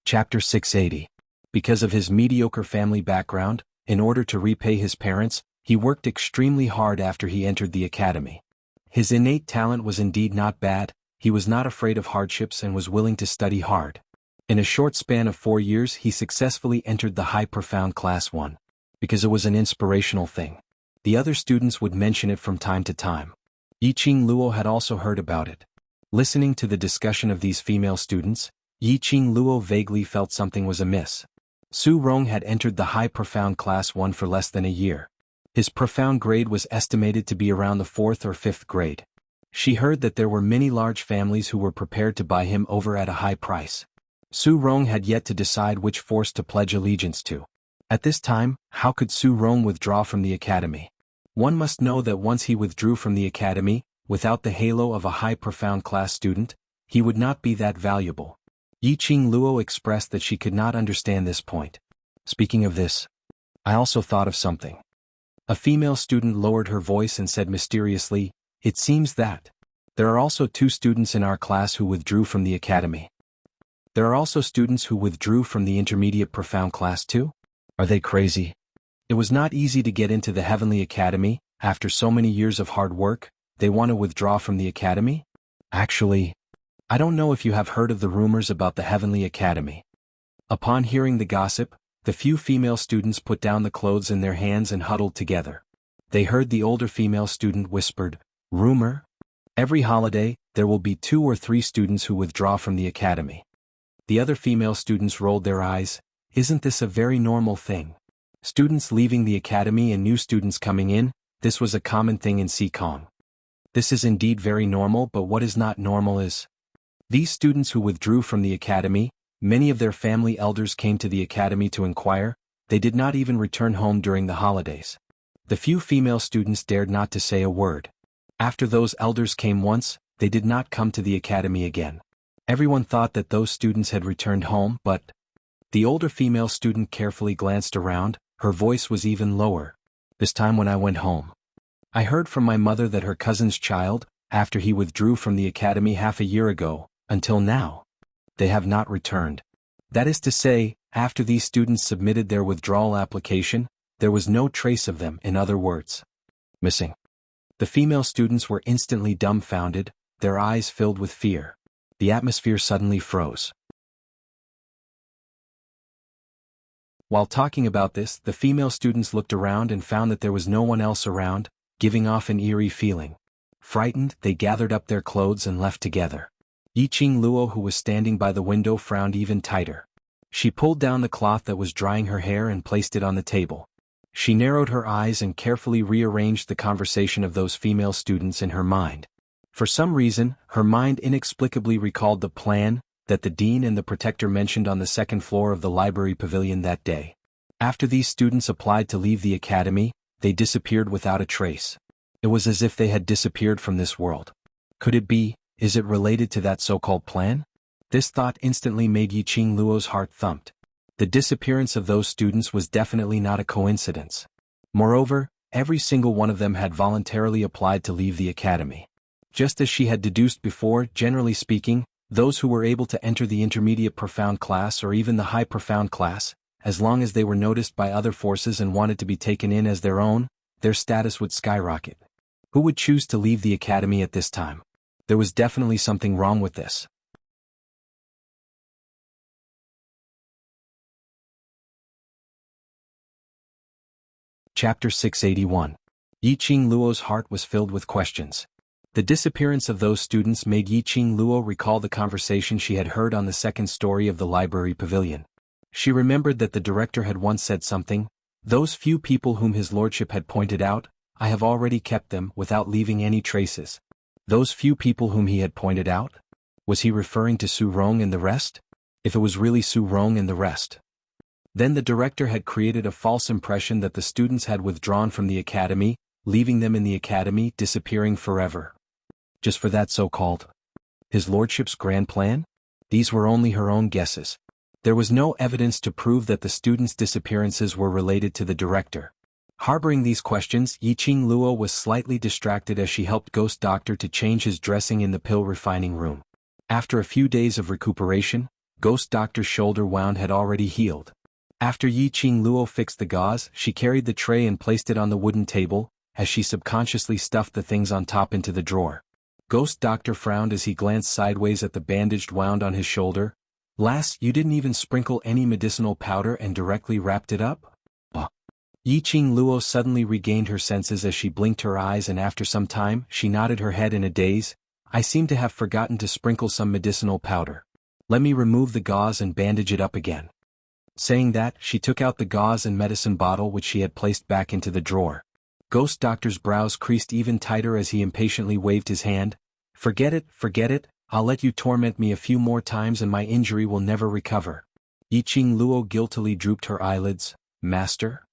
Chapter 680. Because of his mediocre family background, in order to repay his parents, he worked extremely hard after he entered the academy. His innate talent was indeed not bad, he was not afraid of hardships and was willing to study hard. In a short span of 4 years he successfully entered the high profound class 1. Because it was an inspirational thing. The other students would mention it from time to time. Yiqing Luo had also heard about it. Listening to the discussion of these female students, Yiqing Luo vaguely felt something was amiss. Su Rong had entered the high profound class 1 for less than a year. His profound grade was estimated to be around the 4th or 5th grade. She heard that there were many large families who were prepared to buy him over at a high price. Su Rong had yet to decide which force to pledge allegiance to. At this time, how could Su Rong withdraw from the academy? One must know that once he withdrew from the academy, without the halo of a high profound class student, he would not be that valuable. Yiqing Luo expressed that she could not understand this point. Speaking of this, I also thought of something. A female student lowered her voice and said mysteriously, "It seems that there are also 2 students in our class who withdrew from the academy. There are also students who withdrew from the intermediate profound class too? Are they crazy? It was not easy to get into the Heavenly Academy. After so many years of hard work, they want to withdraw from the academy? Actually, I don't know if you have heard of the rumors about the Heavenly Academy." Upon hearing the gossip, the few female students put down the clothes in their hands and huddled together. They heard the older female student whispered, "Rumor? Every holiday, there will be 2 or 3 students who withdraw from the academy." The other female students rolled their eyes. Isn't this a very normal thing? Students leaving the academy and new students coming in, this was a common thing in Sikong. This is indeed very normal, but what is not normal is these students who withdrew from the academy, many of their family elders came to the academy to inquire. They did not even return home during the holidays. The few female students dared not to say a word. After those elders came once, they did not come to the academy again. Everyone thought that those students had returned home, but the older female student carefully glanced around. Her voice was even lower. "This time when I went home, I heard from my mother that her cousin's child, after he withdrew from the academy half a year ago, until now, they have not returned. That is to say, after these students submitted their withdrawal application, there was no trace of them, in other words, missing." The female students were instantly dumbfounded, their eyes filled with fear. The atmosphere suddenly froze. While talking about this, the female students looked around and found that there was no one else around, giving off an eerie feeling. Frightened, they gathered up their clothes and left together. Yiqing Luo, who was standing by the window, frowned even tighter. She pulled down the cloth that was drying her hair and placed it on the table. She narrowed her eyes and carefully rearranged the conversation of those female students in her mind. For some reason, her mind inexplicably recalled the plan that the dean and the protector mentioned on the 2nd floor of the library pavilion that day. After these students applied to leave the academy, they disappeared without a trace. It was as if they had disappeared from this world. Could it be? Is it related to that so-called plan? This thought instantly made Yiqing Luo's heart thumped. The disappearance of those students was definitely not a coincidence. Moreover, every single one of them had voluntarily applied to leave the academy. Just as she had deduced before, generally speaking, those who were able to enter the intermediate profound class or even the high profound class, as long as they were noticed by other forces and wanted to be taken in as their own, their status would skyrocket. Who would choose to leave the academy at this time? There was definitely something wrong with this. Chapter 681. Yiqing Luo's heart was filled with questions. The disappearance of those students made Yiqing Luo recall the conversation she had heard on the 2nd story of the library pavilion. She remembered that the director had once said something, "Those few people whom his lordship had pointed out, I have already kept them without leaving any traces." Those few people whom he had pointed out? Was he referring to Su Rong and the rest? If it was really Su Rong and the rest, then the director had created a false impression that the students had withdrawn from the academy, leaving them in the academy, disappearing forever. Just for that so-called his lordship's grand plan? These were only her own guesses. There was no evidence to prove that the students' disappearances were related to the director. Harboring these questions, Yiqing Luo was slightly distracted as she helped Ghost Doctor to change his dressing in the pill refining room. After a few days of recuperation, Ghost Doctor's shoulder wound had already healed. After Yiqing Luo fixed the gauze, she carried the tray and placed it on the wooden table, as she subconsciously stuffed the things on top into the drawer. Ghost Doctor frowned as he glanced sideways at the bandaged wound on his shoulder. Lass, you didn't even sprinkle any medicinal powder and directly wrapped it up? Yiqing Luo suddenly regained her senses as she blinked her eyes, and after some time, she nodded her head in a daze. I seem to have forgotten to sprinkle some medicinal powder. Let me remove the gauze and bandage it up again. Saying that, she took out the gauze and medicine bottle which she had placed back into the drawer. Ghost Doctor's brows creased even tighter as he impatiently waved his hand. Forget it, I'll let you torment me a few more times and my injury will never recover. Yiqing Luo guiltily drooped her eyelids. Master?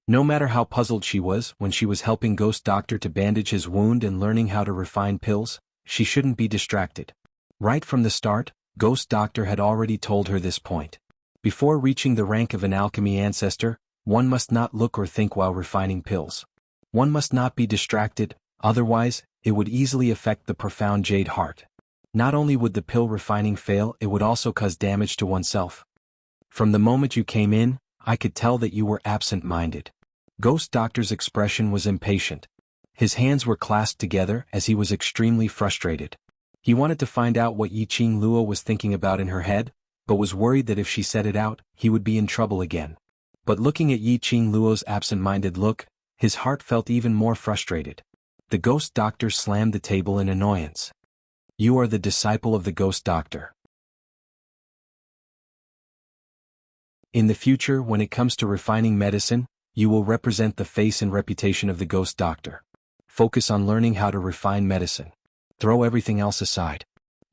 No matter how puzzled she was when she was helping Ghost Doctor to bandage his wound and learning how to refine pills, she shouldn't be distracted. Right from the start, Ghost Doctor had already told her this point. Before reaching the rank of an alchemy ancestor, one must not look or think while refining pills. One must not be distracted, otherwise, it would easily affect the profound jade heart. Not only would the pill refining fail, it would also cause damage to oneself. From the moment you came in, I could tell that you were absent-minded. Ghost Doctor's expression was impatient. His hands were clasped together as he was extremely frustrated. He wanted to find out what Yiqing Luo was thinking about in her head, but was worried that if she said it out, he would be in trouble again. But looking at Yiqing Luo's absent-minded look, his heart felt even more frustrated. The Ghost Doctor slammed the table in annoyance. You are the disciple of the Ghost Doctor. In the future, when it comes to refining medicine, you will represent the face and reputation of the Ghost Doctor. Focus on learning how to refine medicine. Throw everything else aside.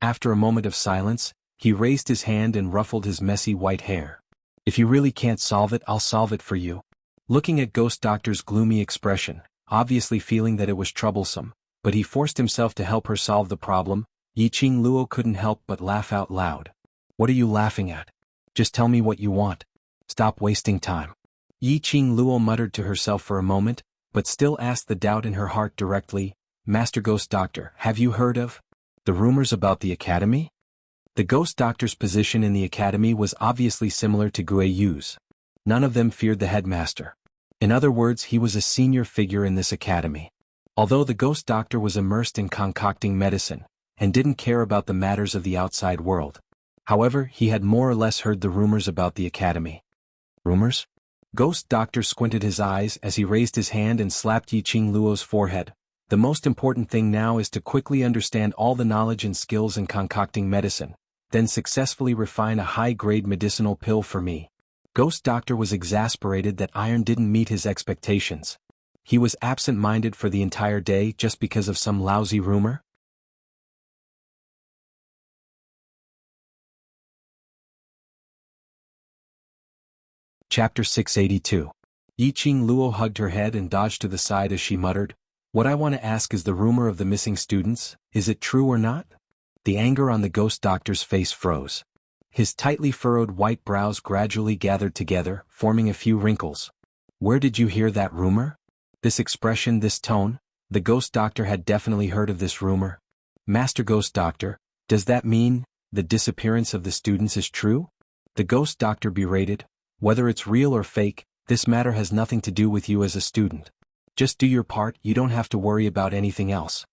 After a moment of silence, he raised his hand and ruffled his messy white hair. If you really can't solve it, I'll solve it for you. Looking at Ghost Doctor's gloomy expression, obviously feeling that it was troublesome, but he forced himself to help her solve the problem, Yiqing Luo couldn't help but laugh out loud. What are you laughing at? Just tell me what you want. Stop wasting time. Yiqing Luo muttered to herself for a moment, but still asked the doubt in her heart directly, Master Ghost Doctor, have you heard of the rumors about the academy? The Ghost Doctor's position in the academy was obviously similar to Gue Yu's. None of them feared the headmaster. In other words, he was a senior figure in this academy. Although the Ghost Doctor was immersed in concocting medicine, and didn't care about the matters of the outside world. However, he had more or less heard the rumors about the academy. Rumors? Ghost Doctor squinted his eyes as he raised his hand and slapped Yiqing Luo's forehead. The most important thing now is to quickly understand all the knowledge and skills in concocting medicine, then successfully refine a high-grade medicinal pill for me. Ghost Doctor was exasperated that iron didn't meet his expectations. He was absent-minded for the entire day just because of some lousy rumor? Chapter 682. Yiqing Luo hugged her head and dodged to the side as she muttered, What I want to ask is the rumor of the missing students, is it true or not? The anger on the Ghost Doctor's face froze. His tightly furrowed white brows gradually gathered together, forming a few wrinkles. Where did you hear that rumor? This expression, this tone, the Ghost Doctor had definitely heard of this rumor. Master Ghost Doctor, does that mean the disappearance of the students is true? The Ghost Doctor berated, Whether it's real or fake, this matter has nothing to do with you as a student. Just do your part, you don't have to worry about anything else.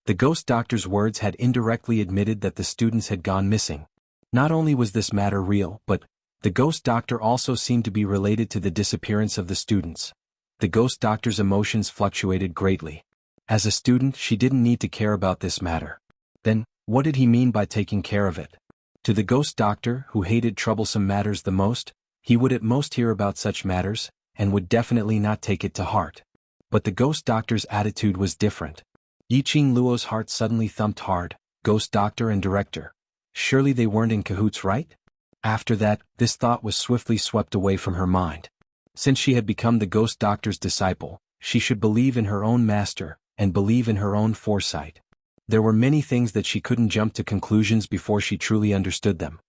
The Ghost Doctor's words had indirectly admitted that the students had gone missing. Not only was this matter real, but the Ghost Doctor also seemed to be related to the disappearance of the students. The Ghost Doctor's emotions fluctuated greatly. As a student, she didn't need to care about this matter. Then, what did he mean by taking care of it? To the Ghost Doctor, who hated troublesome matters the most, he would at most hear about such matters, and would definitely not take it to heart. But the Ghost Doctor's attitude was different. Yiqing Luo's heart suddenly thumped hard. Ghost Doctor and Director. Surely they weren't in cahoots, right? After that, this thought was swiftly swept away from her mind. Since she had become the Ghost Doctor's disciple, she should believe in her own master, and believe in her own foresight. There were many things that she couldn't jump to conclusions before she truly understood them.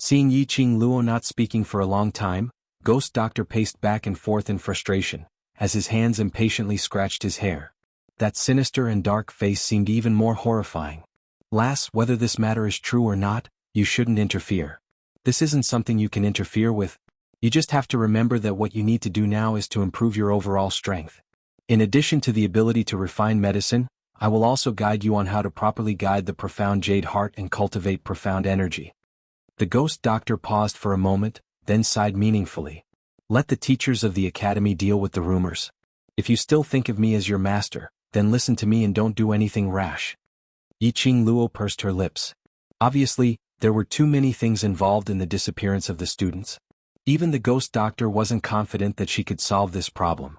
Seeing Yiqing Luo not speaking for a long time, Ghost Doctor paced back and forth in frustration, as his hands impatiently scratched his hair. That sinister and dark face seemed even more horrifying. Lass, whether this matter is true or not, you shouldn't interfere. This isn't something you can interfere with. You just have to remember that what you need to do now is to improve your overall strength. In addition to the ability to refine medicine, I will also guide you on how to properly guide the profound jade heart and cultivate profound energy. The ghost doctor paused for a moment, then sighed meaningfully. Let the teachers of the academy deal with the rumors. If you still think of me as your master, then listen to me and don't do anything rash. Yiqing Luo pursed her lips. Obviously, there were too many things involved in the disappearance of the students. Even the ghost doctor wasn't confident that she could solve this problem.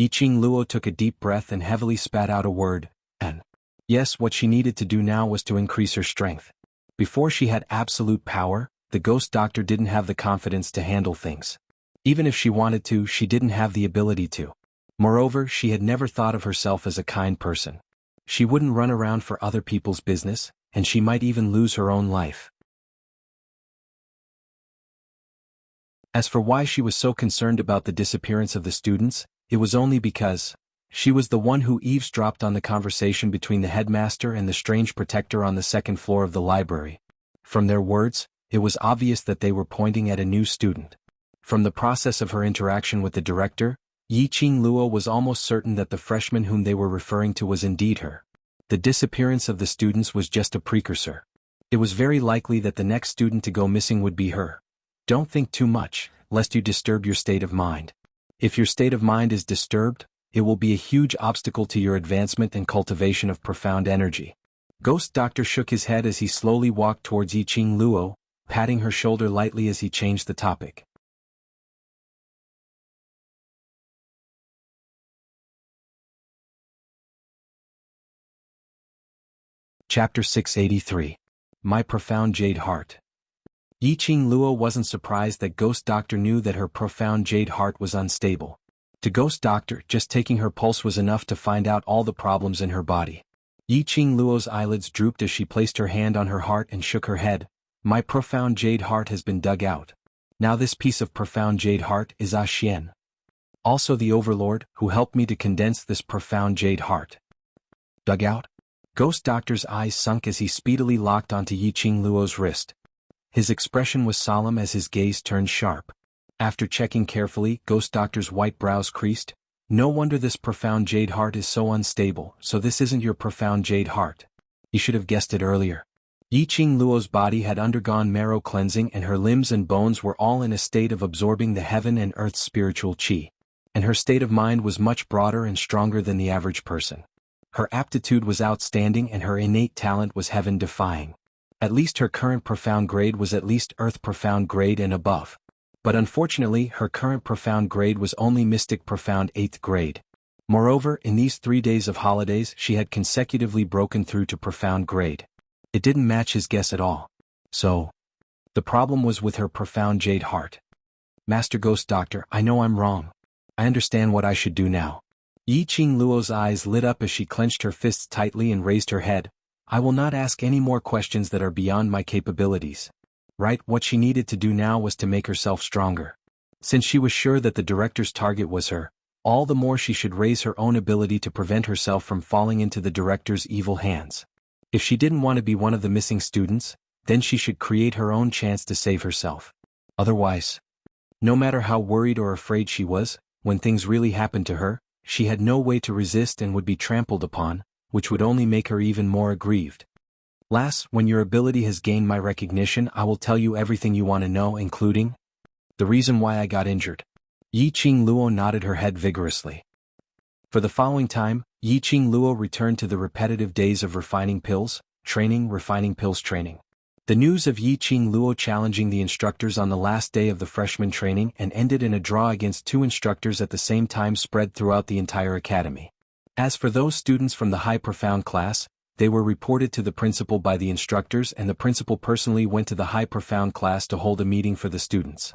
Yiqing Luo took a deep breath and heavily spat out a word, and yes, what she needed to do now was to increase her strength. Before she had absolute power, the ghost doctor didn't have the confidence to handle things. Even if she wanted to, she didn't have the ability to. Moreover, she had never thought of herself as a kind person. She wouldn't run around for other people's business, and she might even lose her own life. As for why she was so concerned about the disappearance of the students, it was only because she was the one who eavesdropped on the conversation between the headmaster and the strange protector on the second floor of the library. From their words, it was obvious that they were pointing at a new student. From the process of her interaction with the director, Yiqing Luo was almost certain that the freshman whom they were referring to was indeed her. The disappearance of the students was just a precursor. It was very likely that the next student to go missing would be her. Don't think too much, lest you disturb your state of mind. If your state of mind is disturbed, it will be a huge obstacle to your advancement and cultivation of profound energy. Ghost Doctor shook his head as he slowly walked towards Yiqing Luo, patting her shoulder lightly as he changed the topic. Chapter 683. My Profound Jade Heart. Yiqing Luo wasn't surprised that Ghost Doctor knew that her profound jade heart was unstable. To Ghost Doctor, just taking her pulse was enough to find out all the problems in her body. Yiqing Luo's eyelids drooped as she placed her hand on her heart and shook her head. My profound jade heart has been dug out. Now this piece of profound jade heart is A Xian. Also the Overlord, who helped me to condense this profound jade heart. Dug out? Ghost Doctor's eyes sunk as he speedily locked onto Yiqing Luo's wrist. His expression was solemn as his gaze turned sharp. After checking carefully, Ghost Doctor's white brows creased. No wonder this profound jade heart is so unstable, so this isn't your profound jade heart. You should have guessed it earlier. Yiqing Luo's body had undergone marrow cleansing and her limbs and bones were all in a state of absorbing the heaven and earth's spiritual qi. And her state of mind was much broader and stronger than the average person. Her aptitude was outstanding and her innate talent was heaven-defying. At least her current profound grade was at least Earth profound grade and above. But unfortunately, her current profound grade was only Mystic profound 8th grade. Moreover, in these 3 days of holidays she had consecutively broken through to profound grade. It didn't match his guess at all. So, the problem was with her profound jade heart. Master Ghost Doctor, I know I'm wrong. I understand what I should do now. Yiqing Luo's eyes lit up as she clenched her fists tightly and raised her head. I will not ask any more questions that are beyond my capabilities. Right, what she needed to do now was to make herself stronger. Since she was sure that the director's target was her, all the more she should raise her own ability to prevent herself from falling into the director's evil hands. If she didn't want to be one of the missing students, then she should create her own chance to save herself. Otherwise, no matter how worried or afraid she was, when things really happened to her, she had no way to resist and would be trampled upon, which would only make her even more aggrieved. Lass, when your ability has gained my recognition, I will tell you everything you want to know, including the reason why I got injured. Yiqing Luo nodded her head vigorously. For the following time, Yiqing Luo returned to the repetitive days of refining pills, training, refining pills, training. The news of Yiqing Luo challenging the instructors on the last day of the freshman training and ended in a draw against 2 instructors at the same time spread throughout the entire academy. As for those students from the high profound class, they were reported to the principal by the instructors and the principal personally went to the high profound class to hold a meeting for the students.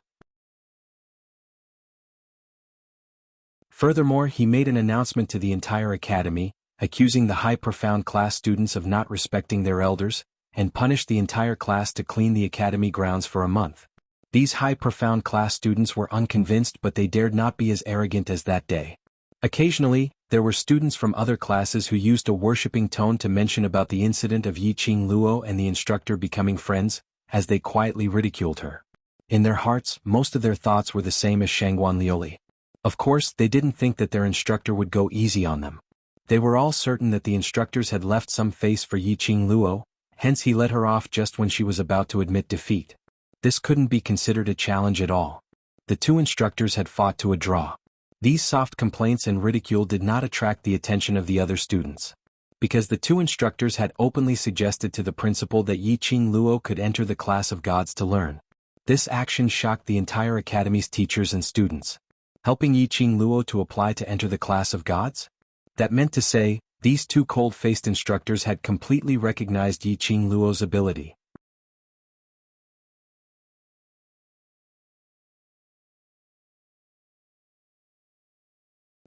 Furthermore, he made an announcement to the entire academy, accusing the high profound class students of not respecting their elders, and punished the entire class to clean the academy grounds for a month. These high profound class students were unconvinced, but they dared not be as arrogant as that day. Occasionally, there were students from other classes who used a worshipping tone to mention about the incident of Yiqing Luo and the instructor becoming friends, as they quietly ridiculed her. In their hearts, most of their thoughts were the same as Shangguan Liuli. Of course, they didn't think that their instructor would go easy on them. They were all certain that the instructors had left some face for Yiqing Luo, hence he let her off just when she was about to admit defeat. This couldn't be considered a challenge at all. The two instructors had fought to a draw. These soft complaints and ridicule did not attract the attention of the other students. Because the two instructors had openly suggested to the principal that Yiqing Luo could enter the class of gods to learn. This action shocked the entire academy's teachers and students. Helping Yiqing Luo to apply to enter the class of gods? That meant to say, these two cold-faced instructors had completely recognized Yiqing Luo's ability.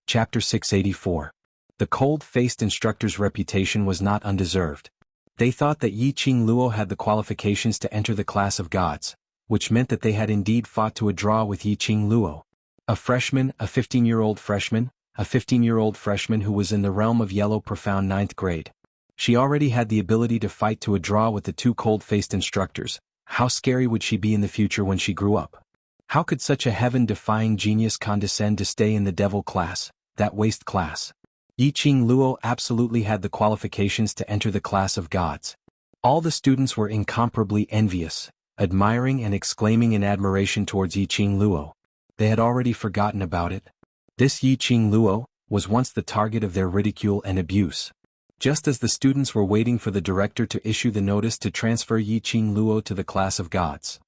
Chapter 684. The cold-faced instructor's reputation was not undeserved. They thought that Yiqing Luo had the qualifications to enter the class of gods, which meant that they had indeed fought to a draw with Yiqing Luo. A freshman, a 15-year-old freshman, a 15-year-old freshman who was in the realm of yellow profound 9th grade. She already had the ability to fight to a draw with the two cold-faced instructors. How scary would she be in the future when she grew up? How could such a heaven-defying genius condescend to stay in the devil class, that waste class? Yiqing Luo absolutely had the qualifications to enter the class of gods. All the students were incomparably envious, admiring and exclaiming in admiration towards Yiqing Luo. They had already forgotten about it. This Yiqing Luo was once the target of their ridicule and abuse. Just as the students were waiting for the director to issue the notice to transfer Yiqing Luo to the class of gods,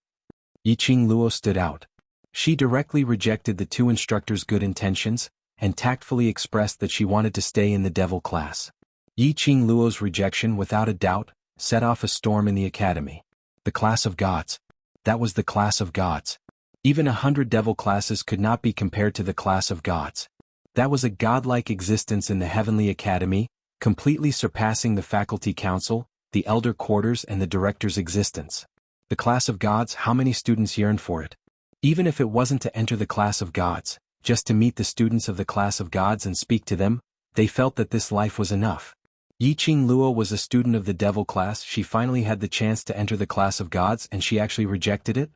Yiqing Luo stood out. She directly rejected the two instructors' good intentions, and tactfully expressed that she wanted to stay in the devil class. Yiqing Luo's rejection without a doubt set off a storm in the academy. The class of gods. That was the class of gods. Even 100 devil classes could not be compared to the class of gods. That was a godlike existence in the heavenly academy, completely surpassing the faculty council, the elder quarters and the director's existence. The class of gods, how many students yearned for it? Even if it wasn't to enter the class of gods, just to meet the students of the class of gods and speak to them, they felt that this life was enough. Yiqing Luo was a student of the devil class. She finally had the chance to enter the class of gods and she actually rejected it?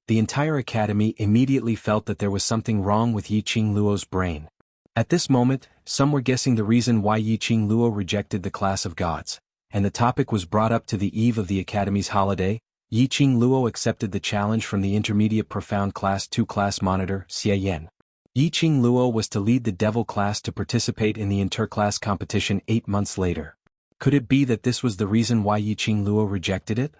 The entire academy immediately felt that there was something wrong with Yiqing Luo's brain. At this moment, some were guessing the reason why Yiqing Luo rejected the class of gods, and the topic was brought up to the eve of the academy's holiday. Yiqing Luo accepted the challenge from the intermediate profound class 2 class monitor, Xie Yan. Yiqing Luo was to lead the devil class to participate in the interclass competition 8 months later. Could it be that this was the reason why Yiqing Luo rejected it?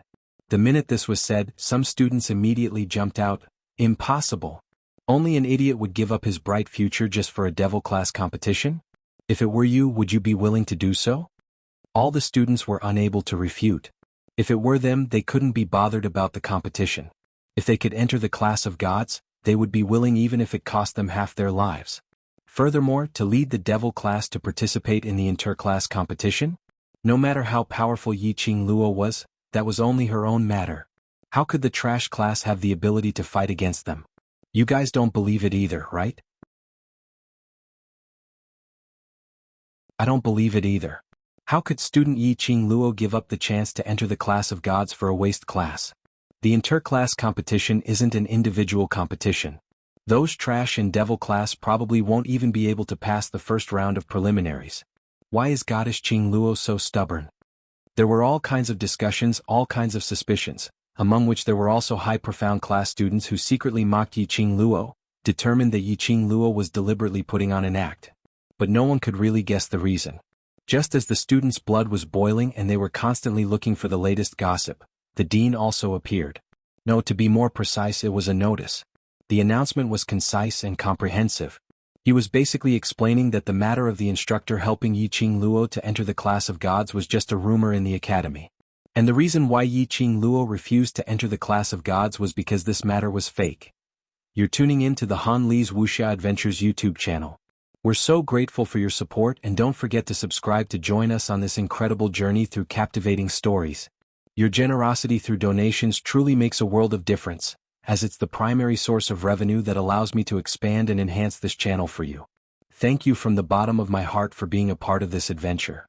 The minute this was said, some students immediately jumped out. Impossible. Only an idiot would give up his bright future just for a devil class competition? If it were you, would you be willing to do so? All the students were unable to refute. If it were them, they couldn't be bothered about the competition. If they could enter the class of gods, they would be willing even if it cost them half their lives. Furthermore, to lead the devil class to participate in the interclass competition? No matter how powerful Yiqing Luo was, that was only her own matter. How could the trash class have the ability to fight against them? You guys don't believe it either, right? I don't believe it either. How could student Yiqing Luo give up the chance to enter the class of gods for a waste class? The interclass competition isn't an individual competition. Those trash and devil class probably won't even be able to pass the first round of preliminaries. Why is goddess Yiqing Luo so stubborn? There were all kinds of discussions, all kinds of suspicions, among which there were also high profound class students who secretly mocked Yiqing Luo, determined that Yiqing Luo was deliberately putting on an act. But no one could really guess the reason. Just as the students' blood was boiling and they were constantly looking for the latest gossip, the dean also appeared. No, to be more precise, it was a notice. The announcement was concise and comprehensive. He was basically explaining that the matter of the instructor helping Yiqing Luo to enter the class of gods was just a rumor in the academy. And the reason why Yiqing Luo refused to enter the class of gods was because this matter was fake. You're tuning in to the Han Li's Wuxia Adventures YouTube channel. We're so grateful for your support and don't forget to subscribe to join us on this incredible journey through captivating stories. Your generosity through donations truly makes a world of difference, as it's the primary source of revenue that allows me to expand and enhance this channel for you. Thank you from the bottom of my heart for being a part of this adventure.